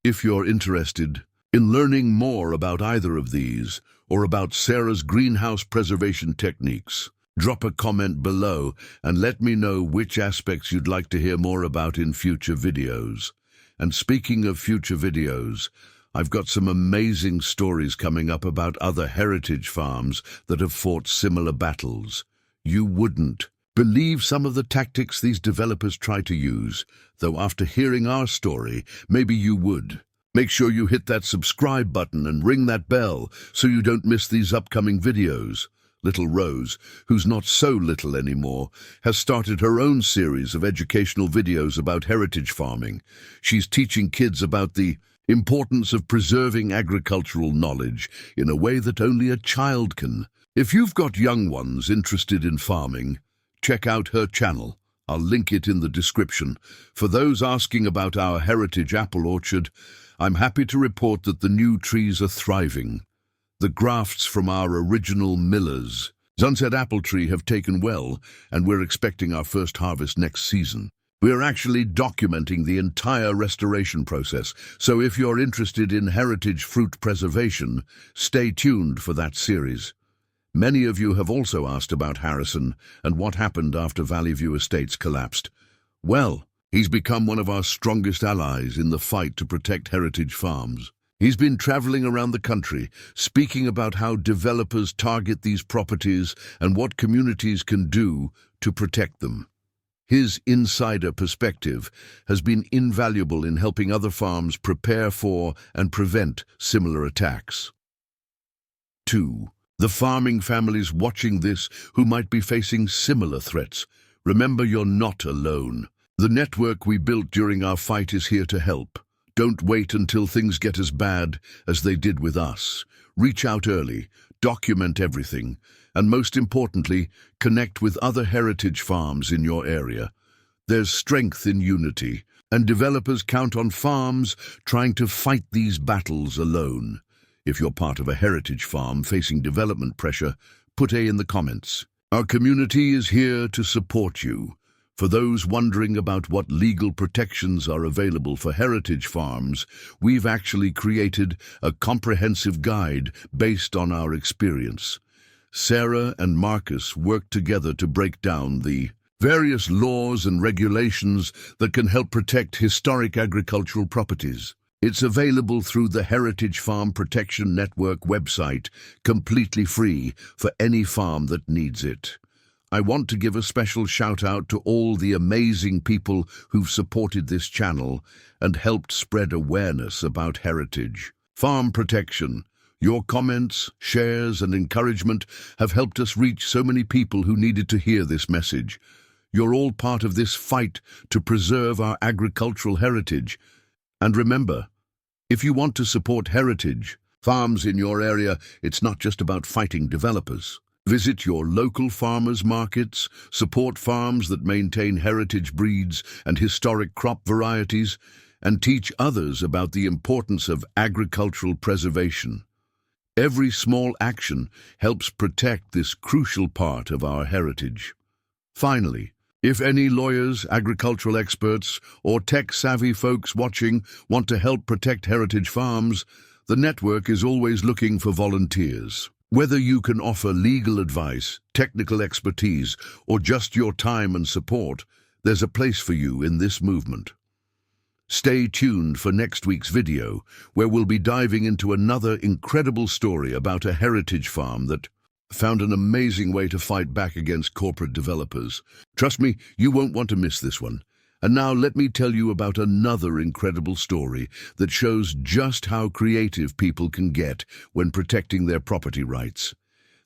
If you're interested in learning more about either of these, or about Sarah's greenhouse preservation techniques, drop a comment below and let me know which aspects you'd like to hear more about in future videos. And speaking of future videos, I've got some amazing stories coming up about other heritage farms that have fought similar battles. You wouldn't believe some of the tactics these developers try to use, though after hearing our story, maybe you would. Make sure you hit that subscribe button and ring that bell so you don't miss these upcoming videos. Little Rose, who's not so little anymore, has started her own series of educational videos about heritage farming. She's teaching kids about the importance of preserving agricultural knowledge in a way that only a child can. If you've got young ones interested in farming, check out her channel. I'll link it in the description. For those asking about our heritage apple orchard, I'm happy to report that the new trees are thriving. The grafts from our original Miller's Sunset apple tree have taken well, and we're expecting our first harvest next season. We're actually documenting the entire restoration process, so if you're interested in heritage fruit preservation, stay tuned for that series. Many of you have also asked about Harrison and what happened after Valley View Estates collapsed. Well, he's become one of our strongest allies in the fight to protect heritage farms. He's been traveling around the country, speaking about how developers target these properties and what communities can do to protect them. His insider perspective has been invaluable in helping other farms prepare for and prevent similar attacks. 2. The farming families watching this who might be facing similar threats. Remember, you're not alone. The network we built during our fight is here to help. Don't wait until things get as bad as they did with us. Reach out early, document everything, and most importantly, connect with other heritage farms in your area. There's strength in unity, and developers count on farms trying to fight these battles alone. If you're part of a heritage farm facing development pressure, put A in the comments. Our community is here to support you. For those wondering about what legal protections are available for heritage farms, we've actually created a comprehensive guide based on our experience. Sarah and Marcus worked together to break down the various laws and regulations that can help protect historic agricultural properties. It's available through the Heritage Farm Protection Network website, completely free for any farm that needs it. I want to give a special shout out to all the amazing people who've supported this channel and helped spread awareness about heritage. Farm protection. Your comments, shares, and encouragement have helped us reach so many people who needed to hear this message. You're all part of this fight to preserve our agricultural heritage. And remember, if you want to support heritage farms in your area, it's not just about fighting developers. Visit your local farmers markets, support farms that maintain heritage breeds and historic crop varieties, and teach others about the importance of agricultural preservation. Every small action helps protect this crucial part of our heritage. Finally, if any lawyers, agricultural experts, or tech-savvy folks watching want to help protect heritage farms, the network is always looking for volunteers. Whether you can offer legal advice, technical expertise, or just your time and support, there's a place for you in this movement. Stay tuned for next week's video, where we'll be diving into another incredible story about a heritage farm that found an amazing way to fight back against corporate developers. Trust me, you won't want to miss this one. And now let me tell you about another incredible story that shows just how creative people can get when protecting their property rights.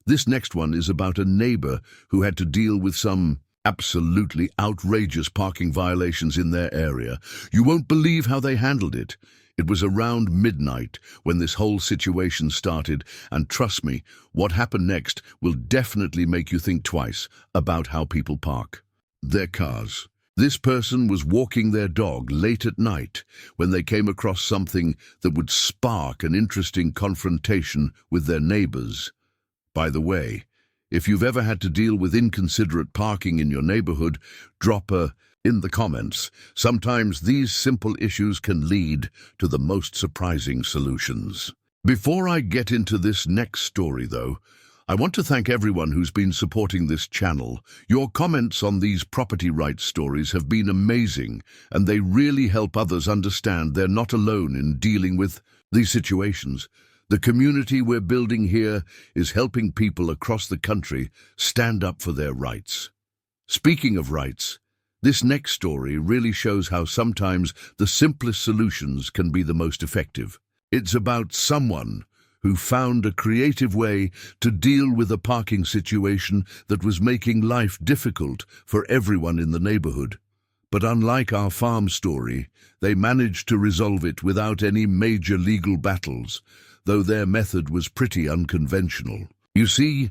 This next one is about a neighbor who had to deal with some absolutely outrageous parking violations in their area. You won't believe how they handled it. It was around midnight when this whole situation started, and trust me, what happened next will definitely make you think twice about how people park their cars. This person was walking their dog late at night when they came across something that would spark an interesting confrontation with their neighbors. By the way, if you've ever had to deal with inconsiderate parking in your neighborhood, drop a in the comments. Sometimes these simple issues can lead to the most surprising solutions. Before I get into this next story, though, I want to thank everyone who's been supporting this channel. Your comments on these property rights stories have been amazing, and they really help others understand they're not alone in dealing with these situations. The community we're building here is helping people across the country stand up for their rights. Speaking of rights, this next story really shows how sometimes the simplest solutions can be the most effective. It's about someone who found a creative way to deal with a parking situation that was making life difficult for everyone in the neighborhood. But unlike our farm story, they managed to resolve it without any major legal battles, though their method was pretty unconventional. You see,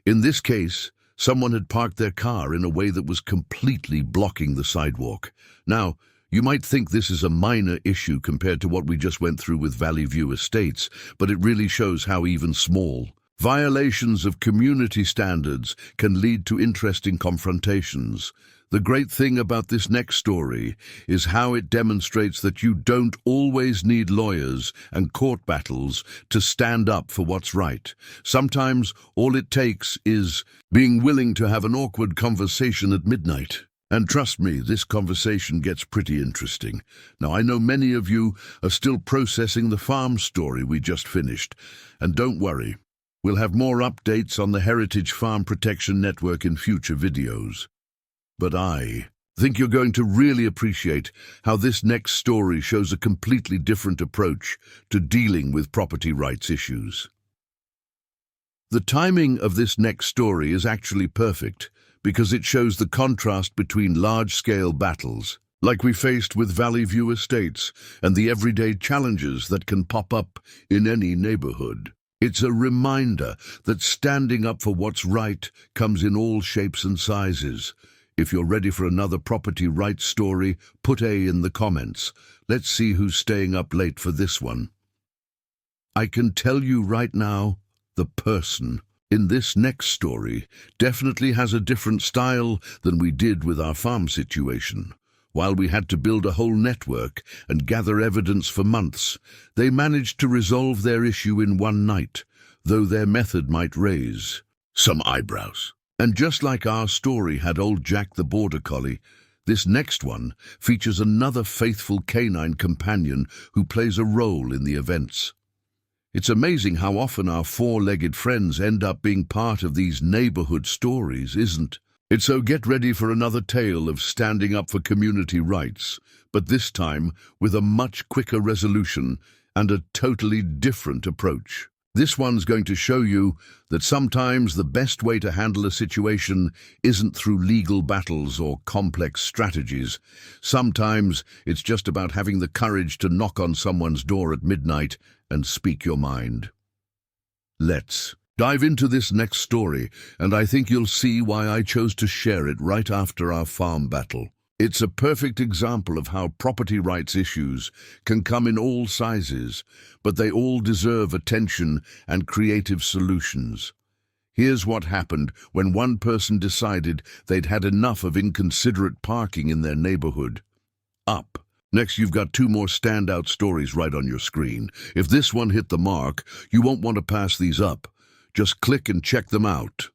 in this case, someone had parked their car in a way that was completely blocking the sidewalk. Now, you might think this is a minor issue compared to what we just went through with Valley View Estates, but it really shows how even small violations of community standards can lead to interesting confrontations. The great thing about this next story is how it demonstrates that you don't always need lawyers and court battles to stand up for what's right. Sometimes all it takes is being willing to have an awkward conversation at midnight. And trust me, this conversation gets pretty interesting. Now, I know many of you are still processing the farm story we just finished. And don't worry, we'll have more updates on the Heritage Farm Protection Network in future videos. But I think you're going to really appreciate how this next story shows a completely different approach to dealing with property rights issues. The timing of this next story is actually perfect, because it shows the contrast between large-scale battles, like we faced with Valley View Estates, and the everyday challenges that can pop up in any neighborhood. It's a reminder that standing up for what's right comes in all shapes and sizes. If you're ready for another property rights story, put A in the comments. Let's see who's staying up late for this one. I can tell you right now, the person in this next story definitely has a different style than we did with our farm situation. While we had to build a whole network and gather evidence for months, they managed to resolve their issue in one night, though their method might raise some eyebrows. And just like our story had old Jack the Border Collie, this next one features another faithful canine companion who plays a role in the events. It's amazing how often our four-legged friends end up being part of these neighborhood stories, isn't So get ready for another tale of standing up for community rights, but this time with a much quicker resolution and a totally different approach. This one's going to show you that sometimes the best way to handle a situation isn't through legal battles or complex strategies. Sometimes it's just about having the courage to knock on someone's door at midnight and speak your mind. Let's dive into this next story, and I think you'll see why I chose to share it right after our farm battle. It's a perfect example of how property rights issues can come in all sizes, but they all deserve attention and creative solutions. Here's what happened when one person decided they'd had enough of inconsiderate parking in their neighborhood. Up. Next, you've got two more standout stories right on your screen. If this one hit the mark, you won't want to pass these up. Just click and check them out.